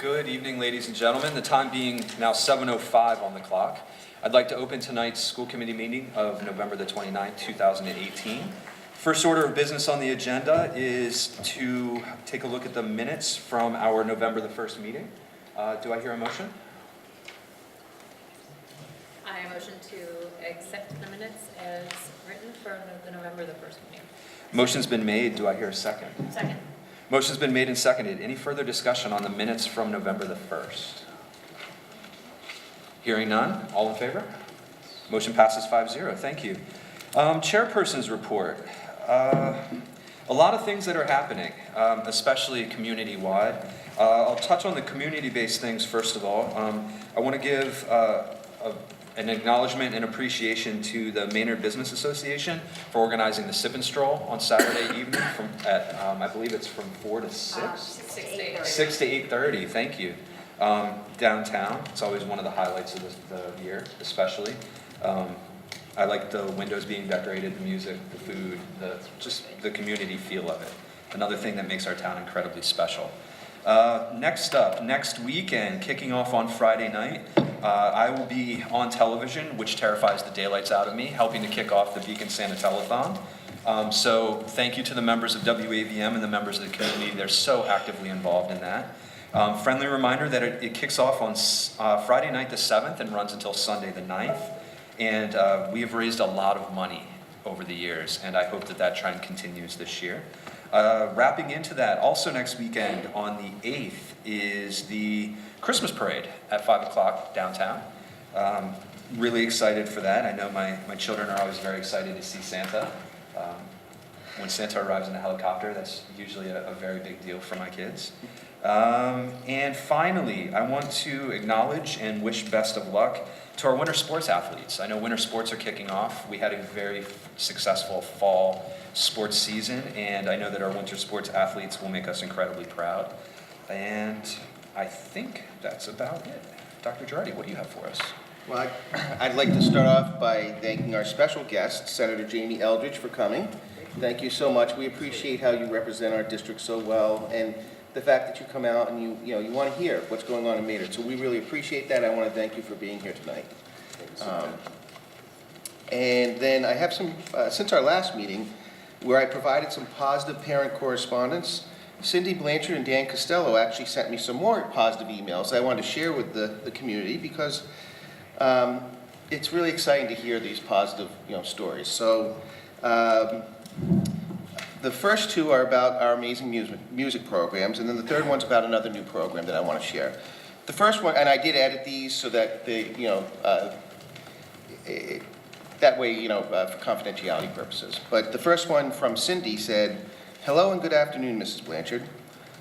Good evening, ladies and gentlemen. The time being now 7:05 on the clock. I'd like to open tonight's school committee meeting of November the 29th, 2018. First order of business on the agenda is to take a look at the minutes from our November the 1st meeting. Do I hear a motion? I motion to accept the minutes as written for the November the 1st meeting. Motion's been made. Do I hear a second? Second. Motion's been made and seconded. Any further discussion on the minutes from November the 1st? Hearing none. All in favor? Motion passes 5-0. Thank you. Chairperson's report. A lot of things that are happening, especially community-wide. I'll touch on the community-based things first of all. I want to give an acknowledgement and appreciation to the Maynard Business Association for organizing the Sip and Stroll on Saturday evening at I believe it's from 4 to 6? 6 to 8. 6 to 8:30, thank you. Downtown, it's always one of the highlights of the year, especially. I like the windows being decorated, the music, the food, just the community feel of it. Another thing that makes our town incredibly special. Next up, next weekend, kicking off on Friday night, I will be on television, which terrifies the daylights out of me, helping to kick off the Beacon Santa Telethon. So thank you to the members of WAVM and the members of the community. They're so actively involved in that. Friendly reminder that it kicks off on Friday night the 7th and runs until Sunday the 9th. And we have raised a lot of money over the years, and I hope that that trend continues this year. Wrapping into that, also next weekend on the 8th is the Christmas parade at 5 o'clock downtown. Really excited for that. I know my children are always very excited to see Santa. When Santa arrives in a helicopter, that's usually a very big deal for my kids. And finally, I want to acknowledge and wish best of luck to our winter sports athletes. I know winter sports are kicking off. We had a very successful fall sports season, and I know that our winter sports athletes will make us incredibly proud. And I think that's about it. Dr. Girardi, what do you have for us? Well, I'd like to start off by thanking our special guest, Senator Jamie Eldridge, for coming. Thank you so much. We appreciate how you represent our district so well, and the fact that you come out and you want to hear what's going on in Maynard. So we really appreciate that. I want to thank you for being here tonight. And then I have some, since our last meeting, where I provided some positive parent correspondence, Cindy Blanchard and Dan Costello actually sent me some more positive emails I wanted to share with the community because it's really exciting to hear these positive stories. So the first two are about our amazing music programs, and then the third one's about another new program that I want to share. The first one, and I did edit these so that they, that way, for confidentiality purposes. But the first one from Cindy said, "Hello and good afternoon, Mrs. Blanchard.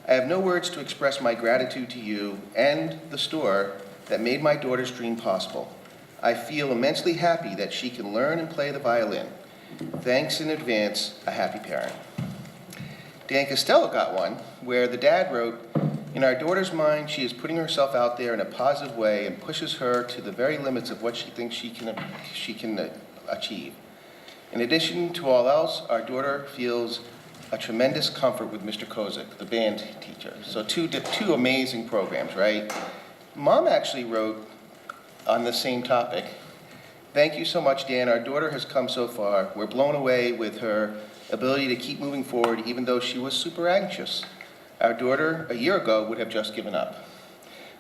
I have no words to express my gratitude to you and the store that made my daughter's dream possible. I feel immensely happy that she can learn and play the violin. Thanks in advance, a happy parent." Dan Costello got one where the dad wrote, "In our daughter's mind, she is putting herself out there in a positive way and pushes her to the very limits of what she thinks she can achieve. In addition to all else, our daughter feels a tremendous comfort with Mr. Kozik, the band teacher." So two amazing programs, right? Mom actually wrote on the same topic, "Thank you so much, Dan. Our daughter has come so far. We're blown away with her ability to keep moving forward even though she was super anxious. Our daughter, a year ago, would have just given up."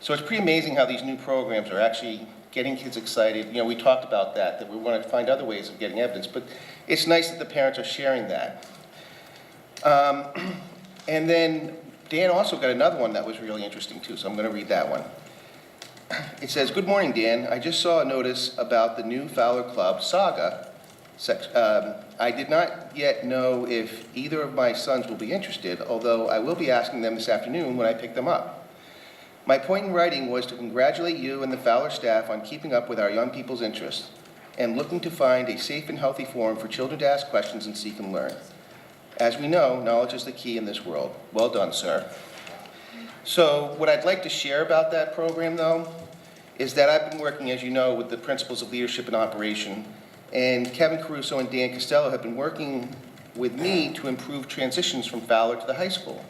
So it's pretty amazing how these new programs are actually getting kids excited. We talked about that we want to find other ways of getting evidence, but it's nice that the parents are sharing that. And then Dan also got another one that was really interesting too, so I'm going to read that one. It says, "Good morning, Dan. I just saw a notice about the new Fowler Club Saga. I did not yet know if either of my sons will be interested, although I will be asking them this afternoon when I pick them up. My point in writing was to congratulate you and the Fowler staff on keeping up with our young people's interests and looking to find a safe and healthy forum for children to ask questions and seek and learn. As we know, knowledge is the key in this world. Well done, sir." So what I'd like to share about that program, though, is that I've been working, as you know, with the Principles of Leadership and Operation, and Kevin Caruso and Dan Costello have been working with me to improve transitions from Fowler to the high school.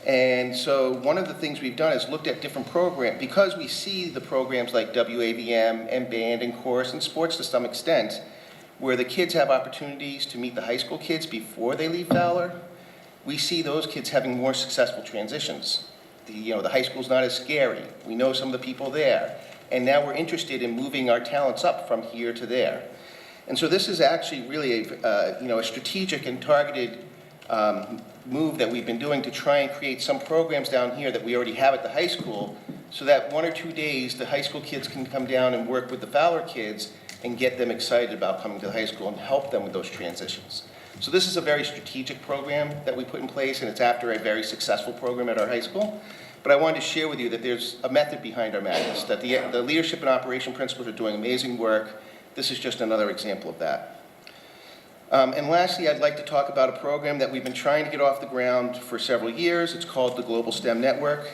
And so one of the things we've done is looked at different programs, because we see the programs like WAVM and band and chorus and sports to some extent, where the kids have opportunities to meet the high school kids before they leave Fowler. We see those kids having more successful transitions. The high school's not as scary. We know some of the people there. And now we're interested in moving our talents up from here to there. And so this is actually really a strategic and targeted move that we've been doing to try and create some programs down here that we already have at the high school, so that 1 or 2 days the high school kids can come down and work with the Fowler kids and get them excited about coming to the high school and help them with those transitions. So this is a very strategic program that we put in place, and it's after a very successful program at our high school. But I wanted to share with you that there's a method behind our madness, that the leadership and operation principals are doing amazing work. This is just another example of that. And lastly, I'd like to talk about a program that we've been trying to get off the ground for several years. It's called the Global STEM Network.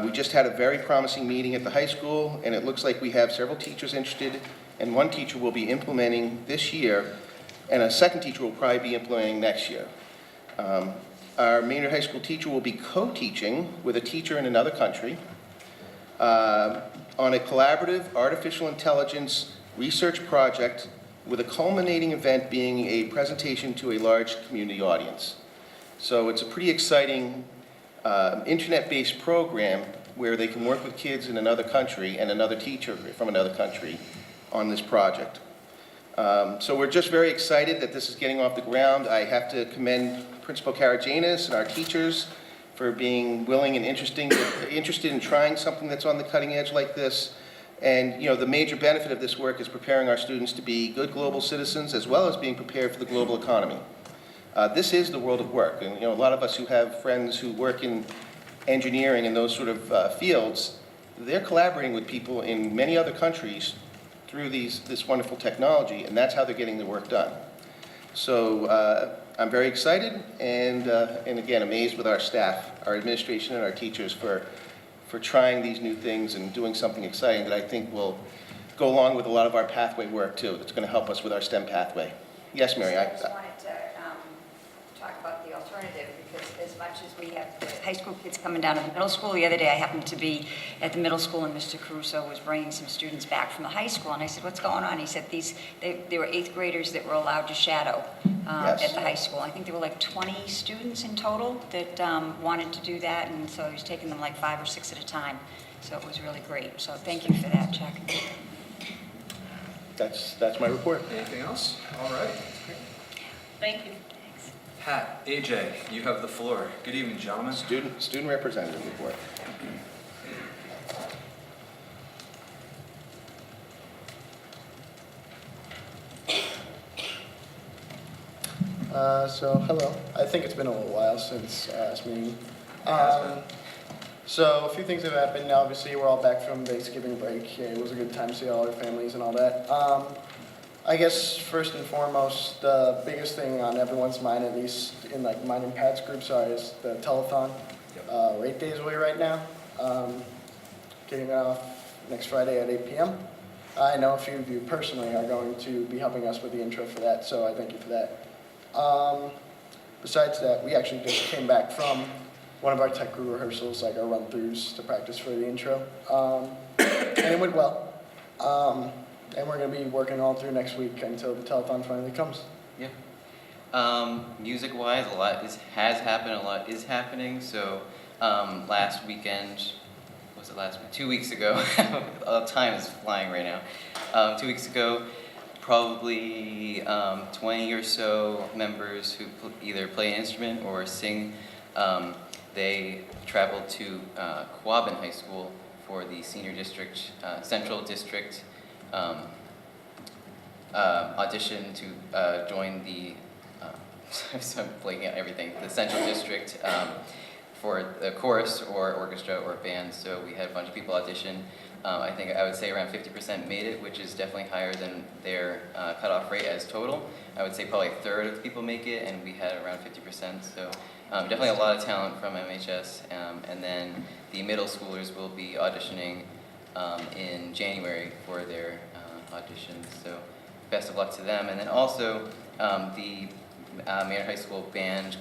We just had a very promising meeting at the high school, and it looks like we have several teachers interested, and one teacher will be implementing this year, and a second teacher will probably be implementing next year. Our Maynard High School teacher will be co-teaching with a teacher in another country on a collaborative artificial intelligence research project, with a culminating event being a presentation to a large community audience. So it's a pretty exciting internet-based program where they can work with kids in another country and another teacher from another country on this project. So we're just very excited that this is getting off the ground. I have to commend Principal Karajanis and our teachers for being willing and interested in trying something that's on the cutting edge like this. And the major benefit of this work is preparing our students to be good global citizens, as well as being prepared for the global economy. This is the world of work, and a lot of us who have friends who work in engineering and those sort of fields, they're collaborating with people in many other countries through this wonderful technology, and that's how they're getting the work done. So I'm very excited, and again, amazed with our staff, our administration, and our teachers for trying these new things and doing something exciting that I think will go along with a lot of our pathway work too. That's going to help us with our STEM pathway. Yes, Mary? I just wanted to talk about the alternative, because as much as we have high school kids coming down to the middle school, the other day I happened to be at the middle school and Mr. Caruso was bringing some students back from the high school, and I said, what's going on? He said they were 8th graders that were allowed to shadow Yes. at the high school. I think there were like 20 students in total that wanted to do that, and so he was taking them like 5 or 6 at a time. So it was really great. So thank you for that, Chuck. That's my report. Anything else? All right. Thank you. Thanks. Pat, AJ, you have the floor. Good evening, gentlemen. Student representative report. So, hello. I think it's been a little while since last meeting. Has been. So, a few things have happened. Obviously, we're all back from Thanksgiving break. It was a good time to see all our families and all that. I guess, first and foremost, the biggest thing on everyone's mind, at least in like mine and Pat's groups, is the telethon. Yep. 8 days away right now. Getting off next Friday at 8 p.m. I know a few of you personally are going to be helping us with the intro for that, so I thank you for that. Besides that, we actually just came back from one of our tech crew rehearsals, like our run-throughs to practice for the intro, and it went well. And we're going to be working all through next week until the telethon finally comes. Yeah. Music-wise, a lot has happened, a lot is happening. So last weekend, was it last week? 2 weeks ago, time is flying right now. 2 weeks ago, probably 20 or so members who either play an instrument or sing. They traveled to Quabbin High School for the senior district, central district audition to join the, I'm blanking out everything, the central district for the chorus or orchestra or band. So we had a bunch of people audition. I think I would say around 50% made it, which is definitely higher than their cutoff rate as total. I would say probably a third of the people make it, and we had around 50%. So definitely a lot of talent from MHS. And then the middle schoolers will be auditioning in January for their auditions. So best of luck to them. And then also the Maynard High School band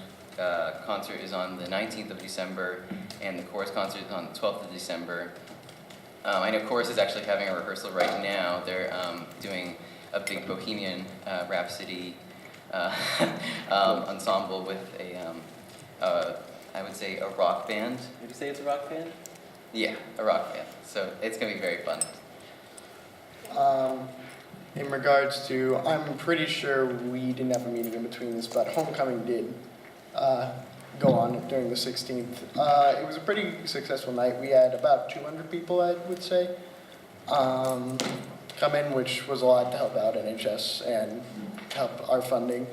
concert is on the 19th of December, and the chorus concert is on the 12th of December. I know chorus is actually having a rehearsal right now. They're doing a big Bohemian Rhapsody ensemble with I would say a rock band. Would you say it's a rock band? Yeah, a rock band. So it's going to be very fun. In regards to, I'm pretty sure we didn't have a meeting in between this, but homecoming did go on during the 16th. It was a pretty successful night. We had about 200 people, I would say, come in, which was a lot to help out NHS and help our funding.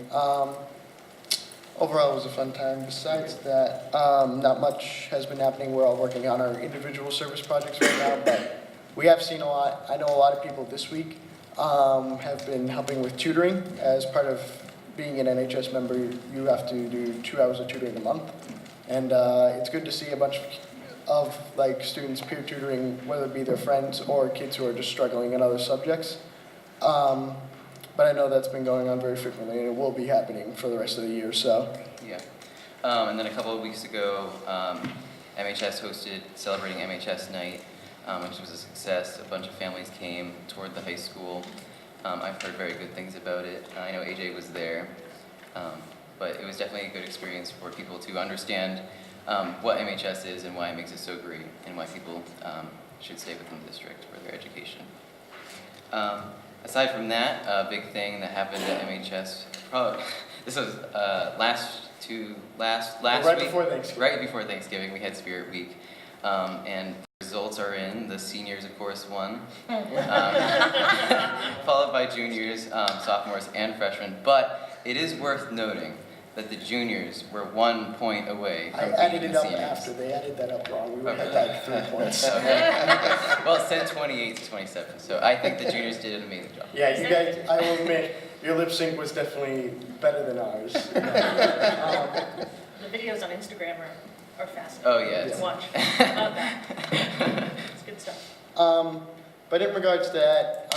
Overall, it was a fun time. Besides that, not much has been happening. We're all working on our individual service projects right now, but we have seen a lot. I know a lot of people this week have been helping with tutoring. As part of being an NHS member, you have to do 2 hours of tutoring a month. And it's good to see a bunch of like students peer tutoring, whether it be their friends or kids who are just struggling in other subjects. But I know that's been going on very frequently, and it will be happening for the rest of the year, so. Yeah. And then a couple of weeks ago, MHS hosted Celebrating MHS Night, which was a success. A bunch of families came toward the high school. I've heard very good things about it. I know AJ was there, but it was definitely a good experience for people to understand what MHS is and why it makes it so great, and why people should stay within the district for their education. Aside from that, a big thing that happened at MHS, this was last Right week. before Thanksgiving. Right before Thanksgiving, we had Spirit Week, and the results are in. The seniors, of course, won, followed by juniors, sophomores, and freshmen. But it is worth noting that the juniors were 1 point away I from added beating it the up seniors. after. They added that up wrong. We would have Okay. had like 3 points. Well, it said 28 to 27, so I think the juniors did an amazing job. Yeah, you guys, I will admit, your lip sync was definitely better than ours. The videos on Instagram are fascinating. Oh, yeah. To watch. Love that. It's good stuff. But in regards to that,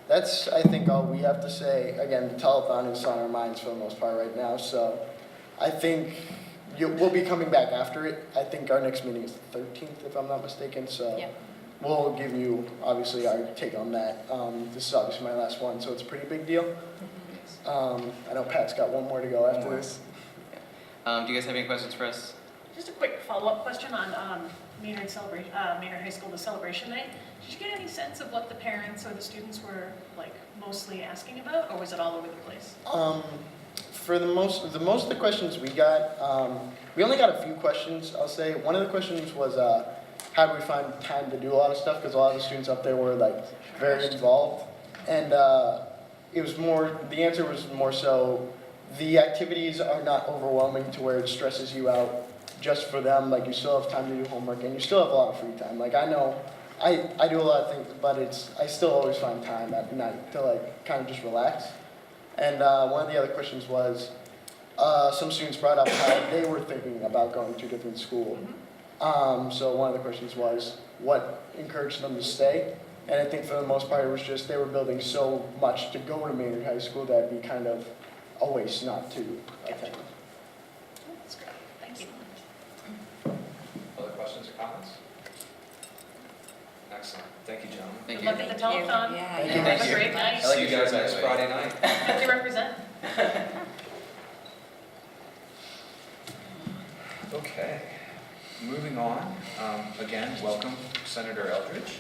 that's, I think, all we have to say. Again, the telethon is on our minds for the most part right now, so I think we'll be coming back after it. I think our next meeting is the 13th, if I'm not mistaken, so Yeah. we'll give you, obviously, our take on that. This is obviously my last one, so it's a pretty big deal. I know Pat's got one more to go after this. Do you guys have any questions for us? Just a quick follow-up question on Maynard High School, the celebration night. Did you get any sense of what the parents or the students were like mostly asking about, or was it all over the place? For the most of the questions we got, we only got a few questions, I'll say. One of the questions was, how do we find time to do a lot of stuff? Because a lot of the students up there were like very involved. And it was more, the answer was more so, the activities are not overwhelming to where it stresses you out just for them. Like, you still have time to do homework, and you still have a lot of free time. Like, I know, I do a lot of things, but I still always find time at night to like kind of just relax. And one of the other questions was, some students brought up how they were thinking about going to a different school. So one of the questions was, what encouraged them to stay? And I think for the most part, it was just they were building so much to go to Maynard High School that it'd be kind of a waste not to, I think. That's great. Thank you. Other questions or comments? Excellent. Thank you, gentlemen. Thank Good you. luck at the Thank you. telethon. Yeah, Thank yeah. you. Have Thank a you. great night. I like See you your guys shirt, next by the way. Friday night. Have to represent. Okay, moving on. Again, welcome Senator Eldridge.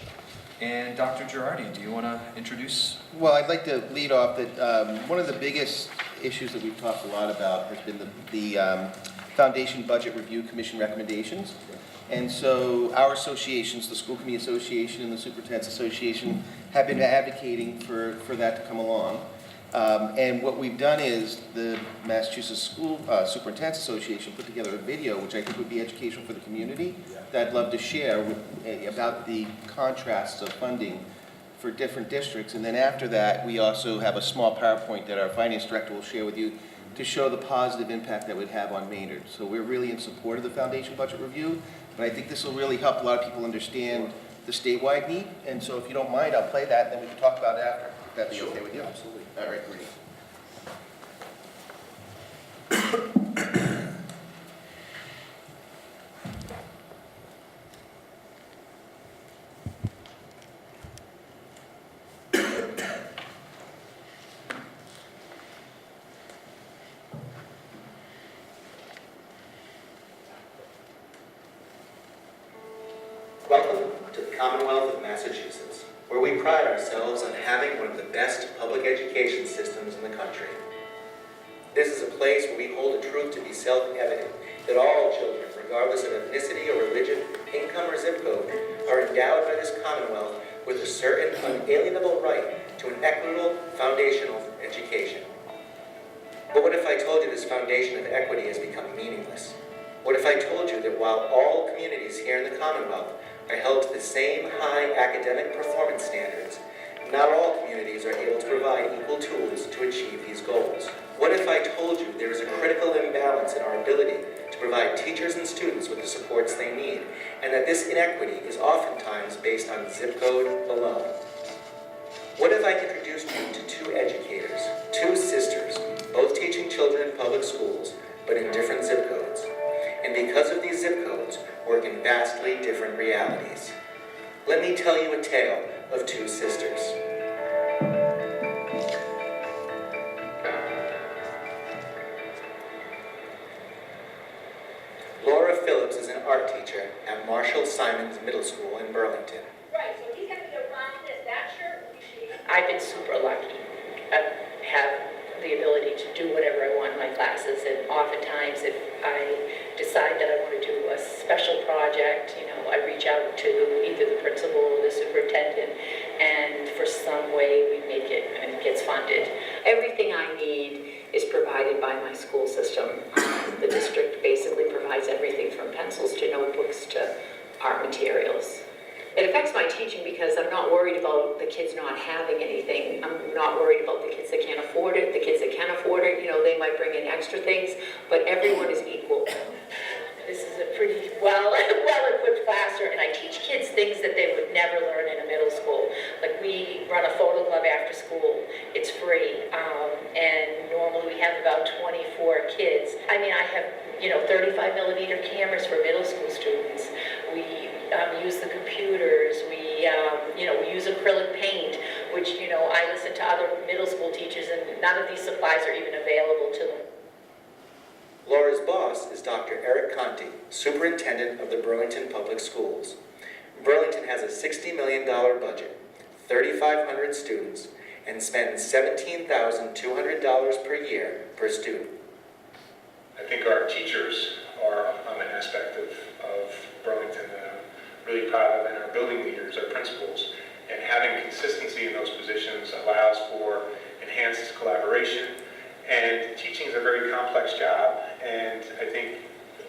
And Dr. Girardi, do you want to introduce? Well, I'd like to lead off that one of the biggest issues that we've talked a lot about has been the Foundation Budget Review Commission recommendations. And so our associations, the School Committee Association and the Superintendent's Association, have been advocating for that to come along. And what we've done is the Massachusetts School Superintendent's Association put together a video, which I think would be educational for the community, that I'd love to share with, about the contrasts of funding for different districts. And then after that, we also have a small PowerPoint that our finance director will share with you to show the positive impact that would have on Maynard. So we're really in support of the Foundation Budget Review, but I think this will really help a lot of people understand the statewide need. And so if you don't mind, I'll play that, and then we can talk about it after. If that'd be okay with you? Absolutely. All right, great. Commonwealth of Massachusetts, where we pride ourselves on having one of the best public education systems in the country. This is a place where we hold a truth to be self-evident, that all children, regardless of ethnicity or religion, income or zip code, are endowed by this Commonwealth with a certain unalienable right to an equitable foundational education. But what if I told you this foundation of equity has become meaningless? What if I told you that while all communities here in the Commonwealth are held to the same high academic performance standards, not all communities are able to provide equal tools to achieve these goals? What if I told you there is a critical imbalance in our ability to provide teachers and students with the supports they need, and that this inequity is oftentimes based on zip code alone? What if I introduced you to two educators, two sisters, both teaching children in public schools, but in different zip codes, and because of these zip codes, work in vastly different realities? Let me tell you a tale of two sisters. Laura Phillips is an art teacher at Marshall Simons Middle School in Burlington. Right, so he's gonna be around this, that shirt, I've been super lucky. I have the ability to do whatever I want in my classes, and oftentimes if I decide that I want to do a special project, I reach out to either the principal or the superintendent, and for some way we make it, and it gets funded. Everything I need is provided by my school system. The district basically provides everything from pencils to notebooks to art materials. It affects my teaching because I'm not worried about the kids not having anything. I'm not worried about the kids that can't afford it. The kids that can afford it, they might bring in extra things, but everyone is equal. This is a pretty well-equipped classroom, and I teach kids things that they would never learn in a middle school. Like, we run a photo club after school. It's free, and normally we have about 24 kids. I have 35 millimeter cameras for middle school students. We use the computers. We use acrylic paint, which, I listen to other middle school teachers, and none of these supplies are even available to them. Laura's boss is Dr. Eric Conti, superintendent of the Burlington Public Schools. Burlington has a $60 million budget, 3,500 students, and spends $17,200 per year per student. I think our teachers are an aspect of Burlington that I'm really proud of, and our building leaders, our principals, and having consistency in those positions allows for enhanced collaboration. And teaching is a very complex job, and I think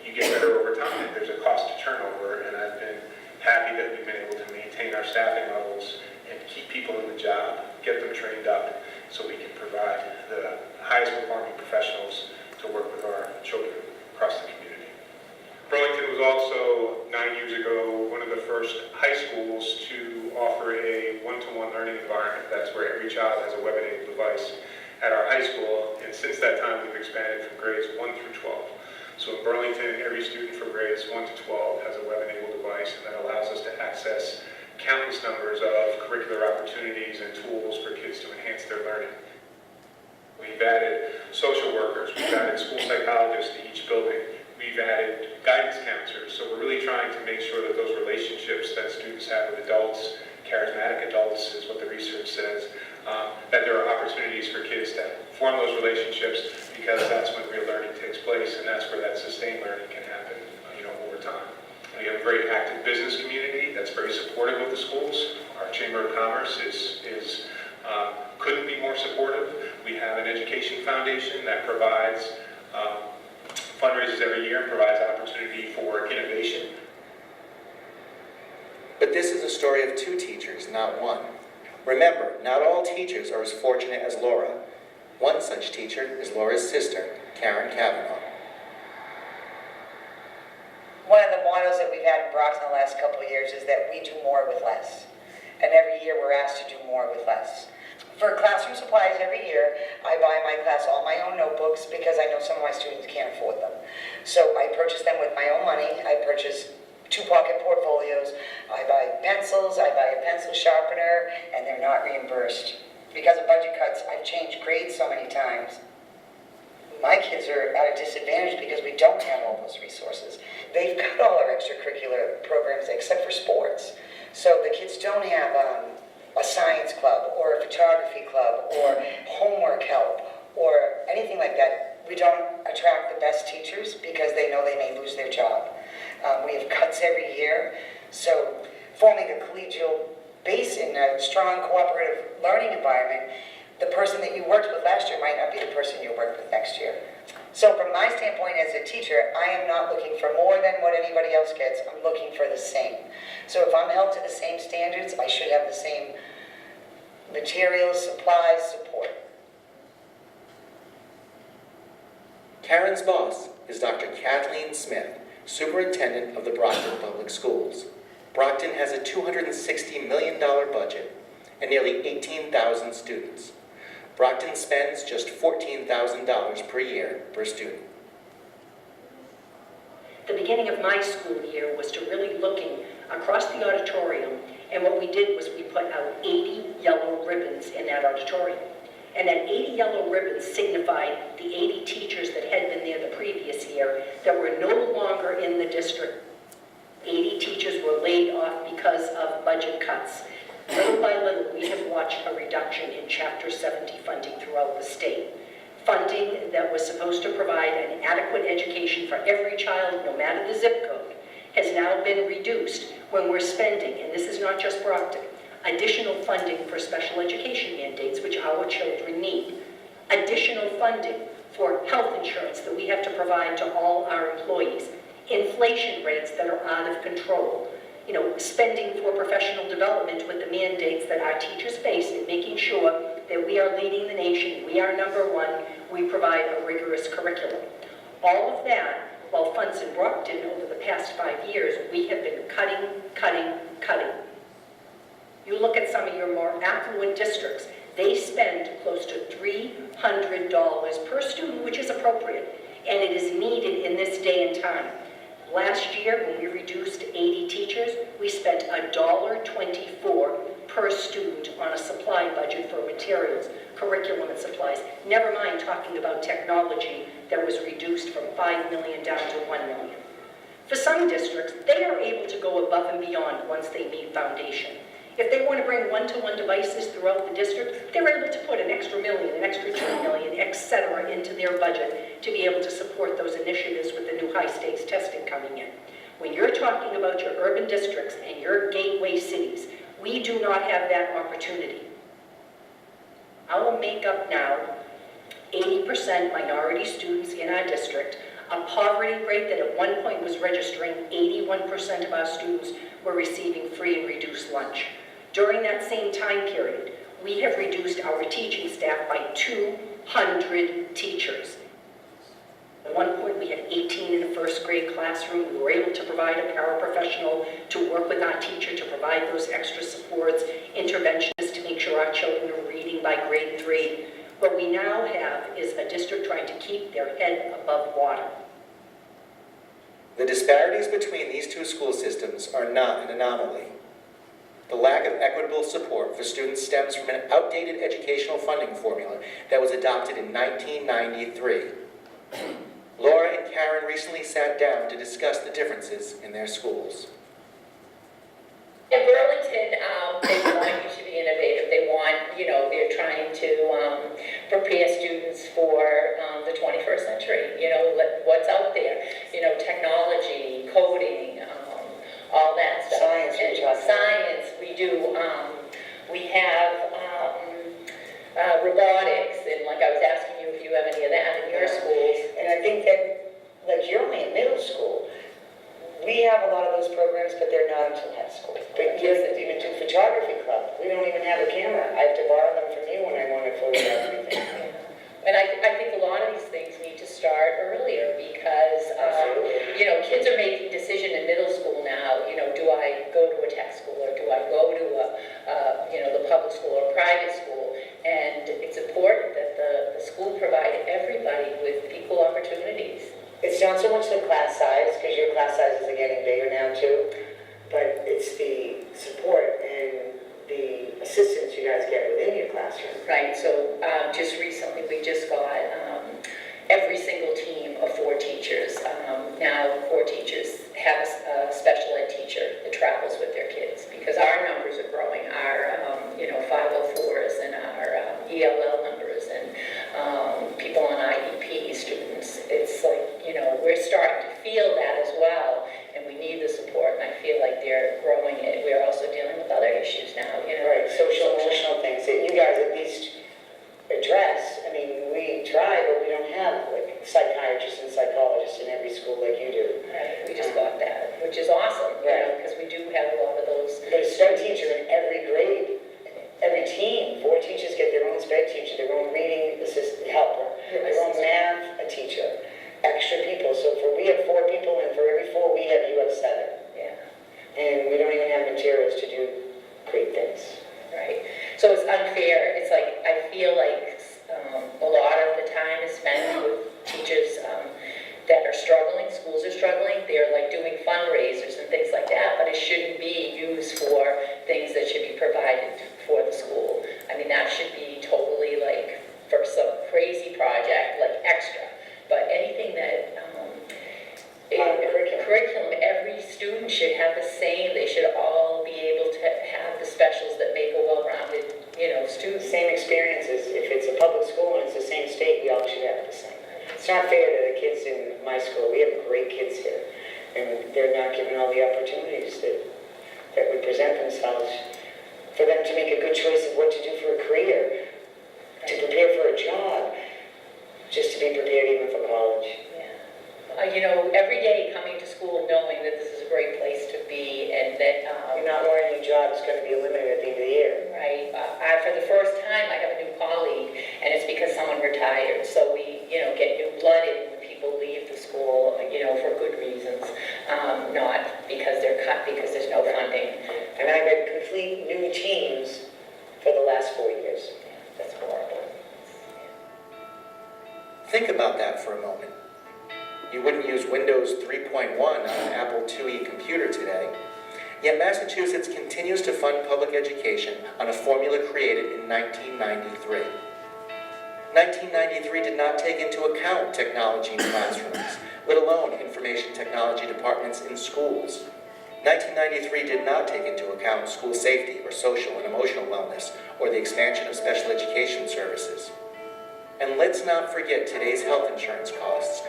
you get better over time. There's a cost to turnover, and I've been happy that we've been able to maintain our staffing levels and keep people in the job, get them trained up, so we can provide the highest performing professionals to work with our children across the community. Burlington was also, 9 years ago, one of the first high schools to offer a one-to-one learning environment. That's where every child has a web-enabled device at our high school, and since that time we've expanded from grades 1 through 12. So in Burlington, every student from grades 1 to 12 has a web-enabled device, and that allows us to access countless numbers of curricular opportunities and tools for kids to enhance their learning. We've added social workers, we've added school psychologists to each building, we've added guidance counselors, so we're really trying to make sure that those relationships that students have with adults, charismatic adults is what the research says, that there are opportunities for kids to form those relationships, because that's when real learning takes place, and that's where that sustained learning can happen, over time. And we have a very active business community that's very supportive of the schools. Our Chamber of Commerce couldn't be more supportive. We have an education foundation that provides fundraisers every year and provides opportunity for innovation. But this is a story of two teachers, not one. Remember, not all teachers are as fortunate as Laura. One such teacher is Laura's sister, Karen Cavanaugh. One of the mottos that we've had in Brockton the last couple of years is that we do more with less. And every year we're asked to do more with less. For classroom supplies every year, I buy my class all my own notebooks because I know some of my students can't afford them. So I purchase them with my own money. I purchase 2 pocket portfolios. I buy pencils, I buy a pencil sharpener, and they're not reimbursed. Because of budget cuts, I've changed grades so many times. My kids are at a disadvantage because we don't have all those resources. They've got all our extracurricular programs except for sports. So the kids don't have a science club or a photography club or homework help or anything like that. We don't attract the best teachers because they know they may lose their job. We have cuts every year. So forming a collegial base in a strong cooperative learning environment, the person that you worked with last year might not be the person you work with next year. So from my standpoint as a teacher, I am not looking for more than what anybody else gets. I'm looking for the same. So if I'm held to the same standards, I should have the same materials, supplies, support. Karen's boss is Dr. Kathleen Smith, Superintendent of the Brockton Public Schools. Brockton has a $260 million budget and nearly 18,000 students. Brockton spends just $14,000 per year per student. The beginning of my school year was to really looking across the auditorium, and what we did was we put out 80 yellow ribbons in that auditorium. And that 80 yellow ribbons signified the 80 teachers that had been there the previous year that were no longer in the district. 80 teachers were laid off because of budget cuts. Little by little, we have watched a reduction in Chapter 70 funding throughout the state. Funding that was supposed to provide an adequate education for every child, no matter the zip code, has now been reduced when we're spending, and this is not just Brockton, additional funding for special education mandates, which our children need. Additional funding for health insurance that we have to provide to all our employees. Inflation rates that are out of control. Spending for professional development with the mandates that our teachers face and making sure that we are leading the nation, we are number one, we provide a rigorous curriculum. All of that, while funds in Brockton over the past 5 years, we have been cutting. You look at some of your more affluent districts, they spend close to $300 per student, which is appropriate, and it is needed in this day and time. Last year, when we reduced 80 teachers, we spent $1.24 per student on a supply budget for materials, curriculum, and supplies. Never mind talking about technology that was reduced from $5 million down to $1 million. For some districts, they are able to go above and beyond once they meet foundation. If they want to bring one-to-one devices throughout the district, they're able to put an extra million, an extra $2 million, etc. into their budget to be able to support those initiatives with the new high-stakes testing coming in. When you're talking about your urban districts and your gateway cities, we do not have that opportunity. Our makeup now, 80% minority students in our district, a poverty rate that at one point was registering 81% of our students were receiving free and reduced lunch. During that same time period, we have reduced our teaching staff by 200 teachers. At one point, we had 18 in a first grade classroom. We were able to provide a paraprofessional to work with our teacher to provide those extra supports, interventionists to make sure our children are reading by grade 3. What we now have is a district trying to keep their head above water. The disparities between these two school systems are not an anomaly. The lack of equitable support for students stems from an outdated educational funding formula that was adopted in 1993. Laura and Karen recently sat down to discuss the differences in their schools. In Burlington, they want you to be innovative. They want, they're trying to prepare students for the 21st century. What's out there, technology, coding, all that stuff. Science, we do. We have robotics, and like I was asking you if you have any of that in your schools. And I think that, like, you're only in middle school. We have a lot of those programs, but they're not until high school. But kids that even do photography club, we don't even have a camera. I have to borrow them from you when I want to photograph everything. And I think a lot of these things need to start earlier because, kids are making decision in middle school now, do I go to a tech school or do I go to the public school or private school? And it's important that the school provide everybody with equal opportunities. It's not so much the class size, because your class sizes are getting bigger now too, but it's the support and the assistance you guys get within your classroom. Right, so just recently we just got every single team of 4 teachers. Now 4 teachers have a special ed teacher that travels with their kids because our psychiatrists and psychologists in every school like you do. Right, we just got that, which is awesome, you know, because we do have a lot of those. There's a sped teacher in every grade, every team. 4 teachers get their own sped teacher, their own reading assistant helper, their own math a teacher, extra people. So we have 4 people, and for every 4 we have, you have 7. Yeah. And we don't even have materials to do great things. Right, so it's unfair, it's like, I feel like a lot of the time is spent with teachers that are struggling, schools are struggling, they're like doing fundraisers and things like that, but it shouldn't be used for things that should be provided for the school. I mean, that should be totally like, for some crazy project, like extra, but anything that, curriculum, every student should have the same, they should all be able to have the specials that make a well-rounded, you know, student. Same experiences. If it's a public school and it's the same state, we all should have the same. It's not fair to the kids in my school. We have great kids here, and they're not given all the opportunities that would present themselves for them to make a good choice of what to do for a career, to prepare for a job, just to be prepared even for college. You know, every day coming to school knowing that this is a great place to be and that... You're not learning your job is going to be eliminated at the end of the year. Right. For the first time, I have a new colleague, and it's because someone retired. So we, you know, get new blood in when people leave the school, you know, for good reasons, not because they're cut, because there's no funding. And I've had complete new teams for the last 4 years. Yeah, that's horrible. Think about that for a moment. You wouldn't use Windows 3.1 on an Apple IIe computer today. Yet Massachusetts continues to fund public education on a formula created in 1993. 1993 did not take into account technology in classrooms, let alone information technology departments in schools. 1993 did not take into account school safety or social and emotional wellness or the expansion of special education services. And let's not forget today's health insurance costs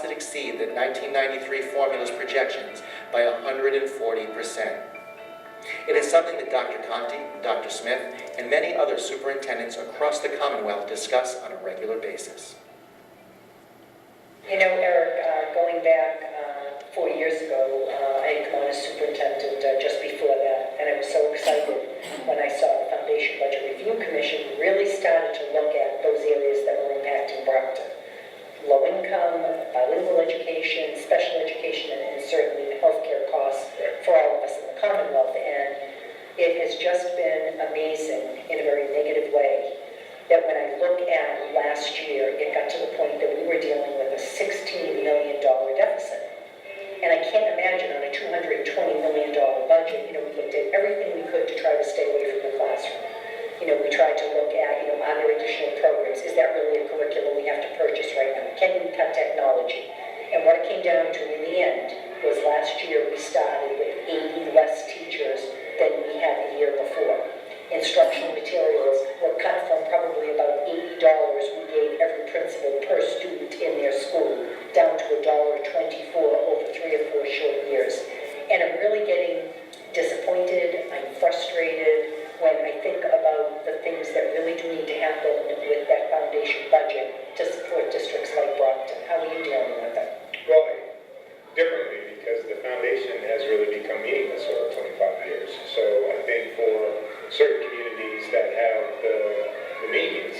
that exceed the 1993 formula's projections by 140%. It is something that Dr. Conti, Dr. Smith, and many other superintendents across the Commonwealth discuss on a regular basis. You know, Eric, going back 4 years ago, I had come on as superintendent just before that, and I was so excited when I saw the Foundation Budget Review Commission really started to look at those areas that were impacting Brockton. Low income, bilingual education, special education, and certainly healthcare costs for all of us in the Commonwealth. And it has just been amazing in a very negative way that when I look at last year, it got to the point that we were dealing with a $16 million deficit. And I can't imagine on a $220 million budget, you know, we looked at everything we could to try to stay away from the classroom. You know, we tried to look at, you know, are there additional programs? Is that really a curriculum we have to purchase right now? Can we cut technology? And what it came down to in the end was last year we started with 80 less teachers than we had the year before. Instructional materials were cut from probably about $80 we gave every principal per student in their school down to $1.24 over 3 or 4 short years. And I'm really getting disappointed, I'm frustrated when I think about the things that really do need to happen with that foundation budget to support districts like Brockton. How are you dealing with it? Well, differently, because the foundation has really become meaningless over 25 years. So I think for certain communities that have the means,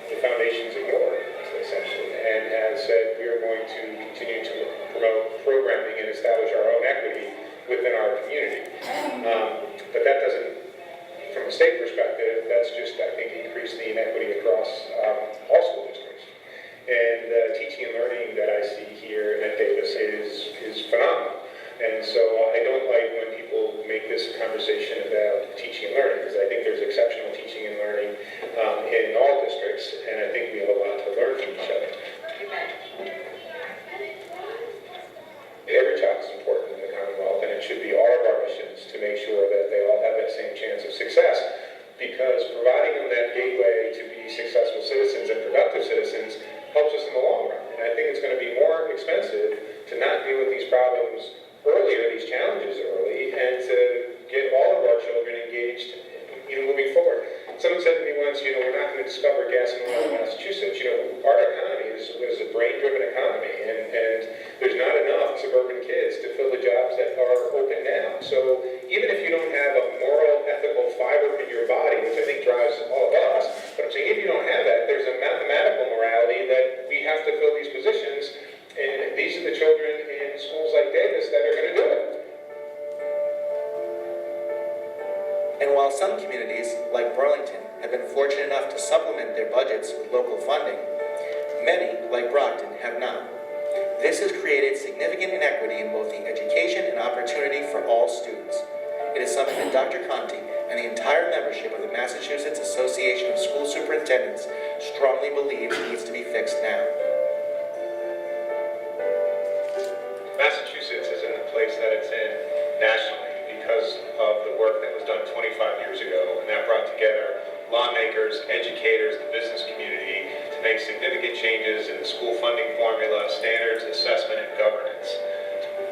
the foundation's ignored, essentially, and has said we are going to continue to promote programming and establish our own equity within our community. But that doesn't, from a state perspective, that's just, I think, increase the inequity across all school districts. And teaching and learning that I see here at Davis is phenomenal. And so I don't like when people make this a conversation about teaching and learning, because I think there's exceptional teaching and learning in all districts, and I think we have a lot to learn from each other. Every child is important in the Commonwealth, and it should be all of our missions to make sure that they all have that same chance of success, because providing them that gateway to be successful citizens and productive citizens helps us in the long run. And I think it's going to be more expensive to not deal with these problems earlier, these challenges early, and to get all of our children engaged, you know, moving forward. Someone said to me once, you know, we're not going to discover gas and oil in Massachusetts. You know, our economy was a local funding, many, like Brockton, have not. This has created significant inequity in both the education and opportunity for all students. It is something that Dr. Conti and the entire membership of the Massachusetts Association of School Superintendents strongly believes needs to be fixed now. Massachusetts is in the place that it's in nationally because of the work that was done 25 years ago, and that brought together lawmakers, educators, the business community to make significant changes in the school funding formula, standards, assessment, and governance.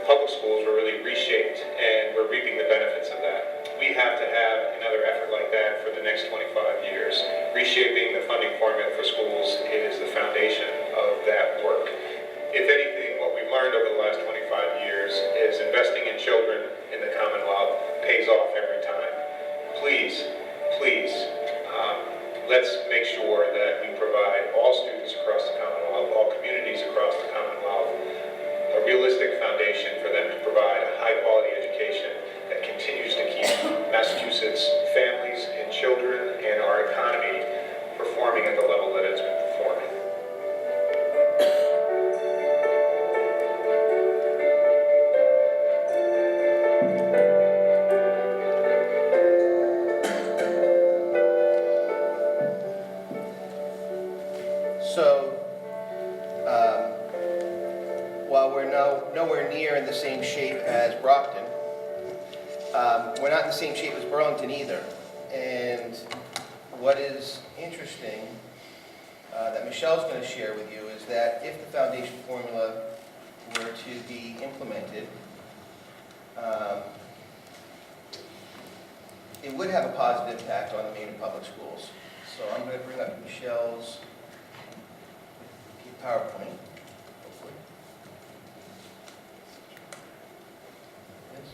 Public schools were really reshaped, and we're reaping the benefits of that. We have to have another effort like that for the next 25 years. Reshaping the funding formula for schools is the foundation of that work. If anything, what we've learned over the last 25 years is investing in children in the Commonwealth pays off every time. Please, please, let's make sure that we provide all students across the Commonwealth, all communities across the Commonwealth, a realistic foundation for them to provide a high-quality education that continues to keep Massachusetts families and children and our economy performing at the level that it's been performing. So, while we're nowhere near in the same shape as Brockton, we're not in the same shape as Burlington either. And what is interesting that Michelle's going to share with you is that if the foundation formula were to be implemented, it would have a positive impact on the Maynard public schools. So I'm going to bring up Michelle's PowerPoint, hopefully. Yes.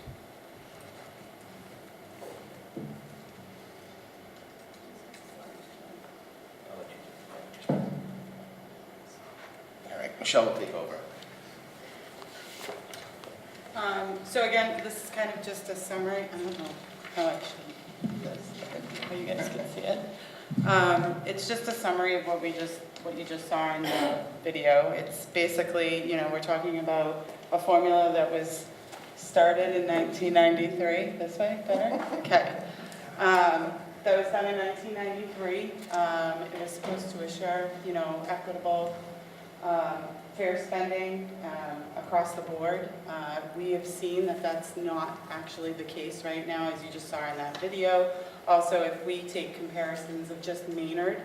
I'll let you. All right, Michelle will take over. So again, this is kind of just a summary. I don't know how I should do this, how you guys can see it. It's just a summary of what you just saw in the video. It's basically, we're talking about a formula that was started in 1993. This way, better? Okay. That was done in 1993. It was supposed to assure, equitable, fair spending across the board. We have seen that that's not actually the case right now, as you just saw in that video. Also, if we take comparisons of just Maynard,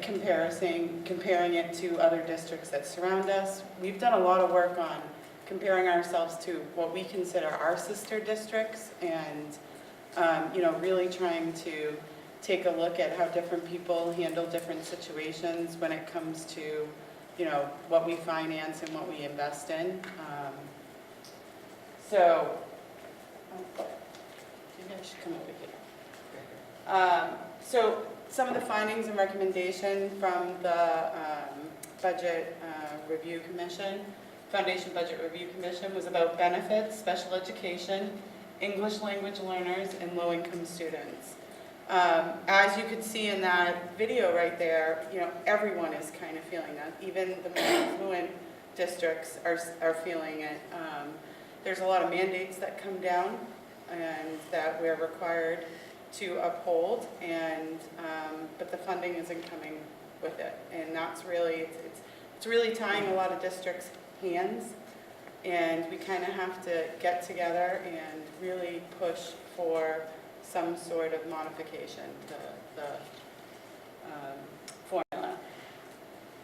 comparing it to other districts that surround us, we've done a lot of work on comparing ourselves to what we consider our sister districts, and really trying to take a look at how different people handle different situations when it comes to what we finance and what we invest in. Maybe I should come over here. So some of the findings and recommendation from the Budget Review Commission, Foundation Budget Review Commission, was about benefits, special education, English language learners, and low-income students. As you could see in that video right there, everyone is kind of feeling that. Even the more affluent districts are feeling it. There's a lot of mandates that come down and that we're required to uphold, and but the funding isn't coming with it, and that's really it's really tying a lot of districts' hands, and we kind of have to get together and really push for some sort of modification to the formula.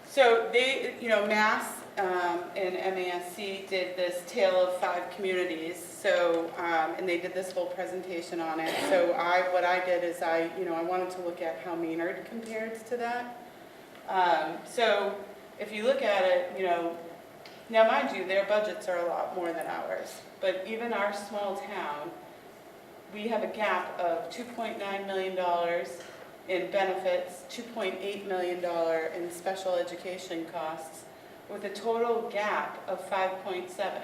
So they, Mass and MASC did this Tale of 5 Communities. So, and they did this whole presentation on it. So what I did is I wanted to look at how Maynard compared to that. So if you look at it, now mind you, their budgets are a lot more than ours. But even our small town, we have a gap of $2.9 million in benefits, $2.8 million in special education costs, with a total gap of 5.7.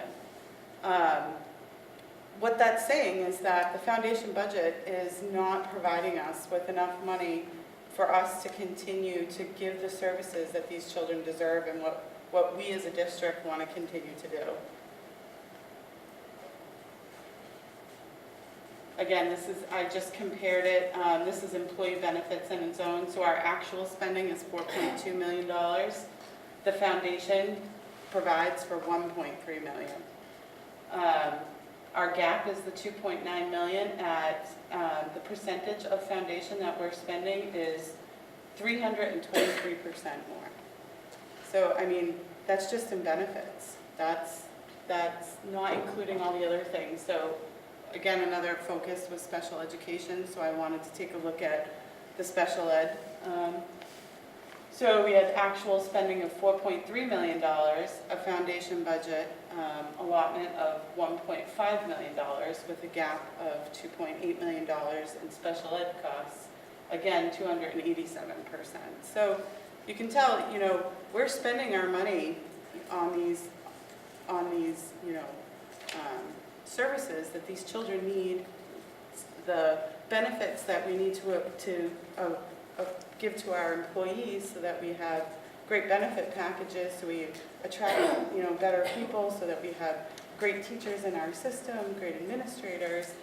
What that's saying is that the foundation budget is not providing us with enough money for us to continue to give the services that these children deserve and what we as a district want to continue to do. Again, I just compared it, this is employee benefits in its own, so our actual spending is $4.2 million. The foundation provides for $1.3 million. Our gap is the $2.9 million at, the percentage of foundation that we're spending is 323% more. So, I mean, that's just in benefits. That's not including all the other things. So, again, another focus was special education, so I wanted to take a look at the special ed. So we had actual spending of $4.3 million, a foundation budget allotment of $1.5 million with a gap of $2.8 million in special ed costs, again, 287%. So you can tell, we're spending our money on these services that these children need, the benefits that we need to give to our employees so that we have great benefit packages, so we attract, better people, so that we have great teachers in our system, great administrators.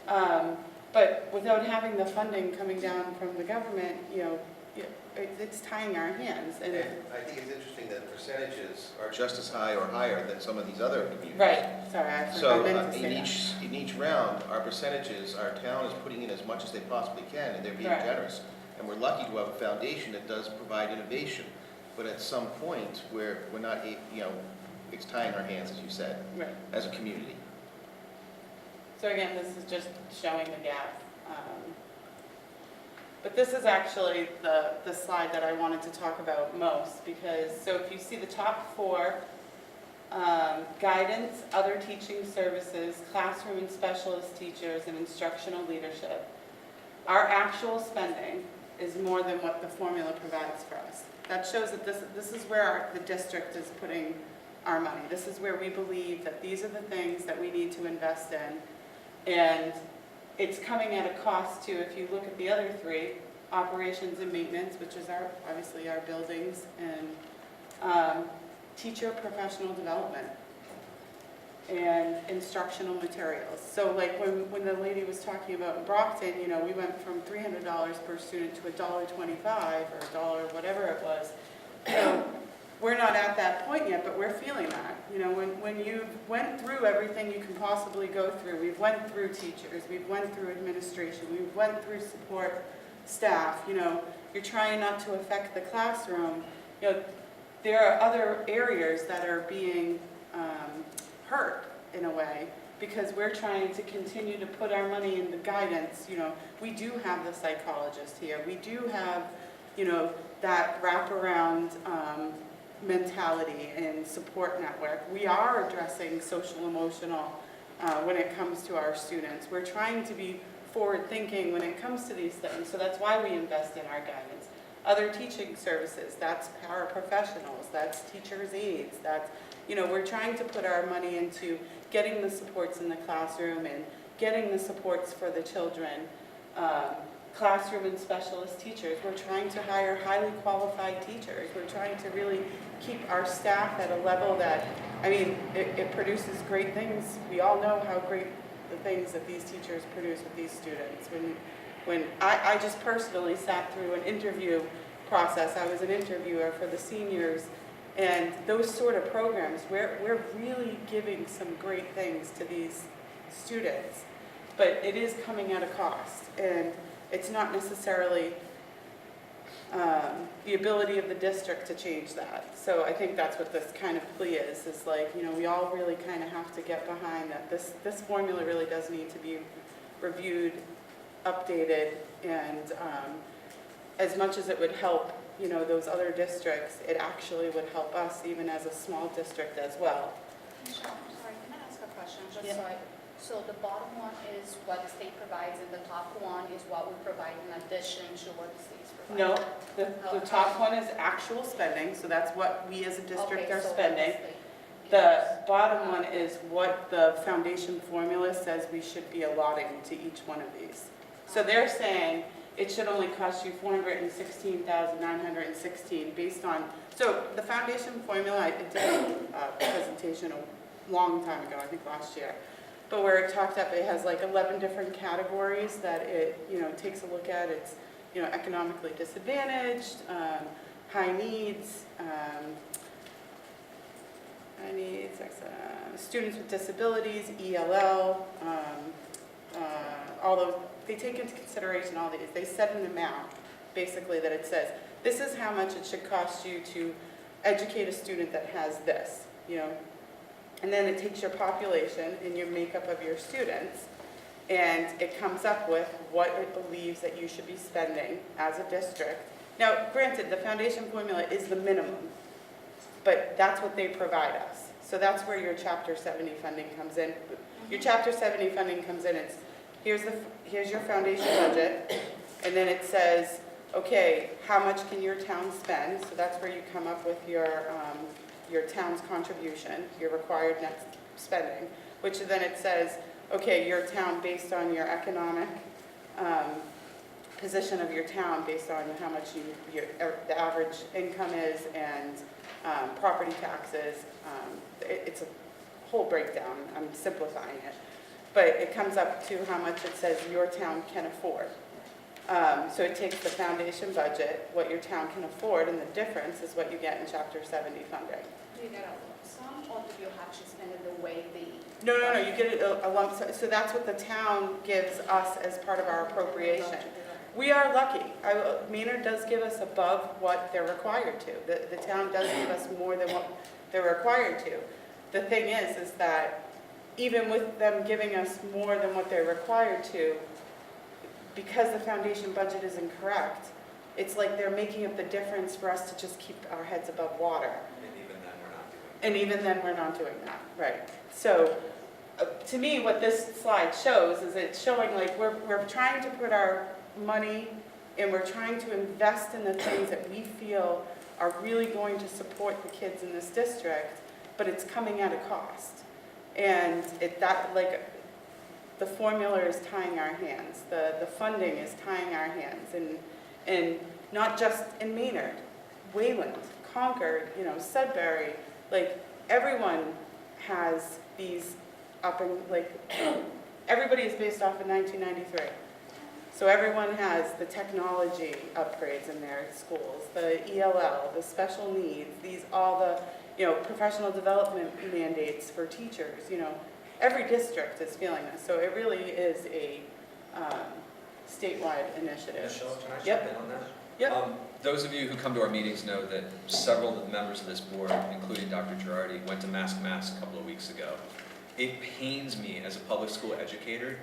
But without having the funding coming down from the government, it's tying our hands. And I think it's interesting that percentages are just as high or higher than some of these other communities. right, sorry, I So meant to say that. in each round, our percentages, our town is putting in as much as they possibly can, and they're being Right. generous. And we're lucky to have a foundation that does provide innovation. But at some point, we're not, it's tying our hands, as you said, Right. as a community. So again, this is just showing the gap. But this is actually the slide that I wanted to talk about most, because, so if you see the top four, guidance, other teaching services, classroom and specialist teachers, and instructional leadership, our actual spending is more than what the formula provides for us. That shows that this is where the district is putting our money. This is where we believe that these are the things that we need to invest in. And it's coming at a cost to, if you look at the other three, operations and maintenance, which is obviously our buildings, and teacher professional development and instructional materials. So like when the lady was talking about in Brockton, we went from $300 per student to $1.25 or $1, whatever it was. So we're not at that point yet, but we're feeling that. When you went through everything you can possibly go through, we've went through teachers, we've went through administration, we've went through support staff, you're trying not to affect the classroom. There are other areas that are being hurt in a way, because we're trying to continue to put our money into guidance. We do have the psychologist here. We do have, that wraparound mentality and support network. We are addressing social emotional when it comes to our students. We're trying to be forward thinking when it comes to these things. So that's why we invest in our guidance. Other teaching services, that's paraprofessionals, that's teachers' aides, that's, we're trying to put our money into getting the supports in the classroom and getting the supports for the children. Classroom and specialist teachers, we're trying to hire highly qualified teachers. We're trying to really keep our staff at a level that, it produces great things. We all know how great the things that these teachers produce with these students. When I just personally sat through an interview process, I was an interviewer for the seniors, and those sort of programs, we're really giving some great things to these students, but it is coming at a cost, and it's not necessarily the ability of the district to change that. So I think that's what this kind of plea is like, we all really kind of have to get behind that this formula really does need to be reviewed, updated, and as much as it would help, those other districts, it actually would help us even as a small district as well. Michelle, I'm sorry, can I ask a question? Yeah. So the bottom one is what the state provides, and the top one is what we provide in addition to what the state's providing? No, the top one is actual spending, so that's what we as a district are spending. The bottom one is what the foundation formula says we should be allotting to each one of these. So they're saying, it should only cost you $416,916 based on, so the foundation formula, I did a presentation a long time ago, I think last year, but where it talked up, it has like 11 different categories that it, takes a look at. It's, economically disadvantaged, high needs, students with disabilities, ELL, all those, they take into consideration all these. They set an amount, basically, that it says, this is how much it should cost you to educate a student that has this, And then it takes your population and your makeup of your students, and it comes up with what it believes that you should be spending as a district. Now, granted, the foundation formula is the minimum, but that's what they provide us. So that's where your Chapter 70 funding comes in. Your Chapter 70 funding comes in, it's, here's your foundation budget, and then it says, okay, how much can your town spend? So that's where you come up with your town's contribution, your required net spending, which then it says, okay, your town based on your economic position of your town, based on how much the average income is, and property taxes. It's a whole breakdown. I'm simplifying it. But it comes up to how much it says your town can afford. So it takes the foundation budget, what your town can afford, and the difference is what you get in Chapter 70 funding. Do you get a lump sum, or do you have to spend it the way they? No, you get a lump sum. So that's what the town gives us as part of our appropriation. We are lucky. Maynard does give us above what they're required to. The town does give us more than what they're required to. The thing is that even with them giving us more than what they're required to, because the foundation budget is incorrect, it's like they're making up the difference for us to just keep our heads above water. And even then we're not doing that, right? So to me, what this slide shows is it's showing like we're trying to put our money and we're trying to invest in the things that we feel are really going to support the kids in this district, but it's coming at a cost. And the formula is tying our hands. The funding is tying our hands. And not just in Maynard, Wayland, Concord, Sudbury, like everyone has these everybody is based off of 1993. So everyone has the technology upgrades in their schools, the ELL, the special needs, all the, professional development mandates for teachers, every district is feeling this. So it really is a statewide initiative. Michelle, can I Yep. jump in on that? Yep. Those of you who come to our meetings know that several of the members of this board, including Dr. Girardi, went to Mask a couple of weeks ago. It pains me as a public school educator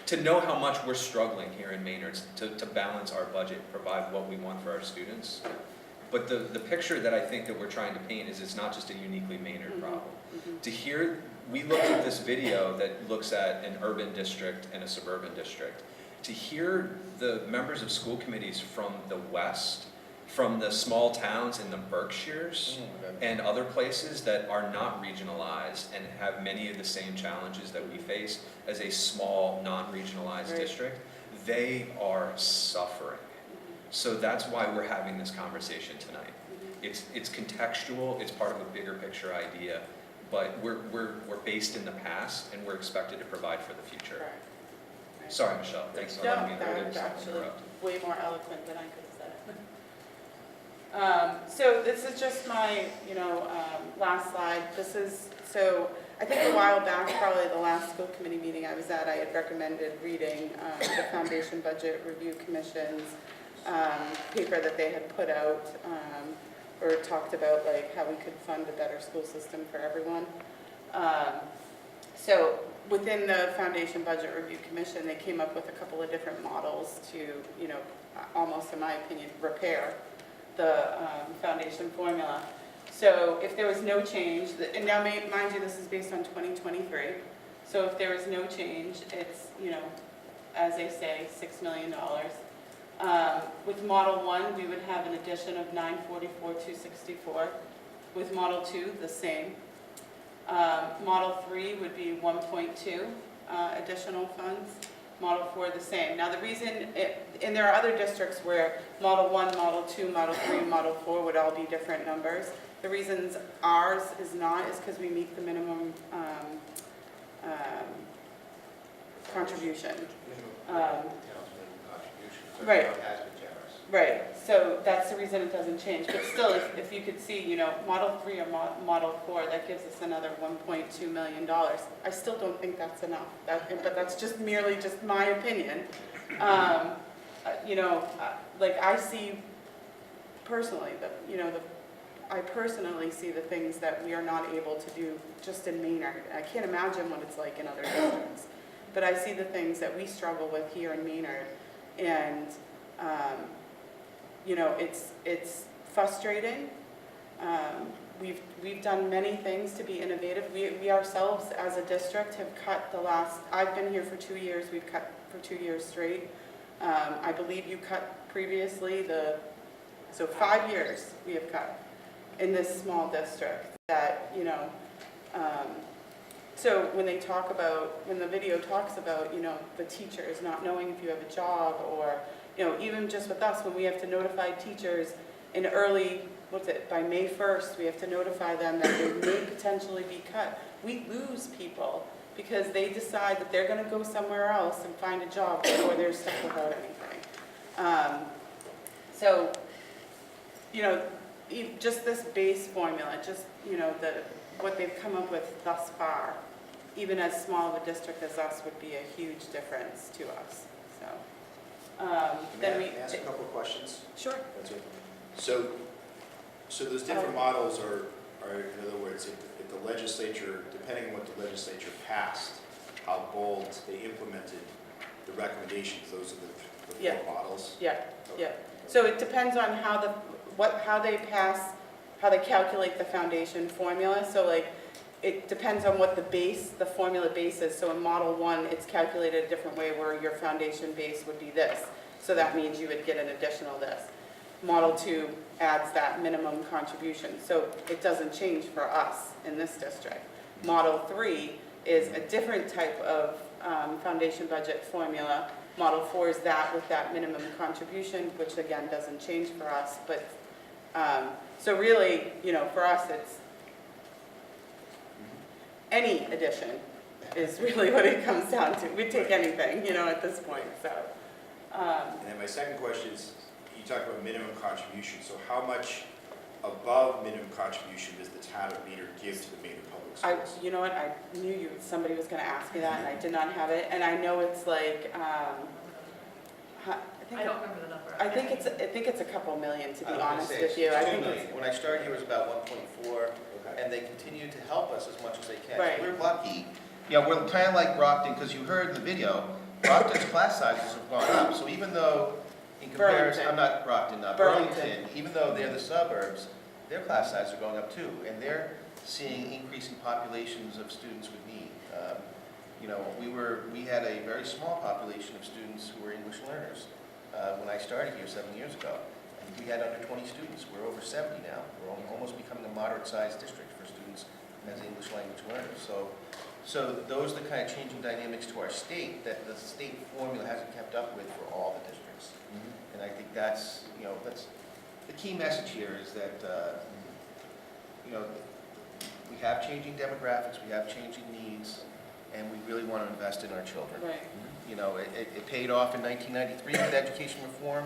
to know how much we're struggling here in Maynard to balance our budget, provide what we want for our students. But the picture that I think that we're trying to paint is it's not just a uniquely Maynard problem. We looked at this video that looks at an urban district and a suburban district. To hear the members of school committees from the West, from the small towns in the Berkshires and other places that are not regionalized and have many of the same challenges that we face as a small, non-regionalized district, they are suffering. So that's why we're having this conversation tonight. It's contextual, it's part of a bigger picture idea, but we're based in the past and we're expected to provide for the future. Right. Sorry, Michelle, thanks for letting me That's interrupt. actually way more eloquent than I could have said it. So this is just my, last slide. So I think a while back, probably the last school committee meeting I was at, I had recommended reading the Foundation Budget Review Commission's paper that they had put out, or talked about like how we could fund a better school system for everyone. So within the Foundation Budget Review Commission, they came up with a couple of different models to, almost in my opinion, repair the foundation formula. So if there was no change, and now mind you, this is based on 2023. So if there was no change, it's, as they say, $6 million. With Model 1, we would have an addition of $944,264. With Model 2, the same. Model 3 would be 1.2 additional funds. Model 4 the same. Now the reason, and there are other districts where Model 1, Model 2, Model 3, Model 4 would all be different numbers. The reasons ours is not is because we meet the minimum contribution. Right. Right, so that's the reason it doesn't change, but still, if you could see, you know, Model 3 or Model 4, that gives us another $1.2 million. I still don't think that's enough, but that's just merely just my opinion. You know, like I see personally, I personally see the things that we are not able to do just in Maynard. I can't imagine what it's like in other districts, but I see the things that we struggle with here in Maynard, and you know, it's frustrating. We've done many things to be innovative. We ourselves as a district have cut I've been here for 2 years, we've cut for 2 years straight. I believe you cut previously so 5 years we have cut in this small district that, you know, so when the video talks about, you know, the teachers not knowing if you have a job, or, you know, even just with us, when we have to notify teachers in early, by May 1st, we have to notify them that they may potentially be cut. We lose people because they decide that they're going to go somewhere else and find a job before they're stuck without anything. So, you know, just this base formula, just, you know, what they've come up with thus far, even as small of a district as us, would be a huge difference to us. So. Then we ask a couple of questions? Sure. That's it. So those different models are, in other words, if the legislature, depending on what the legislature passed, how bold they implemented the recommendations, those are the four models? Yeah, Okay. yeah. So it depends on how they calculate the foundation formula. So like, it depends on what the formula base is. So in Model 1, it's calculated a different way where your foundation base would be this. So that means you would get an additional this. Model 2 adds that minimum contribution. So it doesn't change for us in this district. Model 3 is a different type of foundation budget formula. Model 4 is that with that minimum contribution, which again doesn't change for us. But so really, you know, for us, it's any addition is really what it comes down to. We'd take anything, you know, at this point. So. And then my second question is, you talk about minimum contribution. So how much above minimum contribution does the town of Maynard give to the Maynard Public Schools? You know what? I knew somebody was going to ask me that, and I did not have it. And I know it's like. I don't remember the number. I think it's a couple million, to be honest say with you. it's I 2 think million. When I started here, it was about 1.4, and they continue to help us as much as they can. Right. So we're lucky. You know, we're kind of like Brockton, because you heard in the video, Brockton's class sizes have gone up. So even though, in comparison, I'm not Brockton, Burlington, even though they're the suburbs, their class sizes are going up too, and they're seeing increasing populations of students with need. You know, we had a very small population of students who were English learners when I started here 7 years ago. And we had under 20 students. We're over 70 now. We're almost becoming a moderate-sized district for students as English language learners. So those are the kind of changing dynamics to our state that the state formula hasn't kept up with for all the districts. And I think that's, you know, that's the key message here is that, you know, we have changing demographics, we have changing needs, and we really want to invest in our children. Right. You know, it paid off in 1993 with education reform.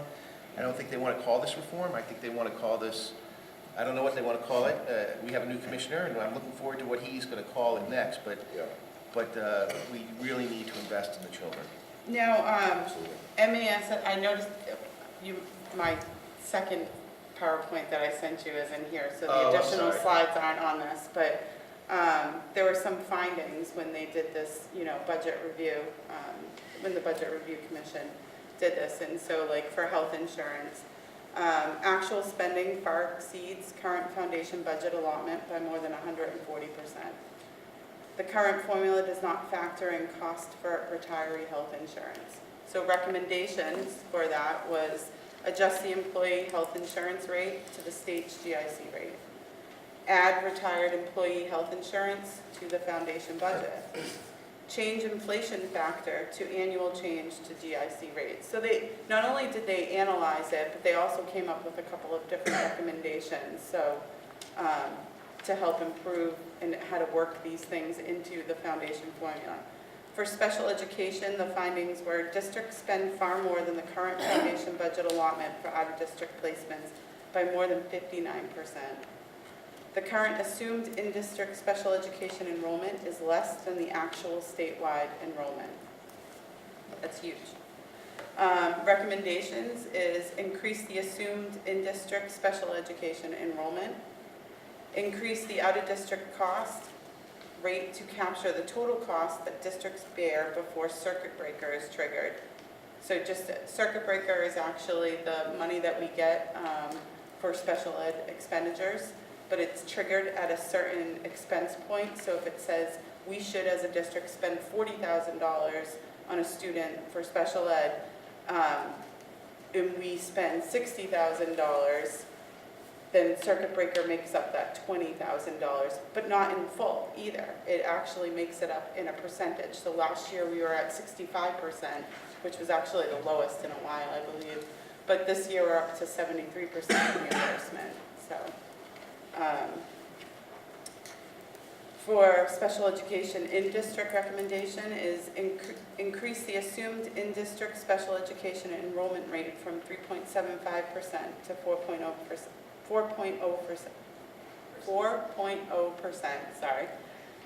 I don't think they want to call this reform. I think they want to call this, I don't know what they want to call it. We have a new commissioner, and I'm looking forward to what he's going to call it next. But we really need to invest in the children. Now, MAS, I noticed my second PowerPoint that I sent you is in here, so the additional slides aren't on this, but there were some findings when they did this, you know, budget review, when the Budget Review Commission did this. And so, like, for health insurance, actual spending far exceeds current foundation budget allotment by more than 140%. The current formula does not factor in cost for retiree health insurance. So recommendations for that was adjust the employee health insurance rate to the state's GIC rate. Add retired employee health insurance to the foundation budget. change inflation factor to annual change to GIC rates. So they, not only did they analyze it, but they also came up with a couple of different recommendations, so to help improve and how to work these things into the foundation formula. For special education, the findings were districts spend far more than the current foundation budget allotment for out-of-district placements by more than 59%. The current assumed in-district special education enrollment is less than the actual statewide enrollment. That's huge. Recommendations is increase the assumed in-district special education enrollment, increase the out-of-district cost rate to capture the total cost that districts bear before circuit breaker is triggered. So just circuit breaker is actually the money that we get for special ed expenditures, but it's triggered at a certain expense point. So if it says we should as a district spend $40,000 on a student for special ed, and we spend $60,000, then circuit breaker makes up that $20,000, but not in full either. It actually makes it up in a percentage. So last year we were at 65%, which was actually the lowest in a while, I believe. But this year we're up to 73% reimbursement. So for special education in-district recommendation is increase the assumed in-district special education enrollment rate from 3.75% to 4.0%, sorry,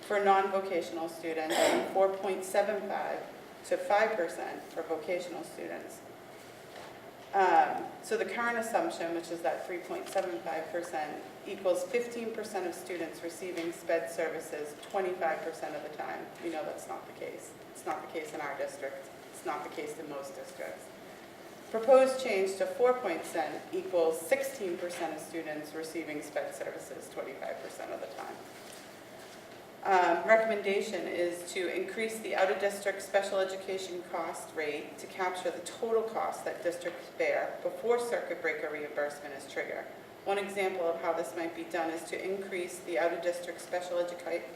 for non-vocational students, and 4.75 to 5% for vocational students. So the current assumption, which is that 3.75%, equals 15% of students receiving SPED services 25% of the time. We know that's not the case. It's not the case in our district. It's not the case in most districts. Proposed change to 4% equals 16% of students receiving SPED services 25% of the time. Recommendation is to increase the out-of-district special education cost rate to capture the total cost that districts bear before circuit breaker reimbursement is triggered. One example of how this might be done is to increase the out-of-district special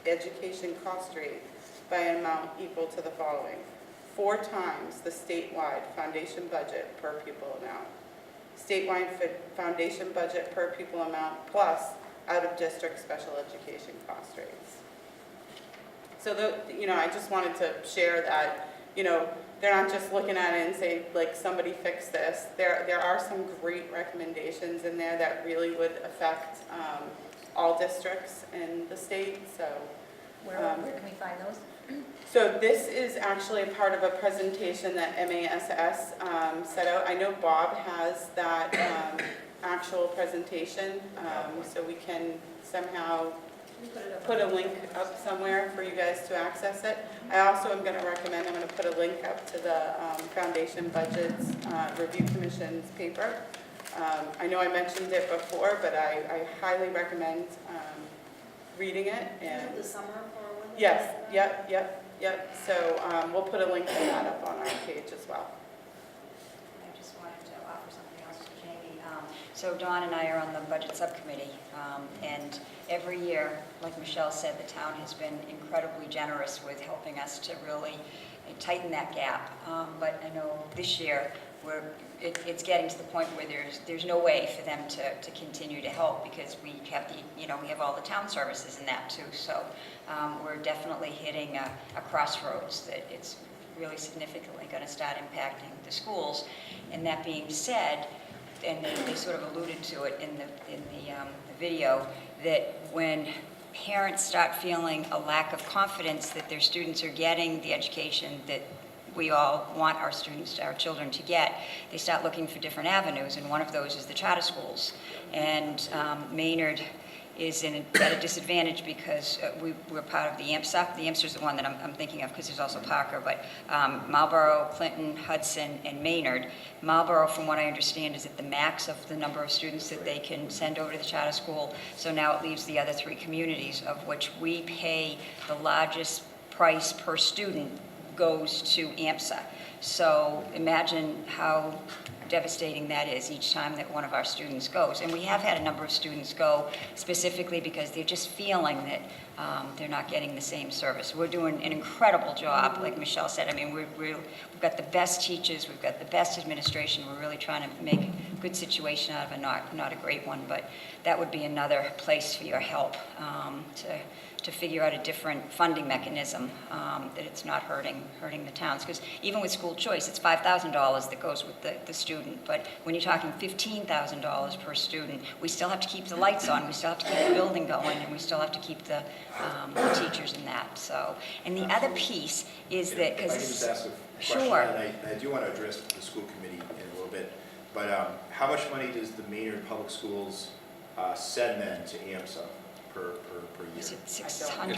education cost rate by an amount equal to the following: 4 times the statewide foundation budget per pupil amount. Statewide foundation budget per pupil amount plus out-of-district special education cost rates. So, I just wanted to share that, they're not just looking at it and say, like, somebody fix this. There are some great recommendations in there that really would affect all districts in the state, so. Where can we find those? So this is actually a part of a presentation that MASS set out. I know Bob has that actual presentation, so we can somehow put a link up somewhere for you guys to access it. I also am going to recommend, I'm going to put a link up to the Foundation Budgets Review Commission's paper. I know I mentioned it before, but I highly recommend reading it. And the summer for women? Yes, yep. So we'll put a link to that up on our page as well. I just wanted to offer something else to Jamie. So Dawn and I are on the budget subcommittee, and every year, like Michelle said, the town has been incredibly generous with helping us to really tighten that gap. But I know this year it's getting to the point where there's no way for them to continue to help, because we have we have all the town services in that too. So we're definitely hitting a crossroads that it's really significantly going to start impacting the schools. And that being said, and they sort of alluded to it in the video, that when parents start feeling a lack of confidence that their students are getting the education that we all want our children to get, they start looking for different avenues, and one of those is the charter schools. And Maynard is at a disadvantage because we're part of the AMSA. The AMSA is the one that I'm thinking of, because there's also Parker, but Marlborough, Clinton, Hudson, and Maynard. Marlborough, from what I understand, is at the max of the number of students that they can send over to the charter school. So now it leaves the other 3 communities, of which we pay the largest price per student goes to AMSA. So imagine how devastating that is each time that one of our students goes. And we have had a number of students go specifically because they're just feeling that they're not getting the same service. We're doing an incredible job, like Michelle said. I mean, we've got the best teachers, we've got the best administration. We're really trying to make a good situation out of a not a great one, but that would be another place for your help to figure out a different funding mechanism that it's not hurting the towns. Because even with school choice, it's $5,000 that goes with the student. But when you're talking $15,000 per student, we still have to keep the lights on, we still have to keep the building going, and we still have to keep the teachers in that. So, and the other piece is that, If I can just ask a question, sure. and I do want to address the school committee in a little bit, but how much money does the Maynard Public Schools send then to AMSA per year? Is it It's 600?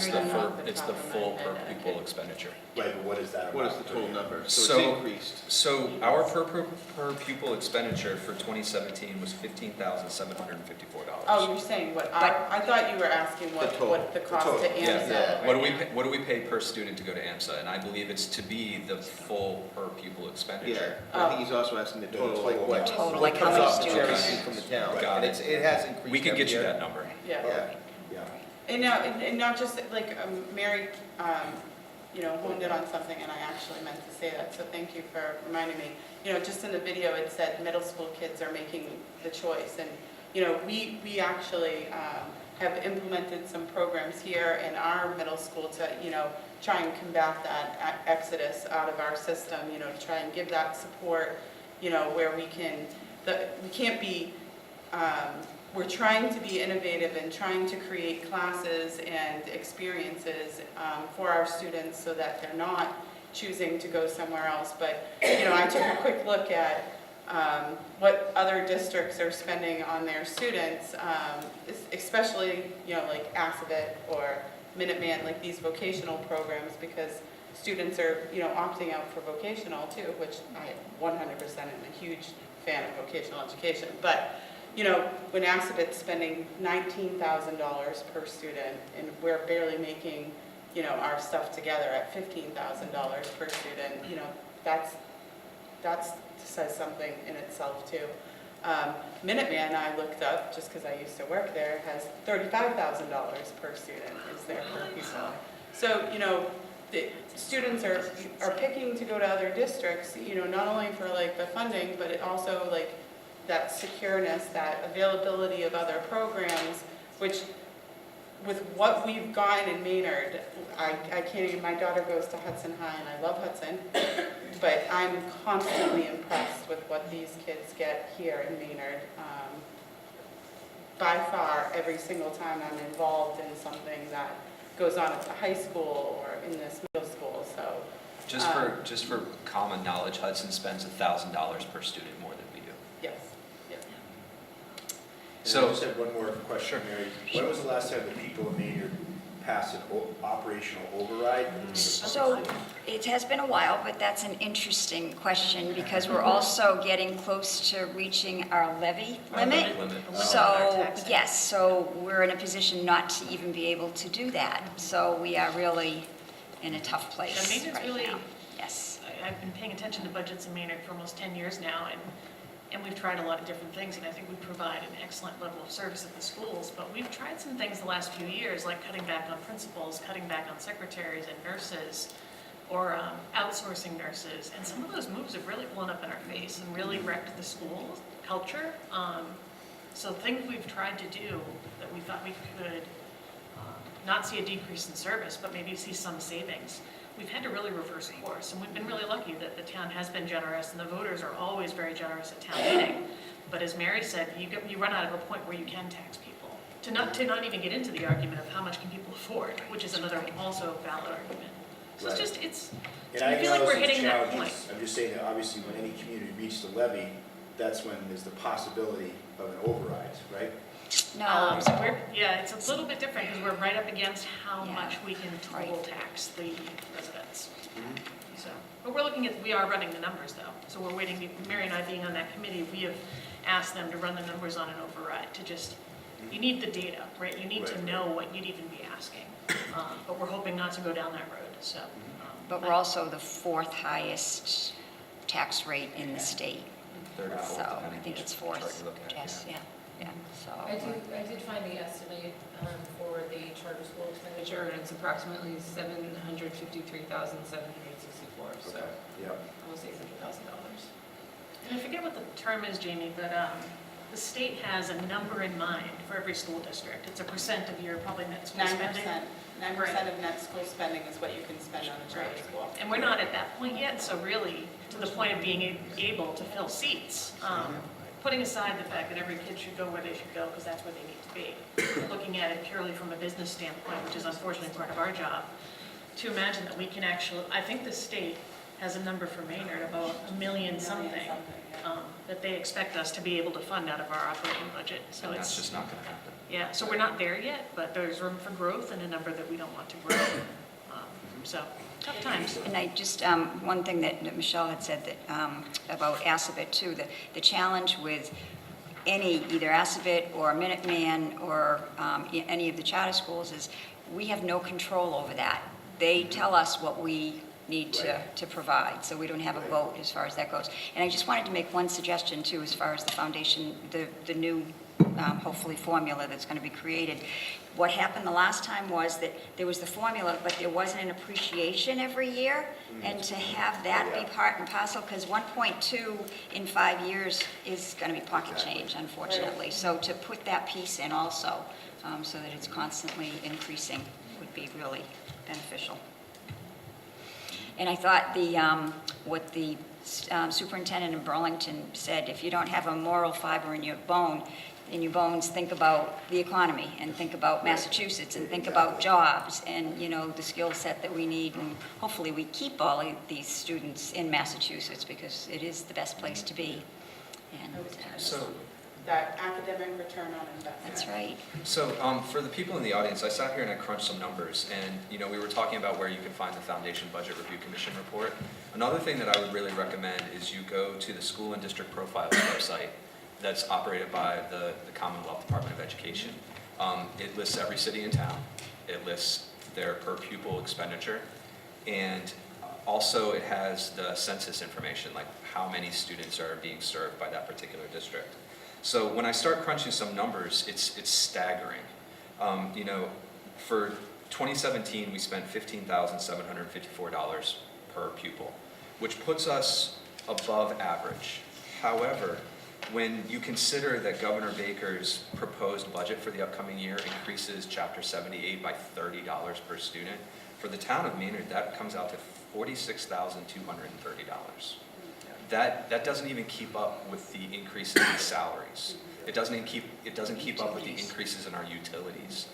it's the full per pupil expenditure. Right, but what is that What is about the per total year? number? So- it's increased. So our per pupil expenditure for 2017 was $15,754. Oh, you're saying what our, I thought you were asking The total. what the cost total. to AMSA. Yeah, right what do we pay per student to go to AMSA? And I believe it's to be the full per pupil Yeah, expenditure. but I think he's also asking the total, like what? Total, what like how comes many off the cherry students? sheet from the town. Got And it. it has increased We could every get you year. that number. Yeah. Yeah. Yeah. And not just, like, Mary, honed in on something, and I actually meant to say that, so thank you for reminding me. Just in the video, it said middle school kids are making the choice, and, we actually have implemented some programs here in our middle school to, try and combat that exodus out of our system, to try and give that support, where we can't be, we're trying to be innovative and trying to create classes and experiences for our students so that they're not choosing to go somewhere else. But, I took a quick look at what other districts are spending on their students, especially, like Assabet or Minuteman, like these vocational programs, because students are, opting out for vocational too, which I 100% am a huge fan of vocational education. But when Assabet's spending $19,000 per student, and we're barely making, our stuff together at $15,000 per student, that says something in itself too. Minuteman, I looked up, just because I used to work there, has $35,000 per student is their per pupil. So, the students are picking to go to other districts, not only for like the funding, but it also like that secureness, that availability of other programs, which with what we've gotten in Maynard, I can't even, my daughter goes to Hudson High and I love Hudson, but I'm constantly impressed with what these kids get here in Maynard. By far, every single time I'm involved in something that goes on at the high school or in this middle school, so. Just for common knowledge, Hudson spends $1,000 per student more than we do. Yes, yes. So I So- just have one more question, Mary. When was the last time the people of Maynard passed an operational override? So it has been a while, but that's an interesting question because we're also getting close to reaching our levy limit. So, yes, so we're in a position not to even be able to do that. So we are really in a tough place Yeah, Maynard's right really- now. Yes. I've been paying attention to budgets in Maynard for almost 10 years now, and we've tried a lot of different things, and I think we provide an excellent level of service at the schools, but we've tried some things the last few years, like cutting back on principals, cutting back on secretaries and nurses, or outsourcing nurses, and some of those moves have really blown up in our face and really wrecked the school culture. So things we've tried to do that we thought we could not see a decrease in service, but maybe see some savings. We've had to really reverse course, and we've been really lucky that the town has been generous, and the voters are always very generous at town meeting. But as Mary said, you run out of a point where you can tax people. To not even get into the argument of how much can people afford, which is another also valid argument. So Right. I feel like we're hitting that point. I'm just saying that obviously when any community reaches the levy, that's when there's the possibility of an override, right? No. So it's a little bit different because we're right up against how Yeah. much we can total tax the residents. Mm-hmm. So, but we are running the numbers though. So we're waiting, Mary and I being on that committee, we have asked them to run the numbers on an override to just, you need the data, right? You need to know what you'd even be asking. But we're hoping not to go down that road, so. But we're also the fourth highest tax rate in the state. third or fourth, So I depending think which it's chart fourth, you're looking at, Jess, yeah, so. I did find the estimate for the charter school expenditure, and it's approximately $753,764, so Okay, yeah. almost $800,000. And I forget what the term is, Jamie, but the state has a number in mind for every school district. It's a percent of your probably net school 9%, spending. 9% of net school spending is what you can spend on a charter school. And we're not at that point yet, so really, to the point of being able to fill seats, putting aside the fact that every kid should go where they should go because that's where they need to be, looking at it purely from a business standpoint, which is unfortunately part of our job, to imagine that we can actually, I think the state has a number for Maynard, about $1 million something, that they expect us to be able to fund out of our operating budget. So And it's that's just not gonna happen. Yeah, so we're not there yet, but there's room for growth and a number that we don't want to grow. So, tough times. And I just, one thing that Michelle had said that, about Assabet too, the challenge with any, either Assabet or Minuteman or any of the charter schools is we have no control over that. They tell us what we need to provide, so we don't have a vote as far as that goes. And I just wanted to make one suggestion too, as far as the foundation, the new hopefully formula that's going to be created. What happened the last time was that there was the formula, but there wasn't an appreciation every year, and to have that be part and parcel, because 1.2 in 5 years is going to be pocket change, unfortunately. So to put that piece in also, so that it's constantly increasing, would be really beneficial. And I thought what the superintendent in Burlington said, if you don't have a moral fiber in your bones, think about the economy and think about Massachusetts and think about jobs and, you know, the skill set that we need. And hopefully we keep all of these students in Massachusetts because it is the best place to be. And So, That academic return on investment. that's right. So for the people in the audience, I sat here and I crunched some numbers, and we were talking about where you can find the Foundation Budget Review Commission report. Another thing that I would really recommend is you go to the School and District Profiles website that's operated by the Commonwealth Department of Education. It lists every city in town. It lists their per pupil expenditure, and also it has the census information, like how many students are being served by that particular district. So when I start crunching some numbers, it's staggering. For 2017, we spent $15,754 per pupil, which puts us above average. However, when you consider that Governor Baker's proposed budget for the upcoming year increases Chapter 78 by $30 per student, for the town of Maynard, that comes out to $46,230. That doesn't even keep up with the increases in salaries. It doesn't keep up with the increases in our utilities.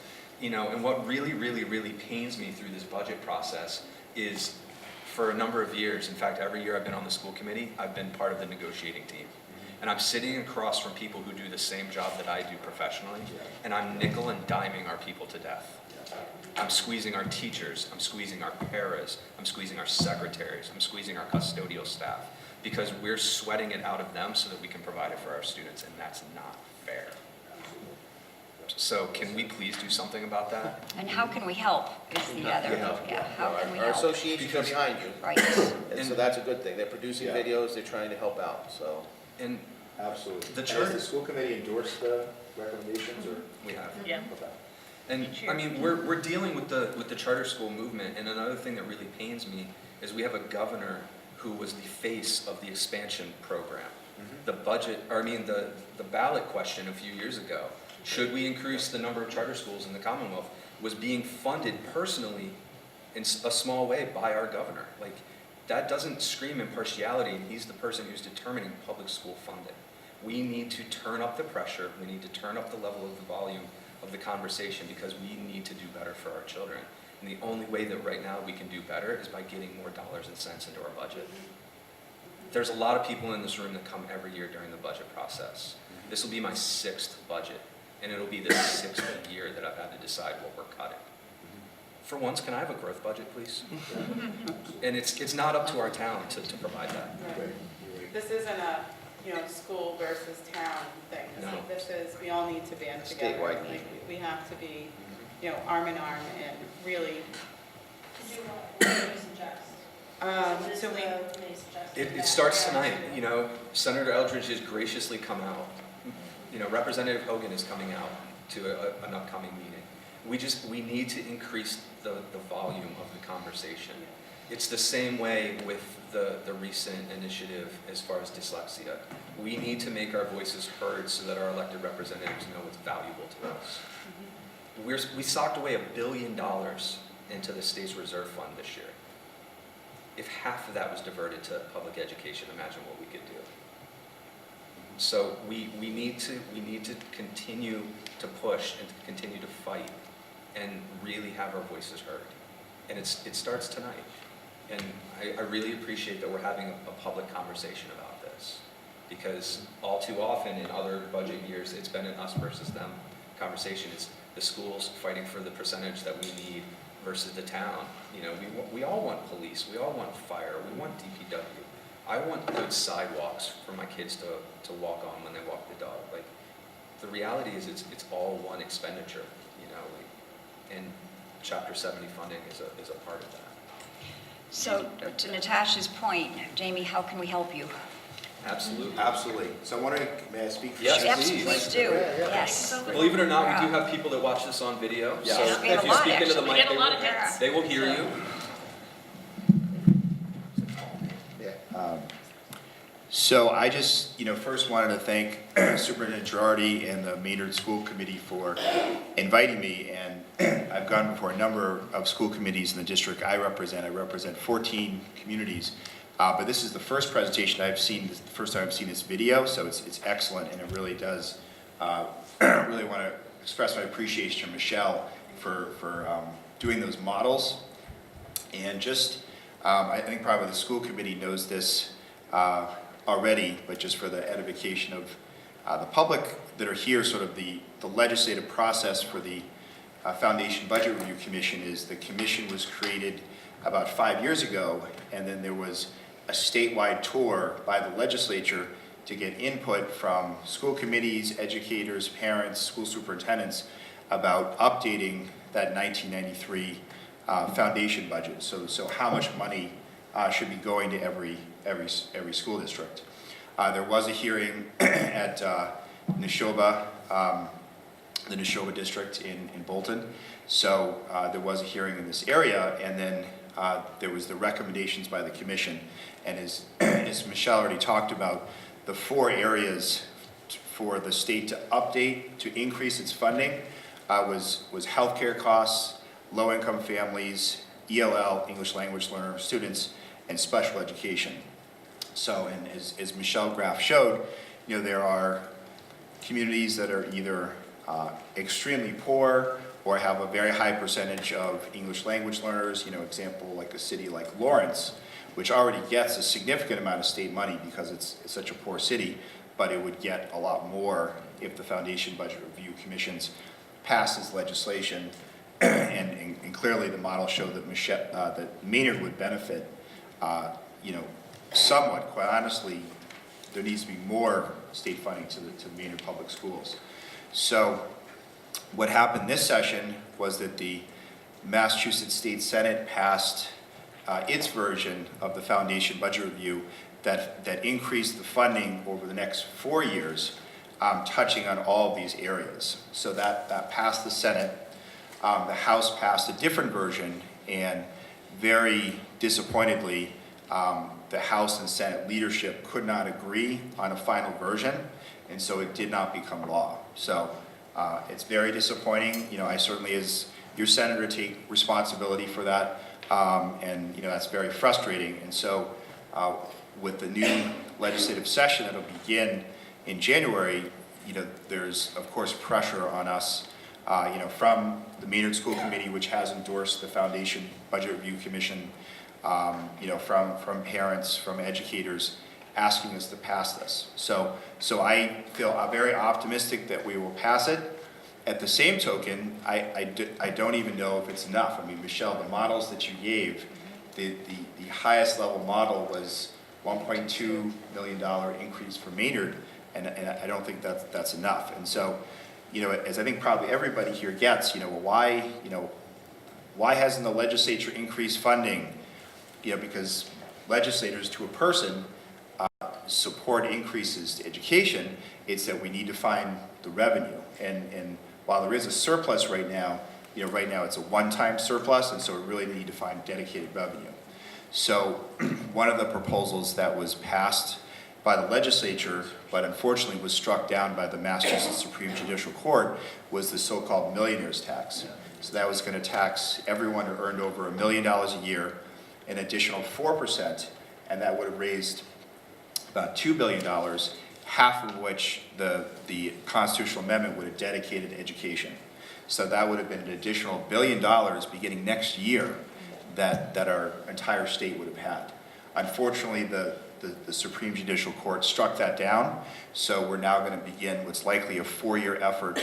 And what really, really, really pains me through this budget process is for a number of years, in fact, every year I've been on the school committee, I've been part of the negotiating team. And I'm sitting across from people who do the same job that I do professionally, and I'm nickel and diming our people to death. I'm squeezing our teachers, I'm squeezing our paras, I'm squeezing our secretaries, I'm squeezing our custodial staff, because we're sweating it out of them so that we can provide it for our students, and that's not fair. So can we please do something about that? And how can we help is the other, how can we Our help? associations are behind you. Right. And so that's a good thing. They're producing Yeah. videos, they're trying to help out, so. And Absolutely. The Has charter- the school committee endorsed the recommendations, or? we have. Yeah. Okay. And I mean, we're dealing with the charter school movement, and another thing that really pains me is we have a governor who was the face of the expansion program. The ballot question a few years ago, should we increase the number of charter schools in the Commonwealth, was being funded personally in a small way by our governor. Like, that doesn't scream impartiality, and he's the person who's determining public school funding. We need to turn up the pressure, we need to turn up the level of the volume of the conversation, because we need to do better for our children. And the only way that right now we can do better is by getting more dollars and cents into our budget. There's a lot of people in this room that come every year during the budget process. This will be my 6th budget, and it'll be the 6th year that I've had to decide what we're cutting. For once, can I have a growth budget, please? And it's not up to our town to provide that. Right. This isn't a, school versus town thing. No. This is, we all need to band together. Statewide. Like, we have to be, arm in arm and really. What do you suggest? So we, It starts tonight, you know, Senator Eldridge has graciously come out. You know, Representative Hogan is coming out to an upcoming meeting. We need to increase the volume of the conversation. It's the same way with the recent initiative as far as dyslexia. We need to make our voices heard so that our elected representatives know what's valuable to us. We socked away $1 billion into the state's reserve fund this year. If half of that was diverted to public education, imagine what we could do. So we need to continue to push and to continue to fight and really have our voices heard. And it starts tonight. And I really appreciate that we're having a public conversation about this, because all too often in other budget years, it's been an us versus them conversation. It's the schools fighting for the percentage that we need versus the town. You know, we all want police, we all want fire, we want DPW. I want good sidewalks for my kids to walk on when they walk the dog. Like, the reality is it's all one expenditure, you know, and Chapter 70 funding is a part of that. So to Natasha's point, Jamie, how can we help you? Absolutely. Absolutely. So I'm wondering, may I speak? Yes, Yes, please. please do, yes. Believe it or not, we do have people that watch this on video. Yeah. So We have if a you lot, speak into the actually. mic, We get a lot of hits. they will hear you. Yeah. So I just, first wanted to thank Superintendent Girardi and the Maynard School Committee for inviting me. And I've gone before a number of school committees in the district I represent. I represent 14 communities. But this is the first presentation I've seen, the first time I've seen this video, so it's excellent, and it really does, really want to express my appreciation to Michelle for doing those models. And just, I think probably the school committee knows this already, but just for the edification of the public that are here, sort of the legislative process for the Foundation Budget Review Commission is the commission was created about 5 years ago, and then there was a statewide tour by the legislature to get input from school committees, educators, parents, school superintendents about updating that 1993 foundation budget. So how much money should be going to every school district. There was a hearing at Neshoba, the Neshoba district in Bolton. So there was a hearing in this area, and then there was the recommendations by the commission. And as Michelle already talked about, the 4 areas for the state to update, to increase its funding, was healthcare costs, low-income families, ELL, English language learner students, and special education. So, and as Michelle Graff showed, there are communities that are either extremely poor or have a very high percentage of English language learners, example like a city like Lawrence, which already gets a significant amount of state money because it's such a poor city, but it would get a lot more if the Foundation Budget Review Commissions passed this legislation. And clearly the model showed that that Maynard would benefit, somewhat. Quite honestly, there needs to be more state funding to the Maynard Public Schools. So what happened this session was that the Massachusetts State Senate passed its version of the Foundation Budget Review that increased the funding over the next 4 years, touching on all of these areas. So that passed the Senate. The House passed a different version, and very disappointedly, the House and Senate leadership could not agree on a final version, and so it did not become law. So it's very disappointing. I certainly, as your senator, take responsibility for that, and that's very frustrating. And so with the new legislative session that'll begin in January, there's of course pressure on us, from the Maynard School Committee, which has endorsed the Foundation Budget Review Commission, from parents, from educators, asking us to pass this. So I feel very optimistic that we will pass it. At the same token, I don't even know if it's enough. I mean, Michelle, the models that you gave, the highest level model was $1.2 million increase for Maynard, and I don't think that's enough. And so, as I think probably everybody here gets, why hasn't the legislature increased funding because legislators to a person support increases to education, it's that we need to find the revenue. And while there is a surplus right now, right now it's a one-time surplus, and so we really need to find dedicated revenue. So one of the proposals that was passed by the legislature, but unfortunately was struck down by the Massachusetts Supreme Judicial Court, was the so-called millionaire's tax. So that was going to tax everyone who earned over $1 million a year, an additional 4%, and that would have raised about $2 billion, half of which the constitutional amendment would have dedicated to education. So that would have been an additional $1 billion beginning next year that our entire state would have had. Unfortunately, the Supreme Judicial Court struck that down, so we're now going to begin what's likely a 4-year effort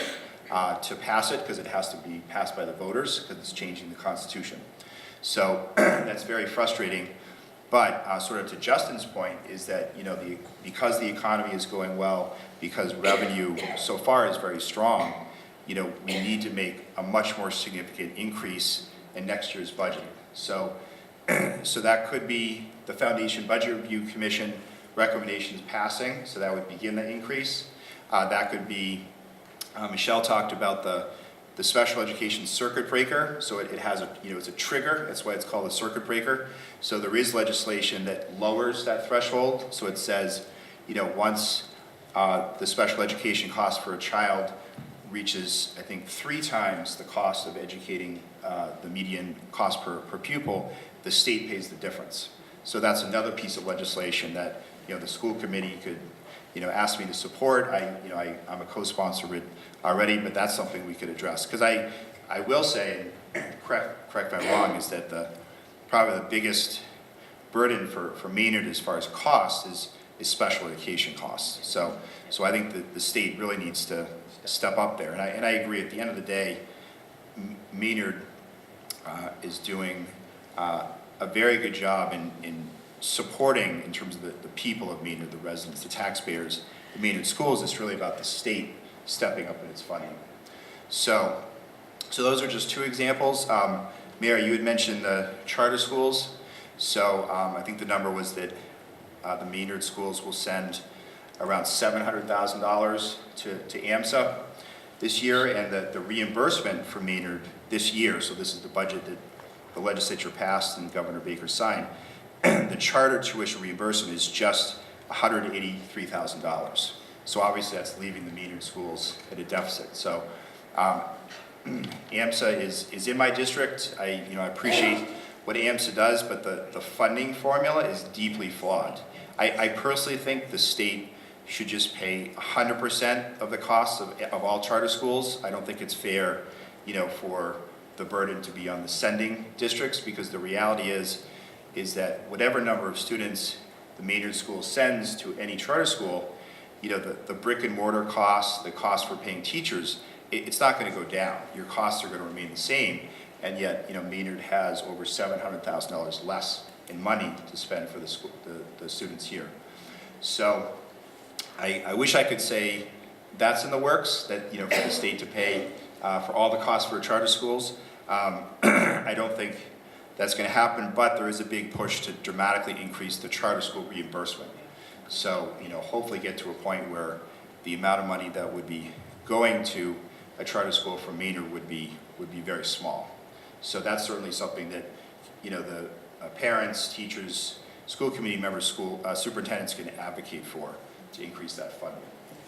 to pass it, because it has to be passed by the voters, because it's changing the Constitution. So that's very frustrating. But sort of to Justin's point is that, because the economy is going well, because revenue so far is very strong, we need to make a much more significant increase in next year's budget. So that could be the Foundation Budget Review Commission recommendations passing, so that would begin the increase. That could be, Michelle talked about the special education circuit breaker, so it has it's a trigger, that's why it's called a circuit breaker. So there is legislation that lowers that threshold, so it says, once the special education cost for a child reaches, I think, 3 times the cost of educating the median cost per pupil, the state pays the difference. So that's another piece of legislation that, the school committee could, ask me to support. I'm a co-sponsor of it already, but that's something we could address. Because I will say, and correct if I'm wrong, is that probably the biggest burden for Maynard as far as cost is special education costs. So I think the state really needs to step up there. And I agree, at the end of the day, Maynard is doing a very good job in supporting, in terms of the people of Maynard, the residents, the taxpayers, the Maynard schools. It's really about the state stepping up in its funding. So those are just 2 examples. Mayor, you had mentioned the charter schools. So I think the number was that the Maynard schools will send around $700,000 to AMSA this year, and the reimbursement for Maynard this year, so this is the budget that the legislature passed and Governor Baker signed, the charter tuition reimbursement is just $183,000. So obviously that's leaving the Maynard schools at a deficit. So AMSA is in my district. I appreciate what AMSA does, but the funding formula is deeply flawed. I personally think the state should just pay 100% of the costs of all charter schools. I don't think it's fair, for the burden to be on the sending districts, because the reality is that whatever number of students the Maynard school sends to any charter school, the brick and mortar costs, the cost for paying teachers, it's not going to go down. Your costs are going to remain the same, and yet, Maynard has over $700,000 less in money to spend for the students here. So I wish I could say that's in the works, that, for the state to pay for all the costs for charter schools. I don't think that's going to happen, but there is a big push to dramatically increase the charter school reimbursement. So, hopefully get to a point where the amount of money that would be going to a charter school from Maynard would be very small. So that's certainly something that, the parents, teachers, school committee members, school superintendents can advocate for, to increase that funding.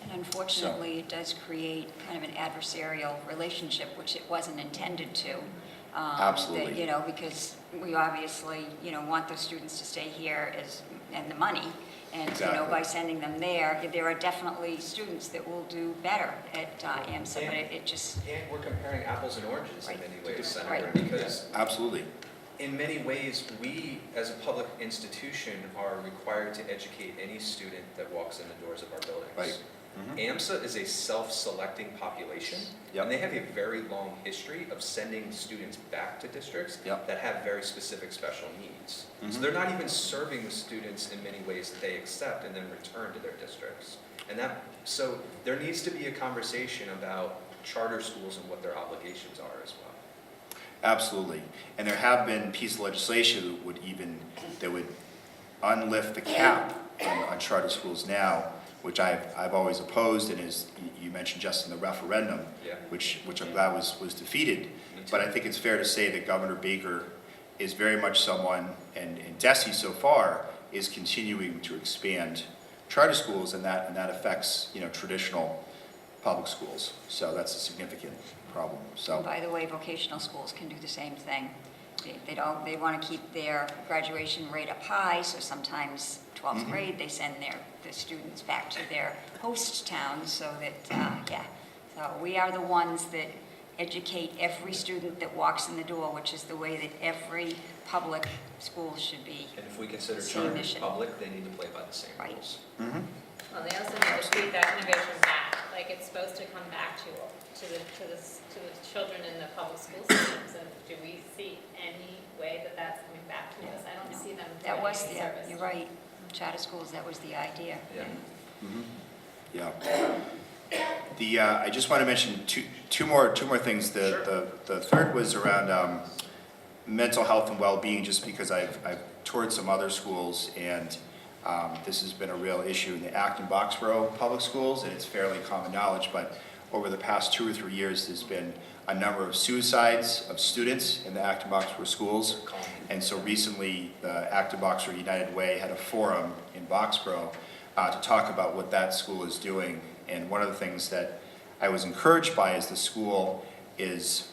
And unfortunately, it does create kind of an adversarial relationship, which it wasn't intended to. Absolutely. That, because we obviously, want those students to stay here and the money. And, Exactly. By sending them there are definitely students that will do better at AMSA, but it just... And we're comparing apples and oranges in many ways, Senator, Right. because Absolutely. in many ways, we, as a public institution, are required to educate any student that walks in the doors of our buildings. Right. AMSA is a self-selecting population, Yep. and they have a very long history of sending students back to districts Yep. that have very specific special needs. So they're not even serving the students in many ways that they accept and then return to their districts. And so there needs to be a conversation about charter schools and what their obligations are as well. Absolutely. And there have been pieces of legislation that would unlift the cap on charter schools now, which I've always opposed, and as you mentioned just in the referendum, Yeah. which I'm glad was defeated. But I think it's fair to say that Governor Baker is very much someone, and DESE so far is continuing to expand charter schools, and that affects, you know, traditional public schools. So that's a significant problem. So. By the way, vocational schools can do the same thing. They want to keep their graduation rate up high, so sometimes 12th grade, they send the students back to their host towns so that, So we are the ones that educate every student that walks in the door, which is the way that every public school should be. And if we consider Same charter mission. public, they need to play by the same Right. rules. Well, they also need to feed that innovation back, like it's supposed to come back to the children in the public school systems. And do we see any way that that's coming back to us? I don't see them That was providing the, any service. you're right, charter schools, that was the idea. Yeah. Yeah. I just want to mention two more things. The third was around mental health and well-being, just because I've toured some other schools, and this has been a real issue in the Acton-Boxborough public schools, and it's fairly common knowledge, but over the past 2 or 3 years, there's been a number of suicides of students in the Acton-Boxborough schools. And so recently, the Acton-Boxborough United Way had a forum in Boxborough to talk about what that school is doing. And one of the things that I was encouraged by is the school is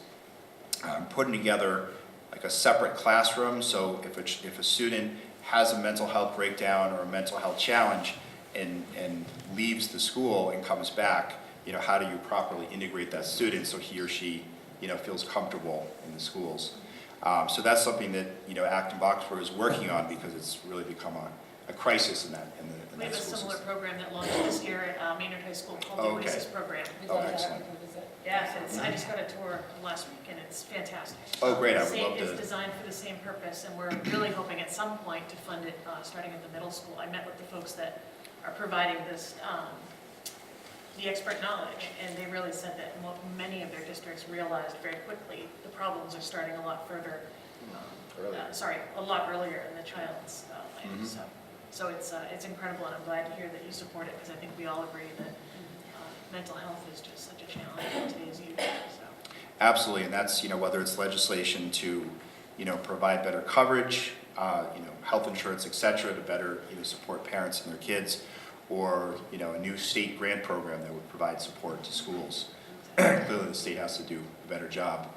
putting together like a separate classroom. So if a student has a mental health breakdown or a mental health challenge and leaves the school and comes back, you know, how do you properly integrate that student so he or she, you know, feels comfortable in the schools? So that's something that, you know, Acton-Boxborough is working on, because it's really become a crisis in that We have a school similar system. program that launched this year at Maynard High School called the Okay. Oasis Program. Oh, excellent. Yeah, I just got a tour last week, and it's fantastic. Oh, great, I would love to. It's designed for the same purpose, and we're really hoping at some point to fund it starting at the middle school. I met with the folks that are providing this, the expert knowledge, and they really said that many of their districts realized very quickly the problems are starting a lot further, a lot earlier in the child's life. So it's incredible, and I'm glad to hear that you support it, because I think we all agree that mental health is just such a challenge in today's youth. So. Absolutely, and that's, you know, whether it's legislation to, you know, provide better coverage, you know, health insurance, et cetera, to better, you know, support parents and their kids, or, you know, a new state grant program that would provide support to schools. Clearly, the state has to do a better job.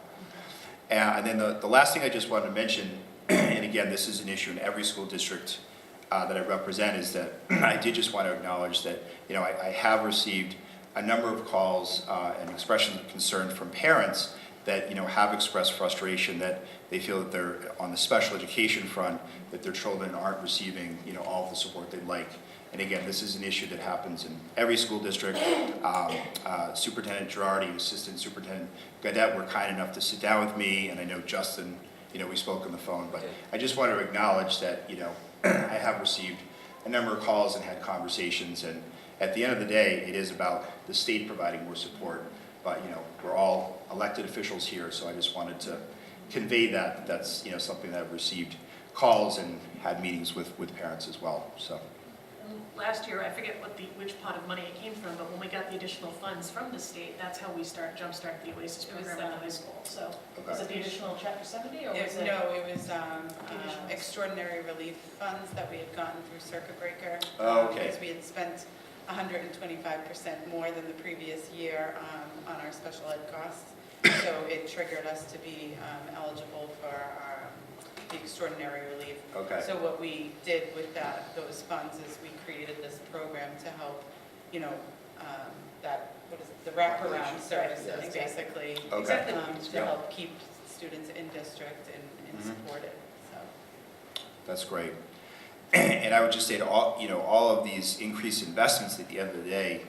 And then the last thing I just wanted to mention, and again, this is an issue in every school district that I represent, is that I did just want to acknowledge that, you know, I have received a number of calls and expressions of concern from parents that, you know, have expressed frustration that they feel that they're on the special education front, that their children aren't receiving, you know, all of the support they'd like. And again, this is an issue that happens in every school district. Superintendent Girardi, Assistant Superintendent Gaudette were kind enough to sit down with me, and I know Justin, you know, we spoke on the phone, but I just want to acknowledge that, you know, I have received a number of calls and had conversations, and at the end of the day, it is about the state providing more support. But, you know, we're all elected officials here, so I just wanted to convey that that's, you know, something that I've received calls and had meetings with parents as well. So. Last year, I forget which pot of money it came from, but when we got the additional funds from the state, that's how we jumpstart the Oasis program in the high school. So was it the additional Chapter 70, or was it? No, it was extraordinary relief funds that we had gotten through Circuit Breaker. Oh, okay. Because we had spent 125% more than the previous year on our special ed costs. So it triggered us to be eligible for the extraordinary relief. Okay. So what we did with those funds is we created this program to help, you know, the wraparound services, basically, Okay. to help keep students in district and supported. So. That's great. And I would just say to all, you know, all of these increased investments at the end of the day,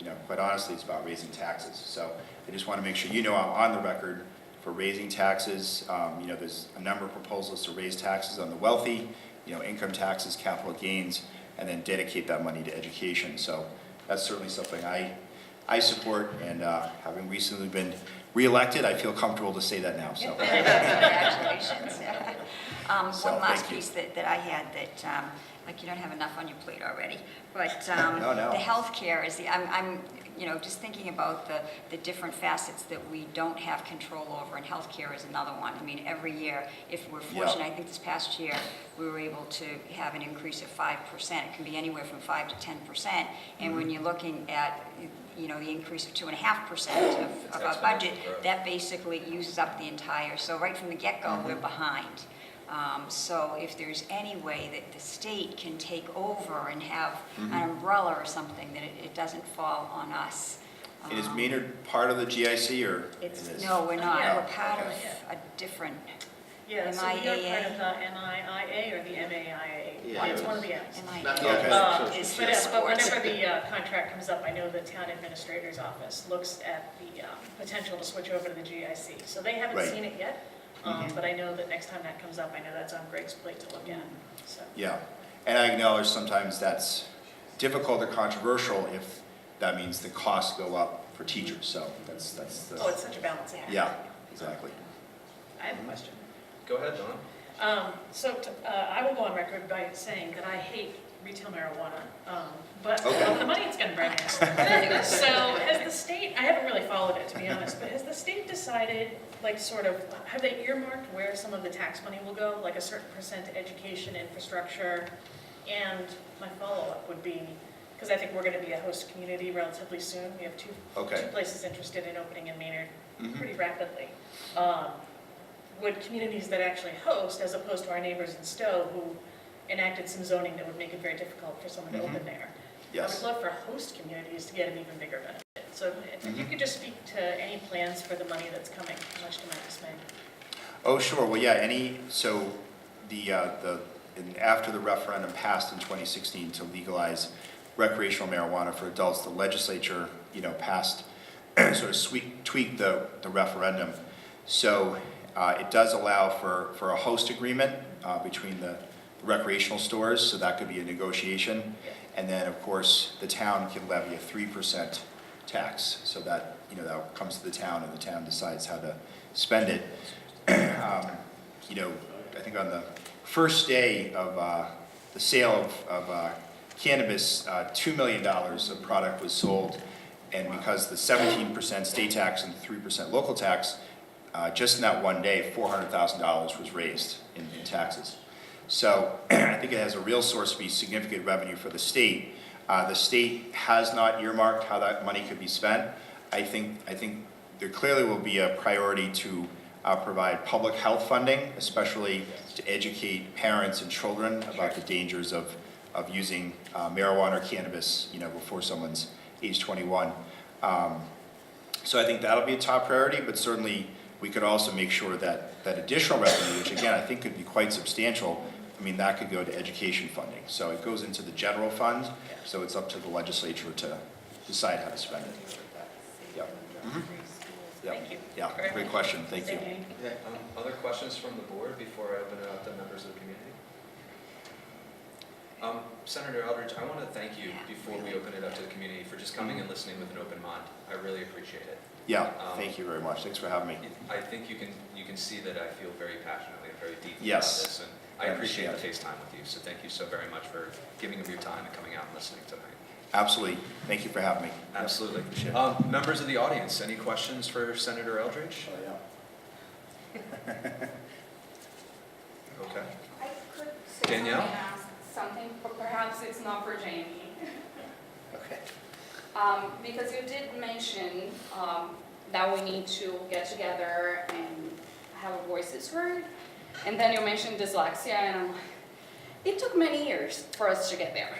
you know, quite honestly, it's about raising taxes. So I just want to make sure you know I'm on the record for raising taxes. You know, there's a number of proposals to raise taxes on the wealthy, you know, income taxes, capital gains, and then dedicate that money to education. So that's certainly something I support, and having recently been reelected, I feel comfortable to say that now, so. Congratulations. So, One last thank you. piece that I had that, like, you don't have enough on your plate already, but No, no. the healthcare is I'm just thinking about the different facets that we don't have control over, and healthcare is another one. I mean, every year, if we're fortunate, I think this past year, we were able to have an increase of 5%. It can be anywhere from 5 to 10%, and when you're looking at the increase of 2.5% of our budget, that basically uses up the entire, so right from the get-go, we're behind. So if there's any way that the state can take over and have an umbrella or something, that it doesn't fall on us. And is Maynard part of the GIC, or? It's, it is? no, we're not. Yeah. We're part of Okay. a different, Yeah, so we are part of MIAA? the NIIA or the MAIA. Yeah. It's one of the M's. Okay. Is But sports. whenever the contract comes up, I know the town administrator's office looks at the potential to switch over to the GIC. So they haven't Right. seen it yet, but I know that next time that comes up, I know that's on Greg's plate to look at, so. Yeah, and I acknowledge sometimes that's difficult or controversial if that means the costs go up for teachers, so that's the. Oh, it's such a balancing act. Yeah, exactly. I have a question. Go ahead, Don. I will go on record by saying that I hate retail marijuana, but Okay. the money it's going to bring in. So has the state, I haven't really followed it, to be honest, but has the state decided, like, sort of, have they earmarked where some of the tax money will go, like a certain percent to education, infrastructure? And my follow-up would be, because I think we're going to be a host community relatively soon. We have two places interested in opening in Maynard pretty rapidly. Would communities that actually host, as opposed to our neighbors in Stowe, who enacted some zoning that would make it very difficult for someone to open there. Yes. I would love for host communities to get an even bigger benefit. So if you could just speak to any plans for the money that's coming, much to my dismay. Oh, sure, well, yeah, so after the referendum passed in 2016 to legalize recreational marijuana for adults, the legislature, passed, sort of tweaked the referendum. So it does allow for a host agreement between the recreational stores, so that could be a negotiation. And then, of course, the town can levy a 3% tax, so that, that comes to the town and the town decides how to spend it. I think on the first day of the sale of cannabis, $2 million of product was sold, and because the 17% state tax and the 3% local tax, just in that one day, $400,000 was raised in taxes. So I think it has a real source to be significant revenue for the state. The state has not earmarked how that money could be spent. I think there clearly will be a priority to provide public health funding, especially to educate parents and children about the dangers of using marijuana or cannabis, before someone's age 21. So I think that'll be a top priority, but certainly we could also make sure that additional revenue, which again I think could be quite substantial, that could go to education funding. So it goes into the general fund, so it's up to the legislature to decide how to spend it. Yep. Thank you. Yeah, great question, thank you. Other questions from the board before I open it up to members of the community? Senator Eldridge, I want to thank you before we open it up to the community for just coming and listening with an open mind. I really appreciate it. Yeah, thank you very much. Thanks for having me. I think you can see that I feel very passionately and very deeply Yes. about this, and I appreciate the face time with you. So thank you so very much for giving of your time and coming out and listening tonight. Absolutely. Thank you for having me. Absolutely. Appreciate it. Members of the audience, any questions for Senator Eldridge? Oh, yeah. Okay. I could say Danielle? something, but perhaps it's not for Jamie. Okay. Because you did mention that we need to get together and have our voices heard. And then you mentioned dyslexia, and I'm like, it took many years for us to get there.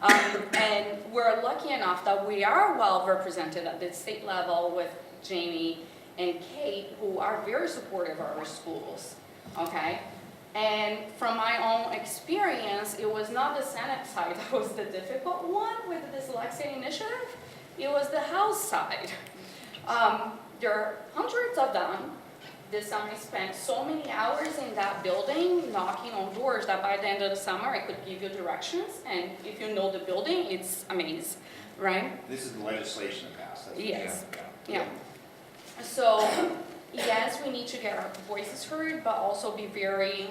And we're lucky enough that we are well represented at the state level with Jamie and Kate, who are very supportive of our schools, okay? And from my own experience, it was not the Senate side that was the difficult one with the dyslexia initiative. It was the House side. There are hundreds of them. This summer I spent so many hours in that building knocking on doors that by the end of the summer I could give you directions, and if you know the building, it's amazing, right? This is the legislation that passed. Yes. Yeah. So, yes, we need to get our voices heard, but also be very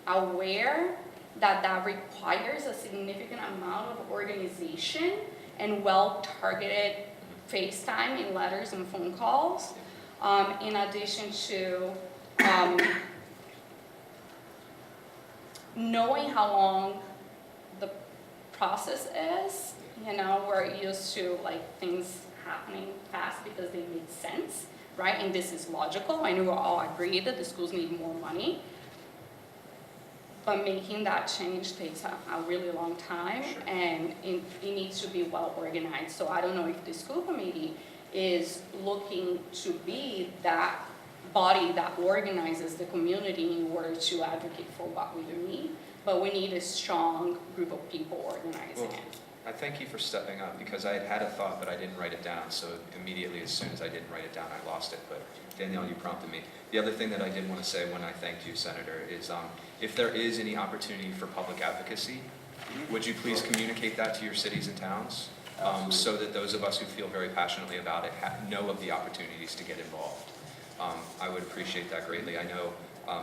aware that that requires a significant amount of organization and well-targeted FaceTime and letters and phone calls, in addition to knowing how long the process is. You know, we're used to like things happening fast because they make sense, right? And this is logical. I know we all agree that the schools need more money. But making that change takes a really long time, Sure. and it needs to be well organized. So I don't know if the school committee is looking to be that body that organizes the community in order to advocate for what we need, but we need a strong group of people organizing Well, it. I thank you for stepping up, because I had a thought, but I didn't write it down, so immediately as soon as I didn't write it down, I lost it, but Danielle, you prompted me. The other thing that I did want to say when I thanked you, Senator, is if there is any opportunity for public advocacy, would you please communicate that to your cities and towns? So that those of us who feel very passionately about it know of the opportunities to get involved. I would appreciate that greatly. I know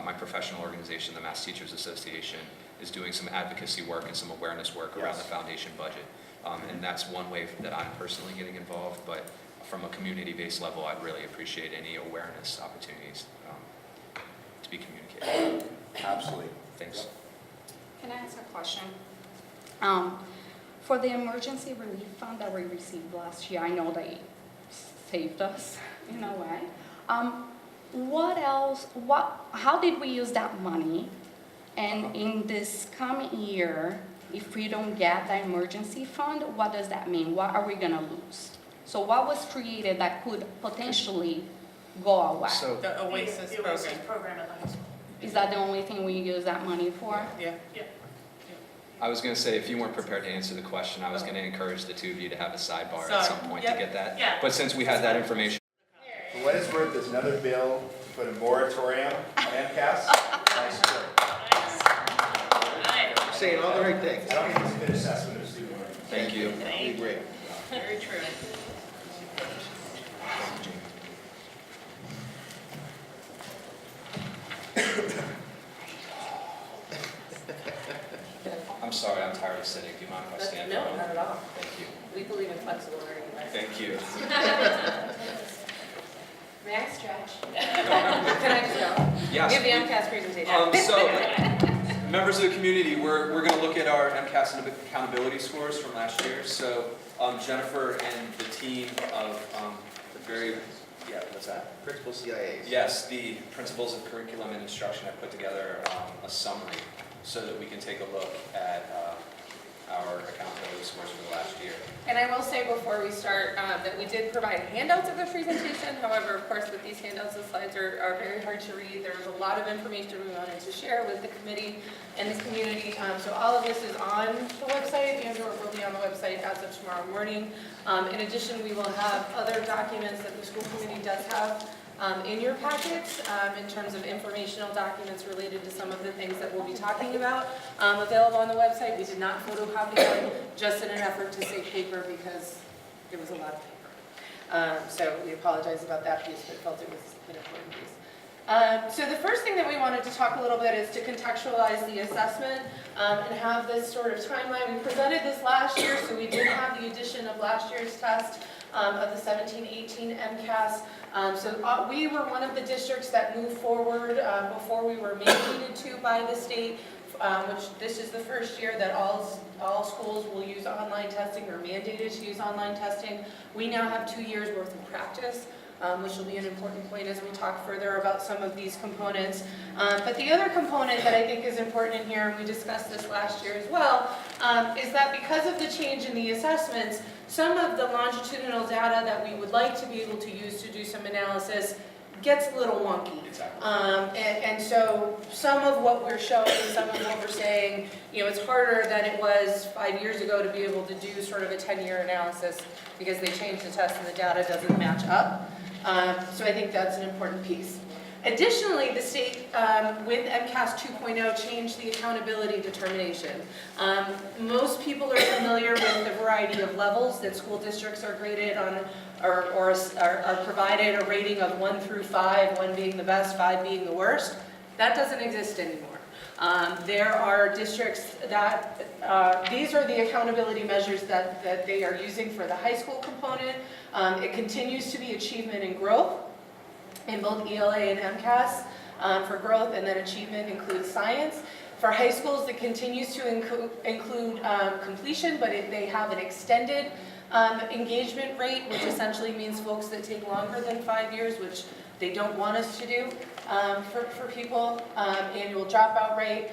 my professional organization, the Mass Teachers Association, is doing some advocacy work and some awareness work around the foundation budget. And that's one way that I'm personally getting involved, but from a community-based level, I'd really appreciate any awareness opportunities to be communicated. Absolutely. Thanks. Can I ask a question? For the emergency relief fund that we received last year, I know they saved us in a way. What else, how did we use that money? And in this coming year, if we don't get the emergency fund, what does that mean? What are we gonna lose? So what was created that could potentially go away? So, The OASIS The OASIS program. program at the high school. Is that the only thing we use that money for? Yeah. Yeah. I was going to say, if you weren't prepared to answer the question, I was going to encourage the two of you to have a sidebar Sorry. at some point to Yep. get that. Yeah. But since we had that information, For what it's worth, there's another bill to put a moratorium on MCAS. Nice work. Nice. Saying all the right things. I don't think it's a good assessment of student learning. thank you. I agree. Very true. I'm sorry, I'm tired of sitting. Do you mind if I stand? No, for a moment? not at all. Thank you. We believe in flexible learning, right? Thank you. May I stretch? Can I just go? Yes. Give the MCAS presentation. So, members of the community, we're going to look at our MCAS and accountability scores from last year. So, Jennifer and the team of what's that? Principal CIAs. Yes, the principles of curriculum and instruction have put together a summary so that we can take a look at our accountability scores for the last year. And I will say before we start that we did provide handouts of the presentation. However, of course, with these handouts, the slides are very hard to read. There's a lot of information we wanted to share with the committee and the community. So all of this is on the website, and or will be on the website as of tomorrow morning. In addition, we will have other documents that the school committee does have in your packets in terms of informational documents related to some of the things that we'll be talking about available on the website. We did not photocopy them just in an effort to save paper because it was a lot of paper. So we apologize about that piece, but felt it was an important piece. So the first thing that we wanted to talk a little bit is to contextualize the assessment and have this sort of timeline. We presented this last year, so we did have the addition of last year's test of the 17-18 MCAS. So we were one of the districts that moved forward before we were mandated to by the state, which this is the first year that all schools will use online testing or mandated to use online testing. We now have 2 years worth of practice, which will be an important point as we talk further about some of these components. But the other component that I think is important in here, and we discussed this last year as well, is that because of the change in the assessments, some of the longitudinal data that we would like to be able to use to do some analysis gets a little wonky. Exactly. And so some of what we're showing, some of what we're saying, you know, it's harder than it was 5 years ago to be able to do sort of a 10-year analysis because they changed the test and the data doesn't match up. So I think that's an important piece. Additionally, the state, with MCAS 2.0, changed the accountability determination. Most people are familiar with the variety of levels that school districts are graded on are provided a rating of 1 through 5, 1 being the best, 5 being the worst. That doesn't exist anymore. There are districts that, these are the accountability measures that they are using for the high school component. It continues to be achievement and growth in both ELA and MCAS for growth, and then achievement includes science. For high schools, it continues to include completion, but they have an extended engagement rate, which essentially means folks that take longer than 5 years, which they don't want us to do for people, annual dropout rate.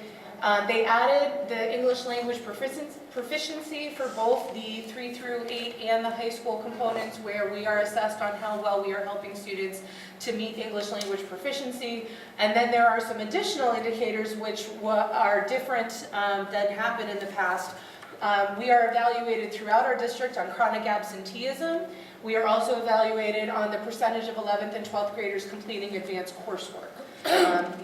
They added the English language proficiency for both the 3 through 8 and the high school components, where we are assessed on how well we are helping students to meet English language proficiency. And then there are some additional indicators which are different than happened in the past. We are evaluated throughout our district on chronic absenteeism. We are also evaluated on the percentage of 11th and 12th graders completing advanced coursework.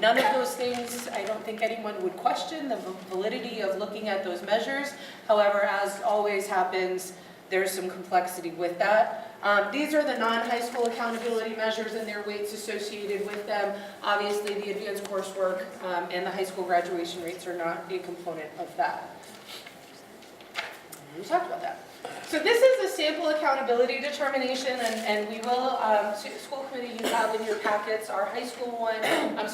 None of those things, I don't think anyone would question the validity of looking at those measures. However, as always happens, there's some complexity with that. These are the non-high school accountability measures and their weights associated with them. Obviously, the advanced coursework and the high school graduation rates are not a component of that. We talked about that. So this is a sample accountability determination, and we will, school committee, you have in your packets our high school one,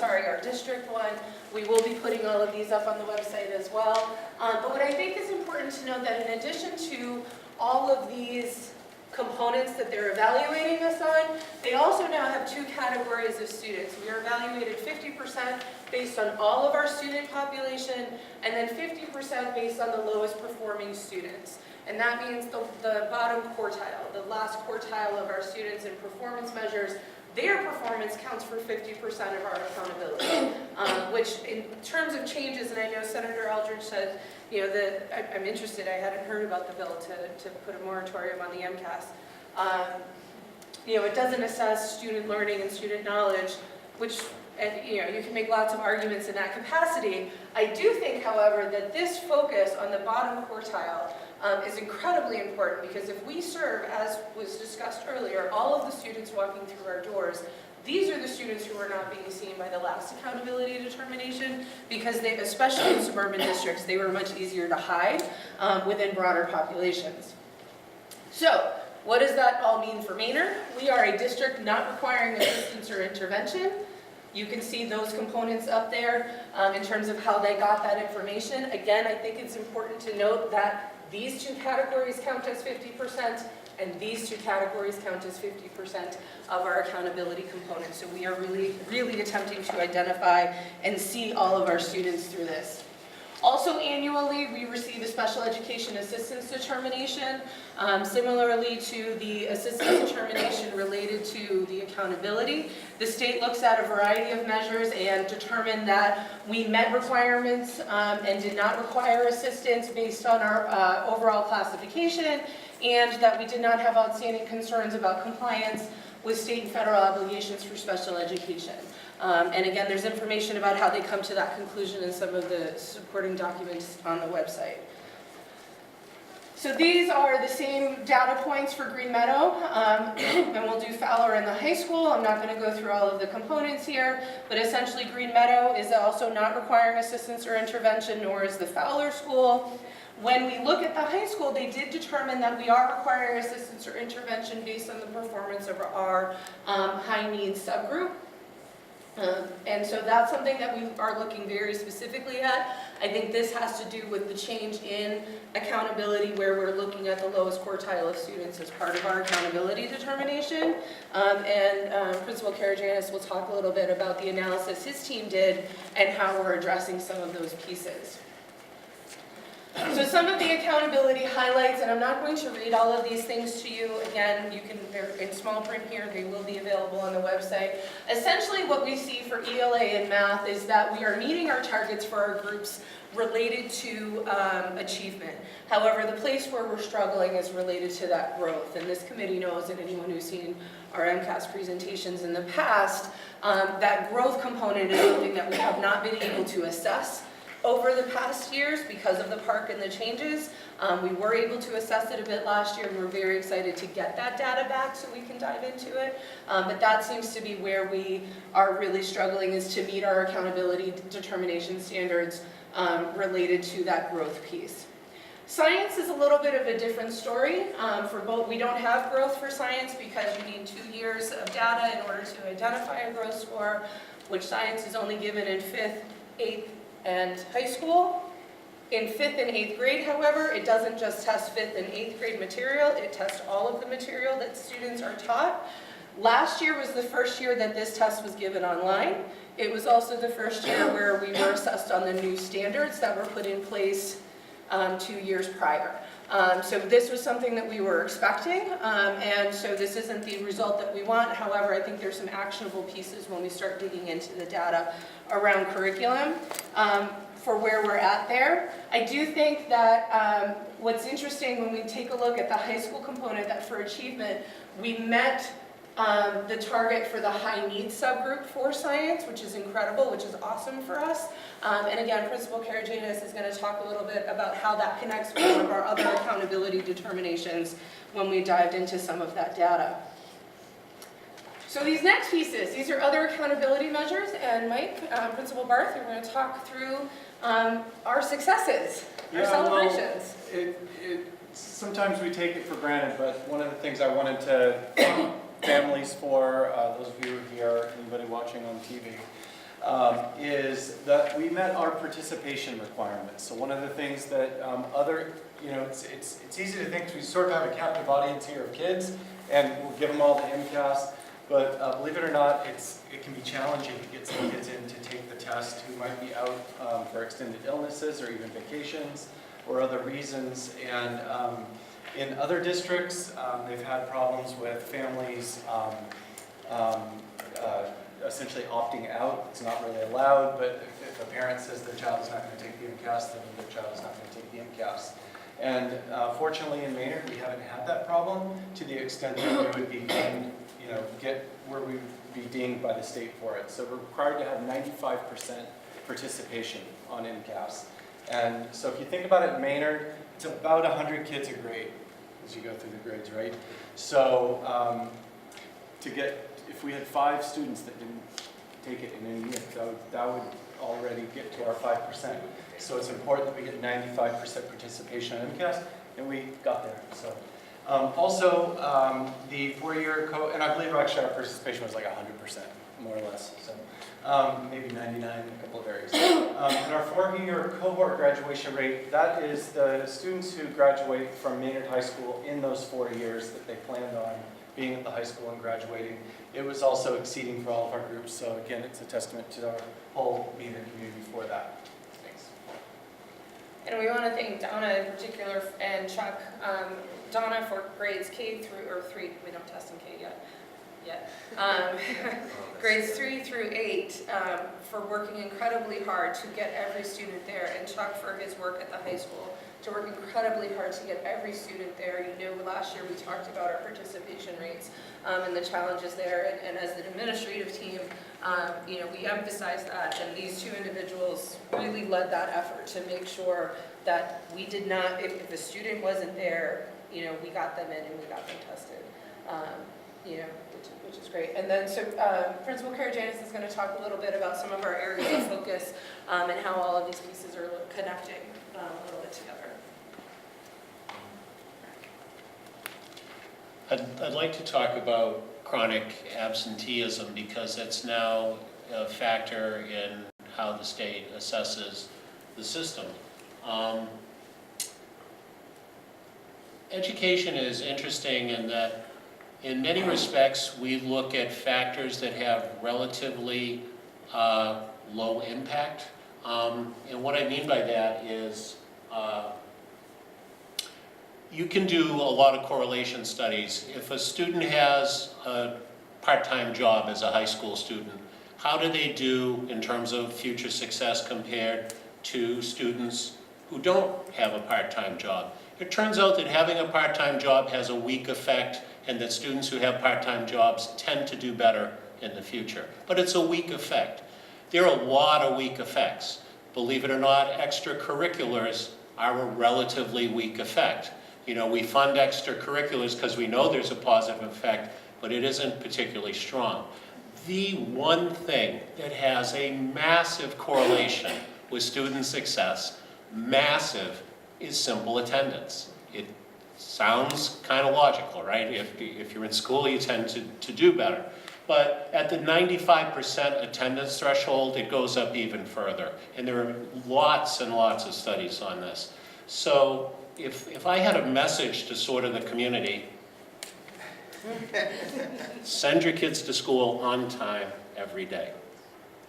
our district one. We will be putting all of these up on the website as well. But what I think is important to note that in addition to all of these components that they're evaluating us on, they also now have 2 categories of students. We are evaluated 50% based on all of our student population, and then 50% based on the lowest performing students. And that means the bottom quartile, the last quartile of our students in performance measures, their performance counts for 50% of our accountability, which in terms of changes, and I know Senator Eldridge said, you know, I'm interested, I hadn't heard about the bill to put a moratorium on the MCAS. You know, it doesn't assess student learning and student knowledge, which, and, you know, you can make lots of arguments in that capacity. I do think, however, that this focus on the bottom quartile is incredibly important, because if we serve, as was discussed earlier, all of the students walking through our doors, these are the students who are not being seen by the last accountability determination, because they, especially in suburban districts, they were much easier to hide within broader populations. So, what does that all mean for Maynard? We are a district not requiring assistance or intervention. You can see those components up there in terms of how they got that information. Again, I think it's important to note that these 2 categories count as 50%, and these 2 categories count as 50% of our accountability components. So we are really, really attempting to identify and see all of our students through this. Also annually, we receive a special education assistance determination, similarly to the assistance determination related to the accountability. The state looks at a variety of measures and determined that we met requirements and did not require assistance based on our overall classification, and that we did not have outstanding concerns about compliance with state and federal obligations for special education. And again, there's information about how they come to that conclusion in some of the supporting documents on the website. So these are the same data points for Green Meadow, and we'll do Fowler in the high school. I'm not going to go through all of the components here, but essentially Green Meadow is also not requiring assistance or intervention, nor is the Fowler school. When we look at the high school, they did determine that we are requiring assistance or intervention based on the performance of our high needs subgroup. And so that's something that we are looking very specifically at. I think this has to do with the change in accountability, where we're looking at the lowest quartile of students as part of our accountability determination. Principal Karajanis will talk a little bit about the analysis his team did and how we're addressing some of those pieces. So some of the accountability highlights, and I'm not going to read all of these things to you. Again, you can, they're in small print here, they will be available on the website. Essentially what we see for ELA and math is that we are meeting our targets for our groups related to achievement. However, the place where we're struggling is related to that growth, and this committee knows, and anyone who's seen our MCAS presentations in the past, that growth component is something that we have not been able to assess over the past years because of the park and the changes. We were able to assess it a bit last year, and we're very excited to get that data back so we can dive into it. But that seems to be where we are really struggling, is to meet our accountability determination standards related to that growth piece. Science is a little bit of a different story. For both, we don't have growth for science because you need 2 years of data in order to identify a growth score, which science is only given in 5th, 8th, and high school. In 5th and 8th grade, however, it doesn't just test 5th and 8th grade material, it tests all of the material that students are taught. Last year was the first year that this test was given online. It was also the first year where we were assessed on the new standards that were put in place 2 years prior. So this was something that we were expecting, and so this isn't the result that we want. However, I think there's some actionable pieces when we start digging into the data around curriculum for where we're at there. I do think that what's interesting when we take a look at the high school component, that for achievement, we met the target for the high needs subgroup for science, which is incredible, which is awesome for us. And again, Principal Karajanis is going to talk a little bit about how that connects with one of our other accountability determinations when we dived into some of that data. So these next pieces, these are other accountability measures, and Mike, Principal Barth, you're going to talk through our successes, our celebrations. Well, sometimes we take it for granted, but one of the things I wanted to thank families for, those of you here, anybody watching on TV, is that we met our participation requirements. So one of the things that it's easy to think we sort of have a captive audience here of kids, and we'll give them all the MCAS, but believe it or not, it can be challenging to get some kids in to take the test who might be out for extended illnesses or even vacations or other reasons. And in other districts, they've had problems with families essentially opting out. It's not really allowed, but if a parent says their child is not going to take the MCAS, then their child is not going to take the MCAS. And fortunately in Maynard, we haven't had that problem to the extent that we would be deemed, where we would be deemed by the state for it. So we're required to have 95% participation on MCAS. And so if you think about it in Maynard, it's about 100 kids a grade as you go through the grades, right? So if we had 5 students that didn't take it in a year, that would already get to our 5%. So it's important that we get 95% participation on MCAS, and we got there. So the 4-year and I believe actually our participation was like 100%, more or less. So maybe 99 in a couple of areas. And our 4-year cohort graduation rate, that is the students who graduate from Maynard High School in those 4 years that they planned on being at the high school and graduating. It was also exceeding for all of our groups. So again, it's a testament to our whole Maynard community for that. Thanks. And we want to thank Donna in particular and Chuck. Donna for grades K through 3. We don't test in K yet. Grades 3 through 8 for working incredibly hard to get every student there, and Chuck for his work at the high school to work incredibly hard to get every student there. Last year we talked about our participation rates and the challenges there, and as an administrative team, we emphasized that, and these 2 individuals really led that effort to make sure that we did not, if a student wasn't there, we got them in and we got them tested. Which is great. And then, so Principal Karajanis is going to talk a little bit about some of our areas of focus and how all of these pieces are connecting a little bit together. I'd like to talk about chronic absenteeism because that's now a factor in how the state assesses the system. Education is interesting in that in many respects, we look at factors that have relatively low impact. And what I mean by that is you can do a lot of correlation studies. If a student has a part-time job as a high school student, how do they do in terms of future success compared to students who don't have a part-time job? It turns out that having a part-time job has a weak effect, and that students who have part-time jobs tend to do better in the future. But it's a weak effect. There are a lot of weak effects. Believe it or not, extracurriculars are a relatively weak effect. You know, we fund extracurriculars because we know there's a positive effect, but it isn't particularly strong. The one thing that has a massive correlation with student success, massive, is simple attendance. It sounds kind of logical, right? If you're in school, you tend to do better. But at the 95% attendance threshold, it goes up even further. And there are lots and lots of studies on this. So if I had a message to sort of the community, send your kids to school on time every day.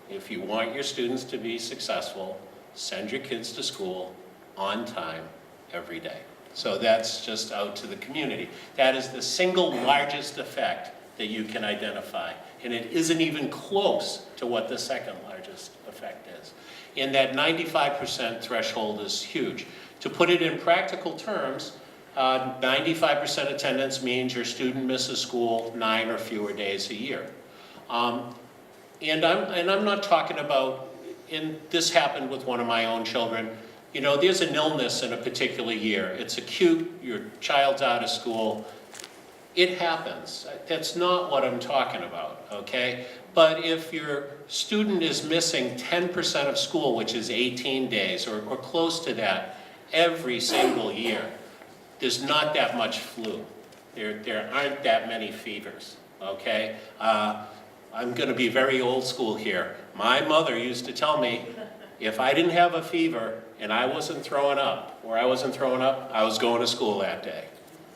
If you want your students to be successful, send your kids to school on time every day. So that's just out to the community. That is the single largest effect that you can identify. And it isn't even close to what the second largest effect is. And that 95% threshold is huge. To put it in practical terms, 95% attendance means your student misses school 9 or fewer days a year. And I'm not talking about, and this happened with one of my own children, you know, there's an illness in a particular year. It's acute, your child's out of school. It happens. That's not what I'm talking about, okay? But if your student is missing 10% of school, which is 18 days or close to that, every single year, there's not that much flu. There aren't that many fevers, okay? I'm gonna be very old school here. My mother used to tell me, if I didn't have a fever and I wasn't throwing up, I was going to school that day.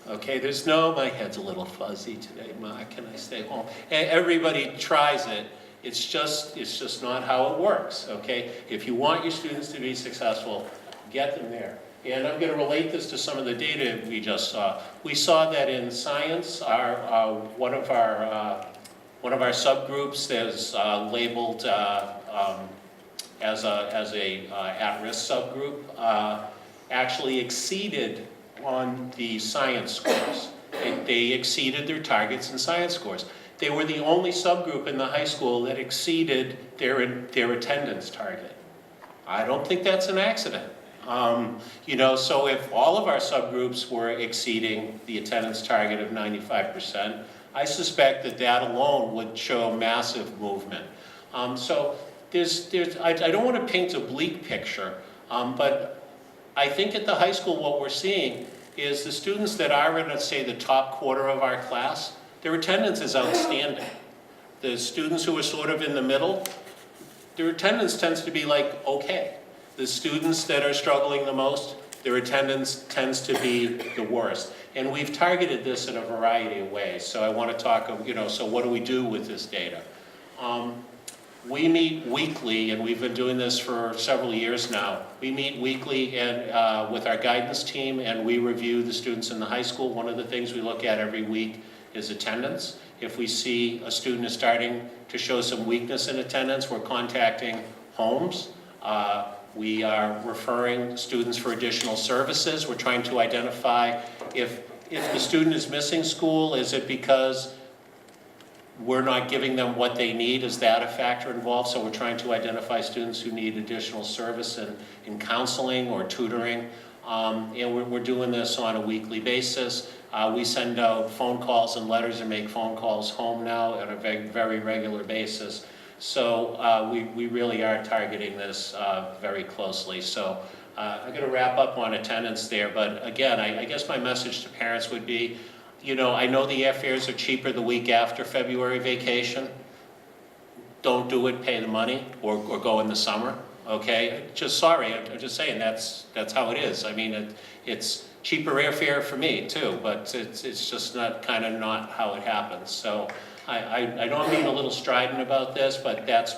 Okay, there's no, my head's a little fuzzy today, Ma, can I stay home? And everybody tries it. It's just not how it works, okay? If you want your students to be successful, get them there. And I'm going to relate this to some of the data we just saw. We saw that in science, one of our subgroups is labeled as a at-risk subgroup, actually exceeded on the science scores. They exceeded their targets in science scores. They were the only subgroup in the high school that exceeded their attendance target. I don't think that's an accident. You know, so if all of our subgroups were exceeding the attendance target of 95%, I suspect that alone would show massive movement. So I don't want to paint a bleak picture, but I think at the high school what we're seeing is the students that are in, let's say, the top quarter of our class, their attendance is outstanding. The students who are sort of in the middle, their attendance tends to be like, okay. The students that are struggling the most, their attendance tends to be the worst. And we've targeted this in a variety of ways. So I want to talk, you know, so what do we do with this data? We meet weekly, and we've been doing this for several years now. We meet weekly and with our guidance team, and we review the students in the high school. One of the things we look at every week is attendance. If we see a student is starting to show some weakness in attendance, we're contacting homes. We are referring students for additional services. We're trying to identify if the student is missing school, is it because we're not giving them what they need? Is that a factor involved? So we're trying to identify students who need additional service in counseling or tutoring. And we're doing this on a weekly basis. We send out phone calls and letters and make phone calls home now on a very regular basis. So we really are targeting this very closely. So I'm going to wrap up on attendance there. But again, I guess my message to parents would be, you know, I know the airfares are cheaper the week after February vacation. Don't do it, pay the money, or go in the summer, okay? Just sorry, I'm just saying that's how it is. I mean, it's cheaper airfare for me too, but it's just not how it happens. So I know I'm being a little strident about this, but that's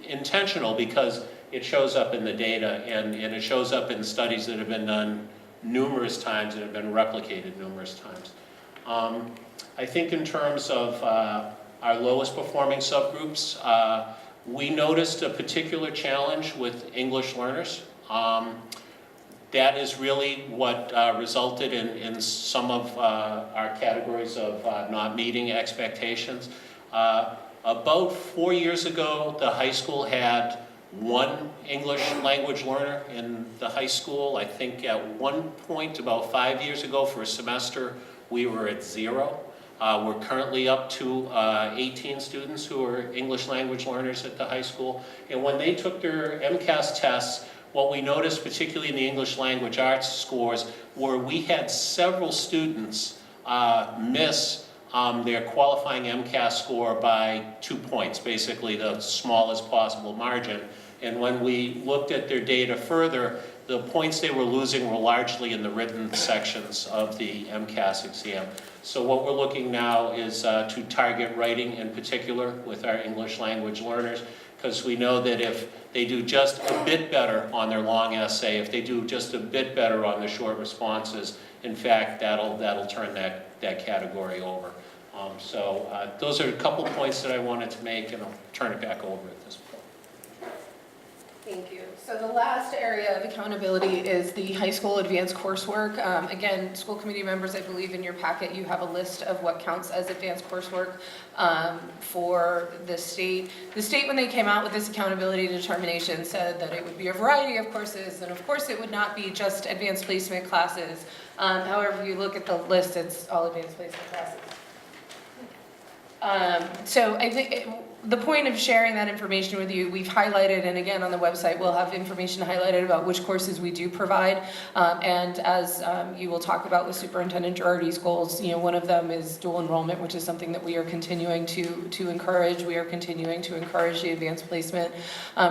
intentional because it shows up in the data and it shows up in studies that have been done numerous times and have been replicated numerous times. I think in terms of our lowest performing subgroups, we noticed a particular challenge with English learners. That is really what resulted in some of our categories of not meeting expectations. About 4 years ago, the high school had one English language learner in the high school. I think at one point, about 5 years ago, for a semester, we were at 0. We're currently up to 18 students who are English language learners at the high school. And when they took their MCAS tests, what we noticed, particularly in the English language arts scores, were we had several students miss their qualifying MCAS score by 2 points, basically the smallest possible margin. And when we looked at their data further, the points they were losing were largely in the written sections of the MCAS exam. So what we're looking now is to target writing in particular with our English language learners, because we know that if they do just a bit better on their long essay, if they do just a bit better on their short responses, in fact, that'll turn that category over. So those are a couple points that I wanted to make, and I'll turn it back over at this point. Thank you. So the last area of accountability is the high school advanced coursework. Again, school committee members, I believe in your packet you have a list of what counts as advanced coursework for the state. The state, when they came out with this accountability determination, said that it would be a variety of courses, and of course it would not be just advanced placement classes. However, if you look at the list, it's all advanced placement classes. So I think the point of sharing that information with you, we've highlighted, and again on the website we'll have information highlighted about which courses we do provide, and as you will talk about with Superintendent Girardi's goals, one of them is dual enrollment, which is something that we are continuing to encourage. We are continuing to encourage the advanced placement.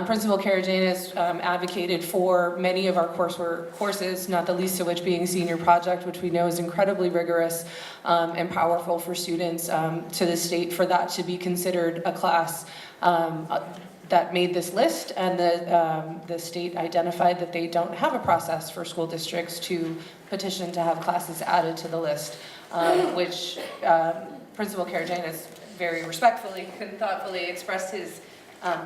Principal Karajanis advocated for many of our courses, not the least of which being senior project, which we know is incredibly rigorous and powerful for students, to the state, for that to be considered a class that made this list, and the state identified that they don't have a process for school districts to petition to have classes added to the list, which Principal Karajanis very respectfully and thoughtfully expressed his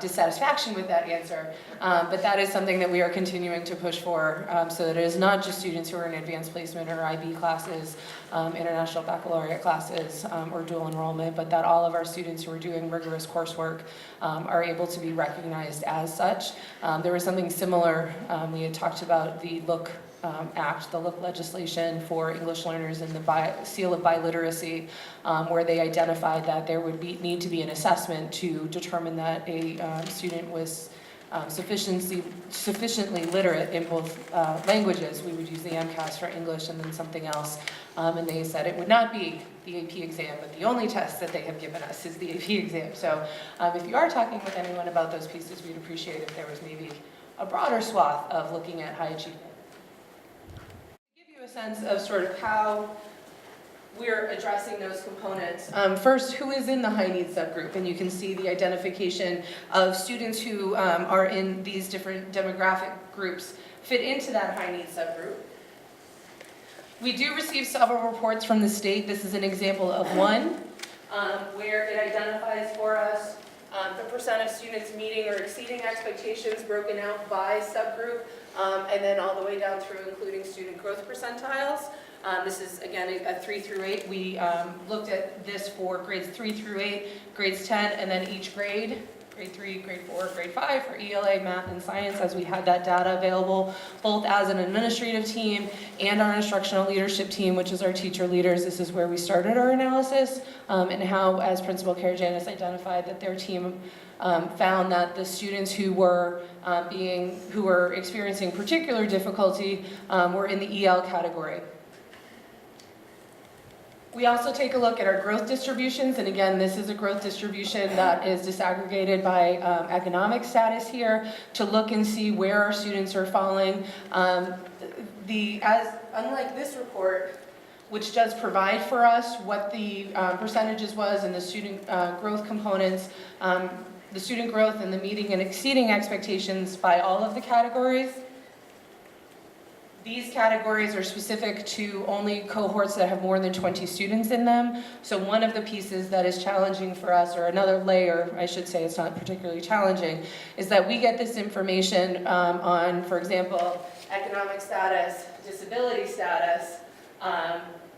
dissatisfaction with that answer, but that is something that we are continuing to push for, so that it is not just students who are in advanced placement or IB classes, international baccalaureate classes, or dual enrollment, but that all of our students who are doing rigorous coursework are able to be recognized as such. There was something similar, we had talked about the Look Act, the Look legislation for English learners and the seal of biliteracy, where they identified that there would need to be an assessment to determine that a student was sufficiently literate in both languages. We would use the MCAS for English and then something else, and they said it would not be the AP exam, but the only test that they have given us is the AP exam. So if you are talking with anyone about those pieces, we'd appreciate if there was maybe a broader swath of looking at high achievement. A sense of sort of how we're addressing those components. First, who is in the high needs subgroup? And you can see the identification of students who are in these different demographic groups fit into that high needs subgroup. We do receive several reports from the state. This is an example of one where it identifies for us the percent of students meeting or exceeding expectations broken out by subgroup, and then all the way down through including student growth percentiles. This is, again, a 3 through 8. We looked at this for grades 3 through 8, grades 10, and then each grade, grade 3, grade 4, grade 5 for ELA, math, and science, as we had that data available, both as an administrative team and our instructional leadership team, which is our teacher leaders. This is where we started our analysis, and how, as Principal Karajanis identified, that their team found that the students who were experiencing particular difficulty were in the EL category. We also take a look at our growth distributions, and again, this is a growth distribution that is disaggregated by economic status here, to look and see where our students are falling. Unlike this report, which does provide for us what the percentages was and the student growth components, the student growth and the meeting and exceeding expectations by all of the categories. These categories are specific to only cohorts that have more than 20 students in them. So one of the pieces that is challenging for us, or another layer, I should say, it's not particularly challenging, is that we get this information on, for example, economic status, disability status,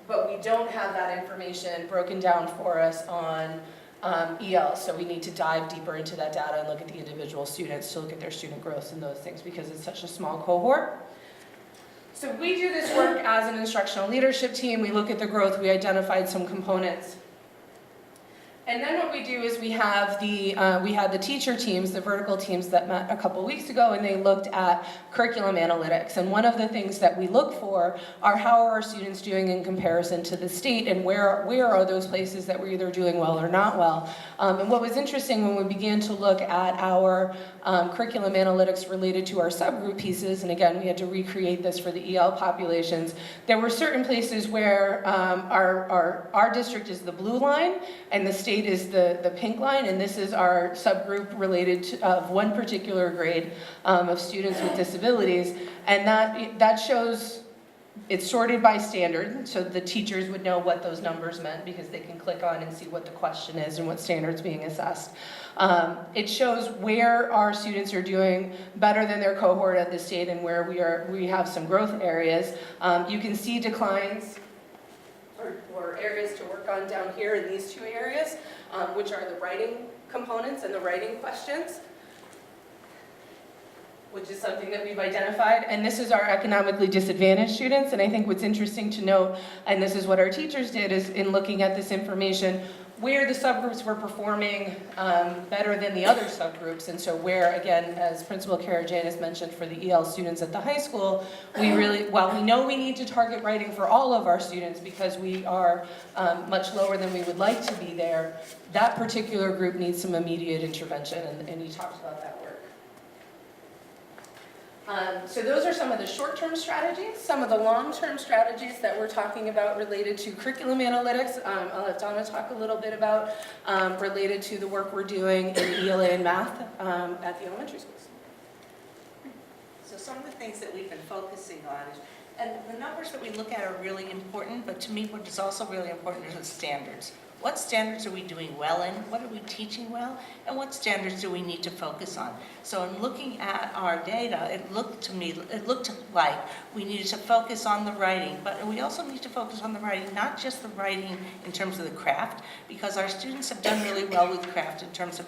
but we don't have that information broken down for us on EL. So we need to dive deeper into that data and look at the individual students to look at their student growth and those things because it's such a small cohort. So we do this work as an instructional leadership team. We look at the growth. We identified some components. And then what we do is we had the teacher teams, the vertical teams that met a couple weeks ago, and they looked at curriculum analytics. And one of the things that we look for are how are our students doing in comparison to the state, and where are those places that we're either doing well or not well. And what was interesting when we began to look at our curriculum analytics related to our subgroup pieces, and again, we had to recreate this for the EL populations, there were certain places where our district is the blue line, and the state is the pink line, and this is our subgroup related to of one particular grade of students with disabilities, and that shows it's sorted by standard, so the teachers would know what those numbers meant because they can click on and see what the question is and what standard's being assessed. It shows where our students are doing better than their cohort at the state and where we have some growth areas. You can see declines or areas to work on down here in these two areas, which are the writing components and the writing questions, which is something that we've identified. And this is our economically disadvantaged students. And I think what's interesting to note, and this is what our teachers did, is in looking at this information, where the subgroups were performing better than the other subgroups. And so where, again, as Principal Karajanis mentioned for the EL students at the high school, while we know we need to target writing for all of our students because we are much lower than we would like to be there, that particular group needs some immediate intervention, and he talked about that work. So those are some of the short-term strategies. Some of the long-term strategies that we're talking about related to curriculum analytics, I'll let Donna talk a little bit about, related to the work we're doing in ELA and math at the elementary schools. So some of the things that we've been focusing on, and the numbers that we look at are really important, but to me what is also really important are the standards. What standards are we doing well in? What are we teaching well? And what standards do we need to focus on? So in looking at our data, it looked like we needed to focus on the writing, but we also need to focus on the writing, not just the writing in terms of the craft, because our students have done really well with craft in terms of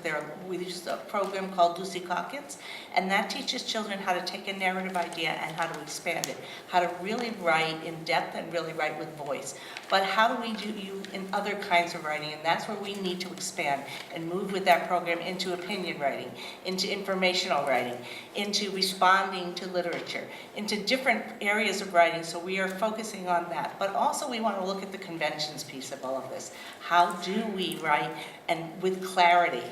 we use a program called Lucy Calkins, and that teaches children how to take a narrative idea and how to expand it, how to really write in depth and really write with voice. But how do we do in other kinds of writing? And that's where we need to expand and move with that program into opinion writing, into informational writing, into responding to literature, into different areas of writing. So we are focusing on that. But also we want to look at the conventions piece of all of this. How do we write and with clarity?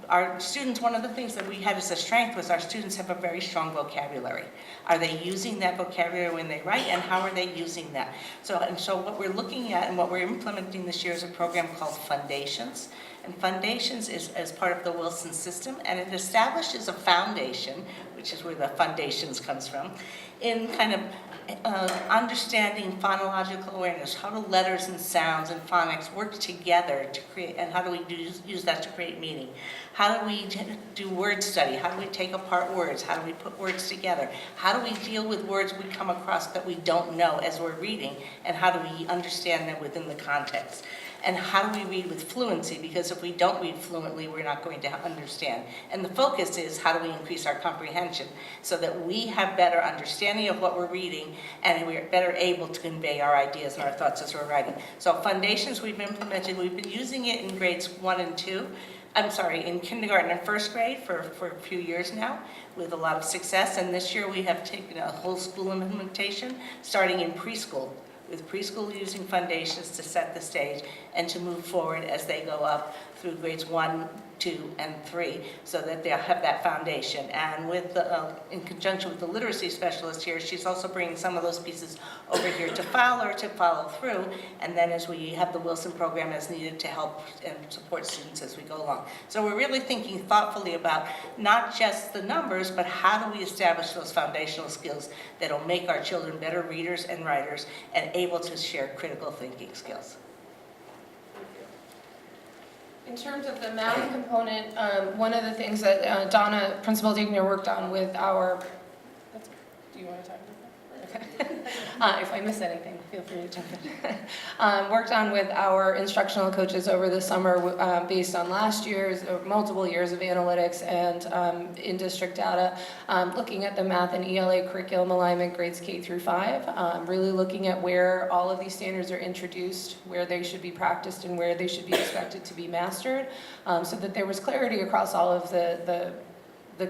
Our students, one of the things that we had as a strength was our students have a very strong vocabulary. Are they using that vocabulary when they write, and how are they using that? So what we're looking at and what we're implementing this year is a program called Foundations. And Foundations is as part of the Wilson system, and it establishes a foundation, which is where the foundations comes from, in kind of understanding phonological awareness. How do letters and sounds and phonics work together to create, and how do we use that to create meaning? How do we do word study? How do we take apart words? How do we put words together? How do we deal with words we come across that we don't know as we're reading? And how do we understand them within the context? And how do we read with fluency? Because if we don't read fluently, we're not going to understand. And the focus is how do we increase our comprehension so that we have better understanding of what we're reading and we're better able to convey our ideas and our thoughts as we're writing. So Foundations we've implemented, we've been using it in grades 1 and 2. In kindergarten and first grade for a few years now with a lot of success. And this year we have taken a whole school implementation starting in preschool, with preschool using Foundations to set the stage and to move forward as they go up through grades 1, 2, and 3, so that they'll have that foundation. And with in conjunction with the literacy specialist here, she's also bringing some of those pieces over here to follow through, and then as we have the Wilson program as needed to help and support students as we go along. So we're really thinking thoughtfully about not just the numbers, but how do we establish those foundational skills that'll make our children better readers and writers and able to share critical thinking skills. In terms of the math component, one of the things that Donna, Principal Digner, worked on with our, do you want to talk about that? If I miss anything, feel free to jump in. Worked on with our instructional coaches over the summer based on last year's, multiple years of analytics and in-district data, looking at the math and ELA curriculum alignment grades K through 5, really looking at where all of these standards are introduced, where they should be practiced and where they should be expected to be mastered, so that there was clarity across all of the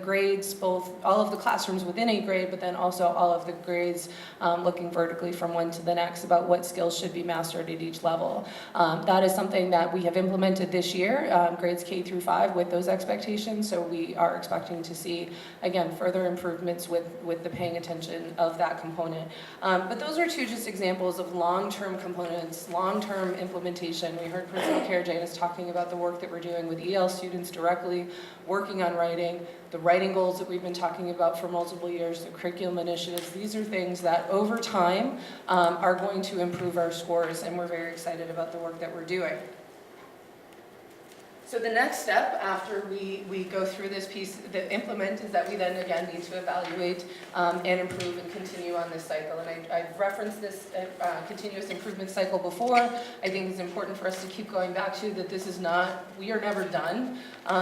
grades, both all of the classrooms within a grade, but then also all of the grades looking vertically from one to the next about what skills should be mastered at each level. That is something that we have implemented this year, grades K through 5 with those expectations, so we are expecting to see, again, further improvements with the paying attention of that component. But those are two just examples of long-term components, long-term implementation. We heard Principal Karajanis talking about the work that we're doing with EL students directly, working on writing, the writing goals that we've been talking about for multiple years, the curriculum initiatives. These are things that over time are going to improve our scores, and we're very excited about the work that we're doing. So the next step after we go through this piece, the implement, is that we then again need to evaluate and improve and continue on this cycle. And I've referenced this continuous improvement cycle before. I think it's important for us to keep going back to that this is not, we are never done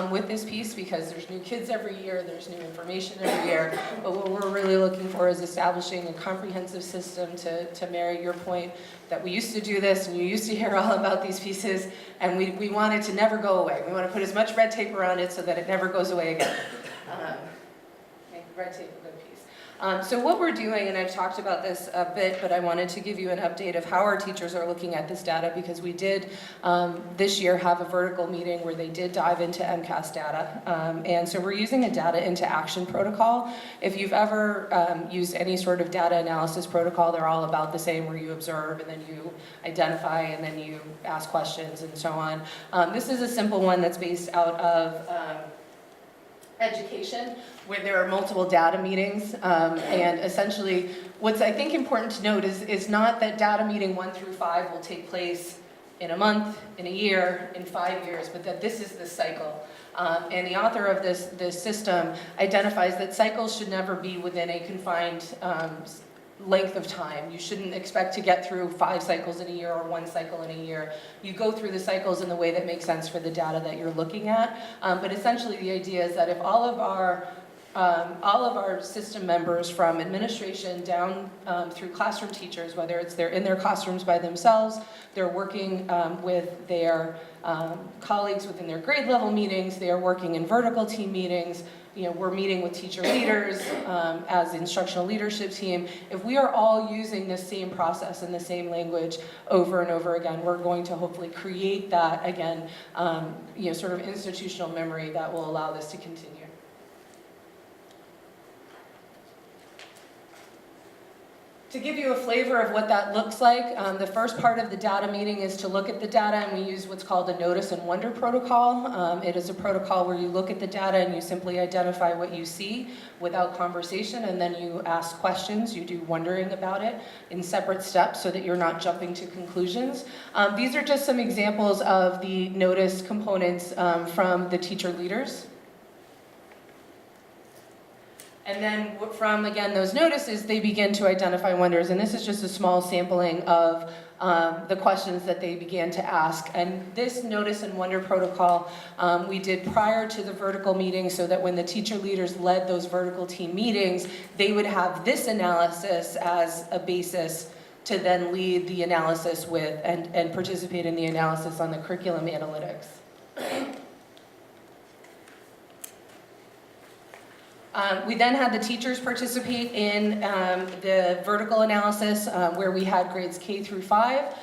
with this piece because there's new kids every year, there's new information every year. But what we're really looking for is establishing a comprehensive system to marry your point that we used to do this and you used to hear all about these pieces, and we want it to never go away. We want to put as much red tape around it so that it never goes away again. Make red tape a good piece. So what we're doing, and I've talked about this a bit, but I wanted to give you an update of how our teachers are looking at this data, because we did this year have a vertical meeting where they did dive into MCAS data. And so we're using a data into action protocol. If you've ever used any sort of data analysis protocol, they're all about the same, where you observe and then you identify and then you ask questions and so on. This is a simple one that's based out of education, where there are multiple data meetings, and essentially what's I think important to note is not that data meeting 1 through 5 will take place in a month, in a year, in 5 years, but that this is the cycle. And the author of this system identifies that cycles should never be within a confined length of time. You shouldn't expect to get through 5 cycles in a year or 1 cycle in a year. You go through the cycles in the way that makes sense for the data that you're looking at. But essentially the idea is that if all of our system members, from administration down through classroom teachers, whether it's they're in their classrooms by themselves, they're working with their colleagues within their grade level meetings, they are working in vertical team meetings, you know, we're meeting with teacher leaders as instructional leadership team. If we are all using the same process and the same language over and over again, we're going to hopefully create that, again, you know, sort of institutional memory that will allow this to continue. To give you a flavor of what that looks like, the first part of the data meeting is to look at the data, and we use what's called a notice and wonder protocol. It is a protocol where you look at the data and you simply identify what you see without conversation, and then you ask questions, you do wondering about it in separate steps so that you're not jumping to conclusions. These are just some examples of the notice components from the teacher leaders. And then from, again, those notices, they begin to identify wonders. And this is just a small sampling of the questions that they began to ask. And this notice and wonder protocol we did prior to the vertical meeting, so that when the teacher leaders led those vertical team meetings, they would have this analysis as a basis to then lead the analysis with and participate in the analysis on the curriculum analytics. We then had the teachers participate in the vertical analysis where we had grades K through 4,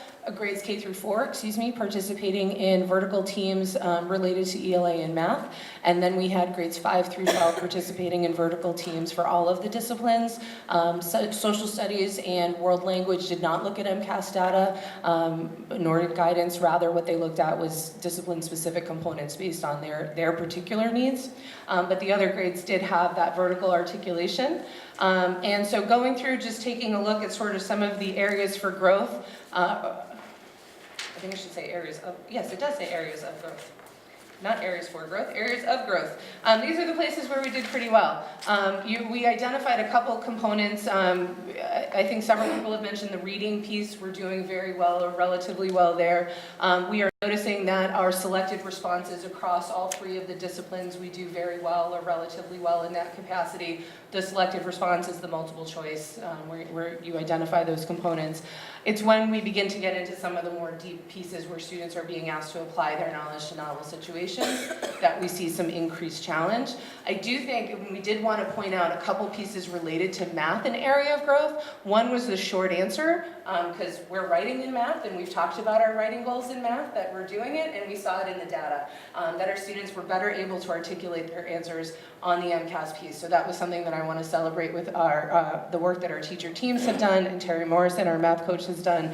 participating in vertical teams related to ELA and math. And then we had grades 5 through 12 participating in vertical teams for all of the disciplines. Social studies and world language did not look at MCAS data, nor did guidance. Rather, what they looked at was discipline-specific components based on their particular needs. But the other grades did have that vertical articulation. And so going through, just taking a look at sort of some of the areas for growth, I think I should say areas of, yes, it does say areas of growth. not areas for growth, areas of growth. These are the places where we did pretty well. We identified a couple components. I think several people have mentioned the reading piece. We're doing very well or relatively well there. We are noticing that our selected responses across all three of the disciplines, we do very well or relatively well in that capacity. The selected response is the multiple choice, where you identify those components. It's when we begin to get into some of the more deep pieces where students are being asked to apply their knowledge to novel situations that we see some increased challenge. I do think we did want to point out a couple pieces related to math and area of growth. One was the short answer, because we're writing in math, and we've talked about our writing goals in math, that we're doing it, and we saw it in the data, that our students were better able to articulate their answers on the MCAS piece. So that was something that I want to celebrate with the work that our teacher teams have done, and Terry Morrison, our math coach, has done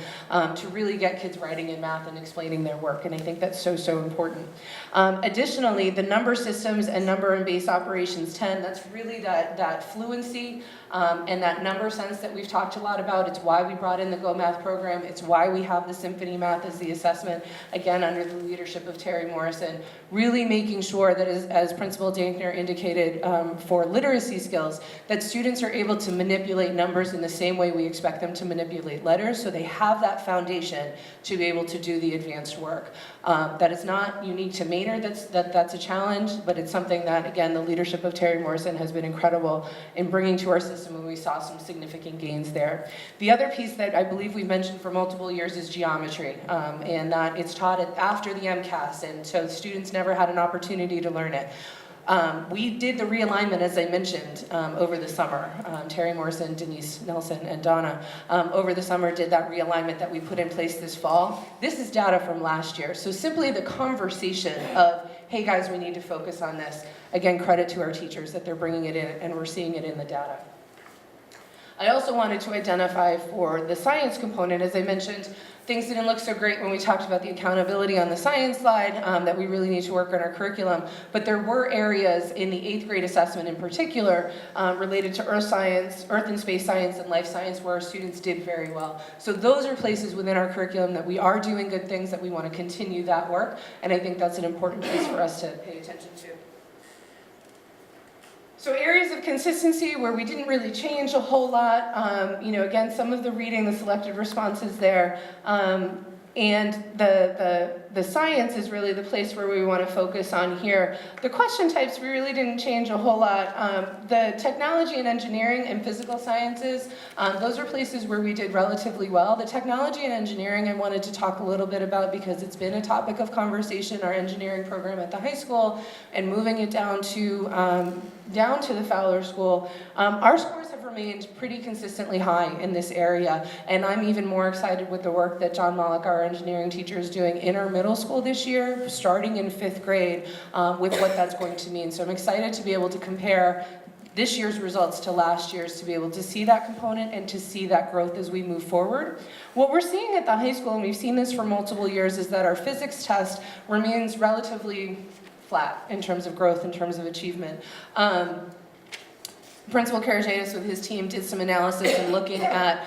to really get kids writing in math and explaining their work, and I think that's so, so important. Additionally, the number systems and number and base operations 10, that's really that fluency and that number sense that we've talked a lot about. It's why we brought in the Go Math program. It's why we have the Symphony Math as the assessment, again, under the leadership of Terry Morrison, really making sure that, as Principal Dankner indicated, for literacy skills, that students are able to manipulate numbers in the same way we expect them to manipulate letters, so they have that foundation to be able to do the advanced work. That is not unique to Maynard, that's a challenge, but it's something that, again, the leadership of Terry Morrison has been incredible in bringing to our system, and we saw some significant gains there. The other piece that I believe we've mentioned for multiple years is geometry, and that it's taught after the MCAS, and so students never had an opportunity to learn it. We did the realignment, as I mentioned, over the summer. Terry Morrison, Denise Nelson, and Donna over the summer did that realignment that we put in place this fall. This is data from last year. So simply the conversation of, hey guys, we need to focus on this. Again, credit to our teachers that they're bringing it in, and we're seeing it in the data. I also wanted to identify for the science component, as I mentioned, things didn't look so great when we talked about the accountability on the science slide, that we really need to work on our curriculum. But there were areas in the 8th grade assessment in particular related to earth science, earth and space science, and life science where our students did very well. So those are places within our curriculum that we are doing good things, that we want to continue that work. And I think that's an important piece for us to pay attention to. So areas of consistency where we didn't really change a whole lot, again, some of the reading, the selected responses there, and the science is really the place where we want to focus on here. The question types, we really didn't change a whole lot. The technology and engineering and physical sciences, those are places where we did relatively well. The technology and engineering I wanted to talk a little bit about because it's been a topic of conversation, our engineering program at the high school, and moving it down to the Fowler School. Our scores have remained pretty consistently high in this area, and I'm even more excited with the work that John Mollick, our engineering teacher, is doing in our middle school this year, starting in 5th grade, with what that's going to mean. So I'm excited to be able to compare this year's results to last year's, to be able to see that component and to see that growth as we move forward. What we're seeing at the high school, and we've seen this for multiple years, is that our physics test remains relatively flat in terms of growth, in terms of achievement. Principal Karajanis with his team did some analysis and looking at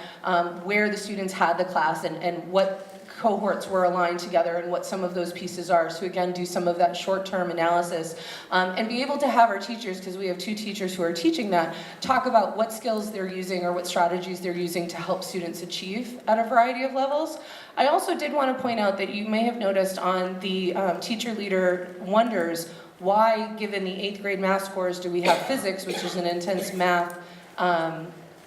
where the students had the class and what cohorts were aligned together and what some of those pieces are. So again, do some of that short-term analysis and be able to have our teachers, because we have 2 teachers who are teaching that, talk about what skills they're using or what strategies they're using to help students achieve at a variety of levels. I also did want to point out that you may have noticed on the teacher leader wonders why, given the 8th grade math scores, do we have physics, which is an intense math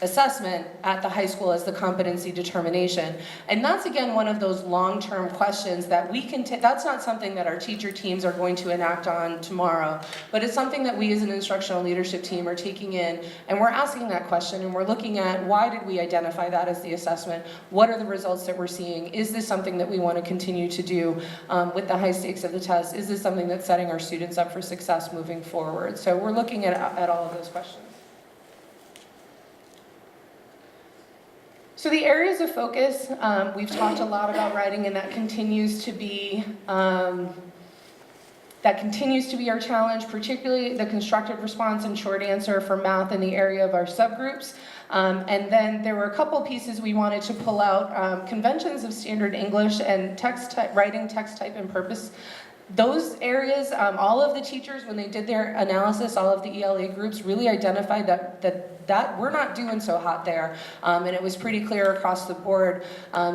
assessment at the high school as the competency determination. And that's again one of those long-term questions that we can that's not something that our teacher teams are going to enact on tomorrow, but it's something that we as an instructional leadership team are taking in, and we're asking that question, and we're looking at why did we identify that as the assessment? What are the results that we're seeing? Is this something that we want to continue to do with the high stakes of the test? Is this something that's setting our students up for success moving forward? So we're looking at all of those questions. So the areas of focus, we've talked a lot about writing, and that continues to be our challenge, particularly the constructed response and short answer for math in the area of our subgroups. And then there were a couple pieces we wanted to pull out, conventions of standard English and writing, text type, and purpose Those areas, all of the teachers, when they did their analysis, all of the ELA groups really identified that we're not doing so hot there, and it was pretty clear across the board.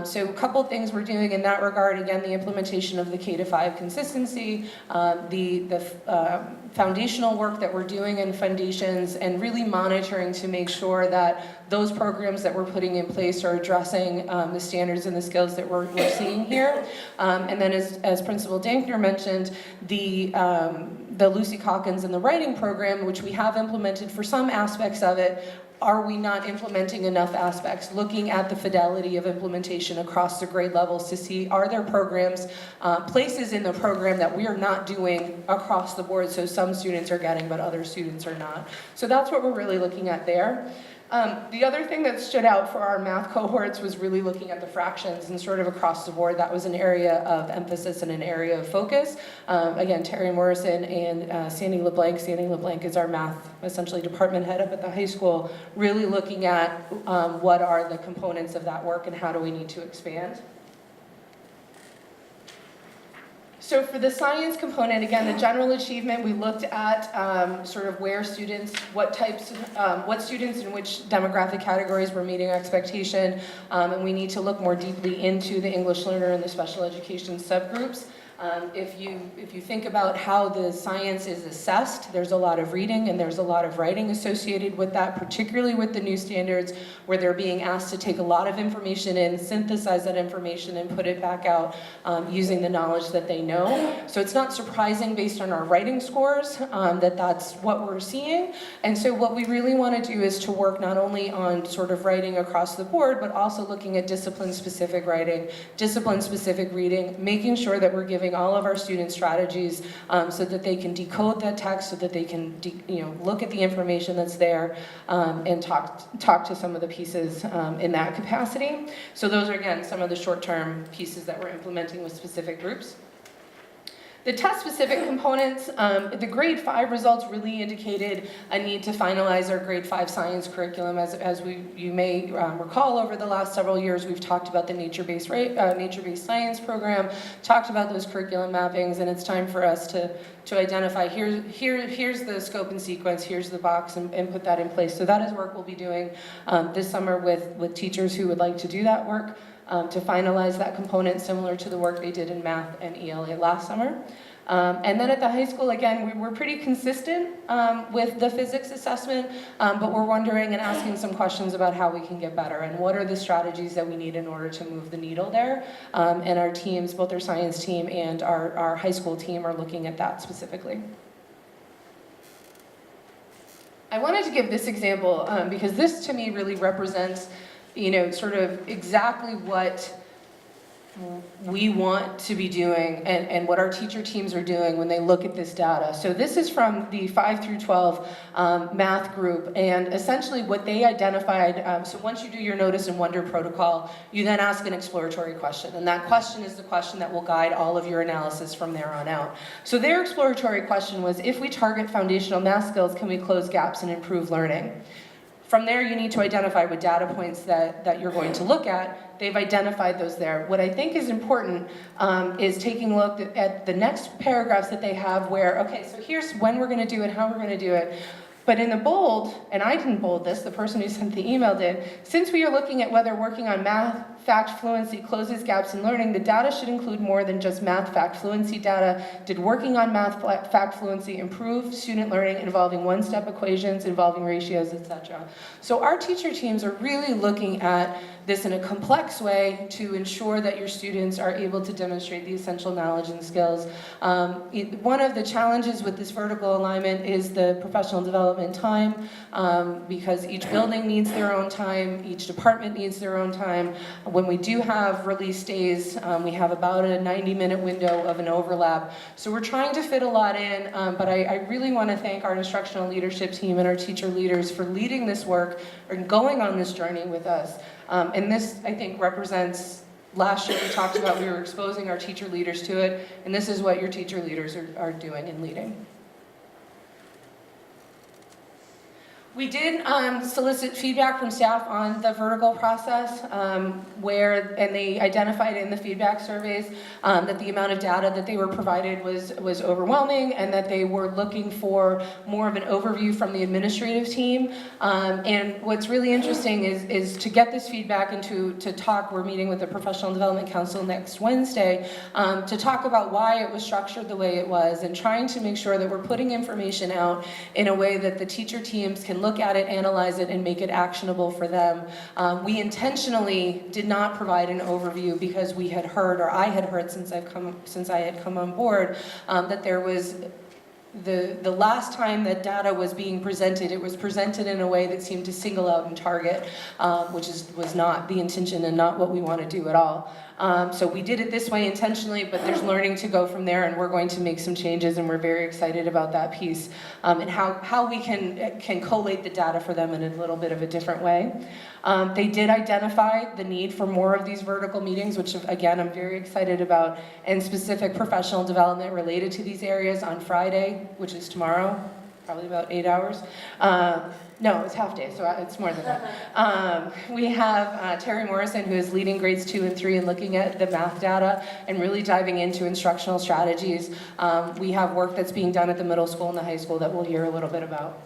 So a couple things we're doing in that regard, again, the implementation of the K-5 consistency, the foundational work that we're doing in foundations, and really monitoring to make sure that those programs that we're putting in place are addressing the standards and the skills that we're seeing here. And then as Principal Dankner mentioned, the Lucy Calkins and the writing program, which we have implemented for some aspects of it. Are we not implementing enough aspects? Looking at the fidelity of implementation across the grade levels to see, are there programs, places in the program that we are not doing across the board, so some students are getting but other students are not. So that's what we're really looking at there. The other thing that stood out for our math cohorts was really looking at the fractions and sort of across the board. That was an area of emphasis and an area of focus. Again, Terry Morrison and Sandy LeBlanc. Sandy LeBlanc is our math, essentially, department head up at the high school, really looking at what are the components of that work and how do we need to expand. So for the science component, again, the general achievement, we looked at sort of where students, what students in which demographic categories were meeting expectation, and we need to look more deeply into the English learner and the special education subgroups. If you think about how the science is assessed, there's a lot of reading and there's a lot of writing associated with that, particularly with the new standards where they're being asked to take a lot of information in, synthesize that information and put it back out using the knowledge that they know. So it's not surprising based on our writing scores that that's what we're seeing. And so what we really want to do is to work not only on sort of writing across the board, but also looking at discipline-specific writing, discipline-specific reading, making sure that we're giving all of our students strategies so that they can decode that text, so that they can look at the information that's there and talk to some of the pieces in that capacity. So those are, again, some of the short-term pieces that we're implementing with specific groups. The test-specific components, the grade 5 results really indicated a need to finalize our grade 5 science curriculum. As you may recall, over the last several years, we've talked about the nature-based science program, talked about those curriculum mappings, and it's time for us to identify, here's the scope and sequence, here's the box, and put that in place. So that is work we'll be doing this summer with teachers who would like to do that work. To finalize that component similar to the work they did in math and ELA last summer. And then at the high school, again, we're pretty consistent with the physics assessment, but we're wondering and asking some questions about how we can get better and what are the strategies that we need in order to move the needle there. And our teams, both our science team and our high school team, are looking at that specifically. I wanted to give this example because this to me really represents sort of exactly what we want to be doing and what our teacher teams are doing when they look at this data. So this is from the 5 through 12 math group, and essentially what they identified, so once you do your Notice and Wonder protocol, you then ask an exploratory question, and that question is the question that will guide all of your analysis from there on out. So their exploratory question was, if we target foundational math skills, can we close gaps and improve learning? From there, you need to identify what data points that you're going to look at. They've identified those there. What I think is important is taking a look at the next paragraphs that they have where, okay, so here's when we're going to do it, how we're going to do it. But in the bold, and I didn't bold this, the person who sent the email did, since we are looking at whether working on math fact fluency closes gaps in learning, the data should include more than just math fact fluency data. Did working on math fact fluency improve student learning involving one-step equations, involving ratios, etc.? So our teacher teams are really looking at this in a complex way to ensure that your students are able to demonstrate the essential knowledge and skills. One of the challenges with this vertical alignment is the professional development time, because each building needs their own time, each department needs their own time. When we do have release days, we have about a 90-minute window of an overlap. So we're trying to fit a lot in, but I really want to thank our instructional leadership team and our teacher leaders for leading this work and going on this journey with us. And this, I think, represents, last year we talked about we were exposing our teacher leaders to it, and this is what your teacher leaders are doing and leading. We did solicit feedback from staff on the vertical process, and they identified in the feedback surveys that the amount of data that they were provided was overwhelming, and that they were looking for more of an overview from the administrative team. And what's really interesting is to get this feedback and to talk. We're meeting with the Professional Development Council next Wednesday to talk about why it was structured the way it was, and trying to make sure that we're putting information out in a way that the teacher teams can look at it, analyze it, and make it actionable for them. We intentionally did not provide an overview because we had heard, or I had heard since I had come on board, that there was the last time that data was being presented, it was presented in a way that seemed to single out and target, which was not the intention and not what we want to do at all. So we did it this way intentionally, but there's learning to go from there, and we're going to make some changes, and we're very excited about that piece, and how we can collate the data for them in a little bit of a different way. They did identify the need for more of these vertical meetings, which again, I'm very excited about, and specific professional development related to these areas on Friday, which is tomorrow, probably about 8 hours. No, it's half day, so it's more than that. We have Terry Morrison, who is leading grades 2 and 3 and looking at the math data and really diving into instructional strategies. We have work that's being done at the middle school and the high school that we'll hear a little bit about.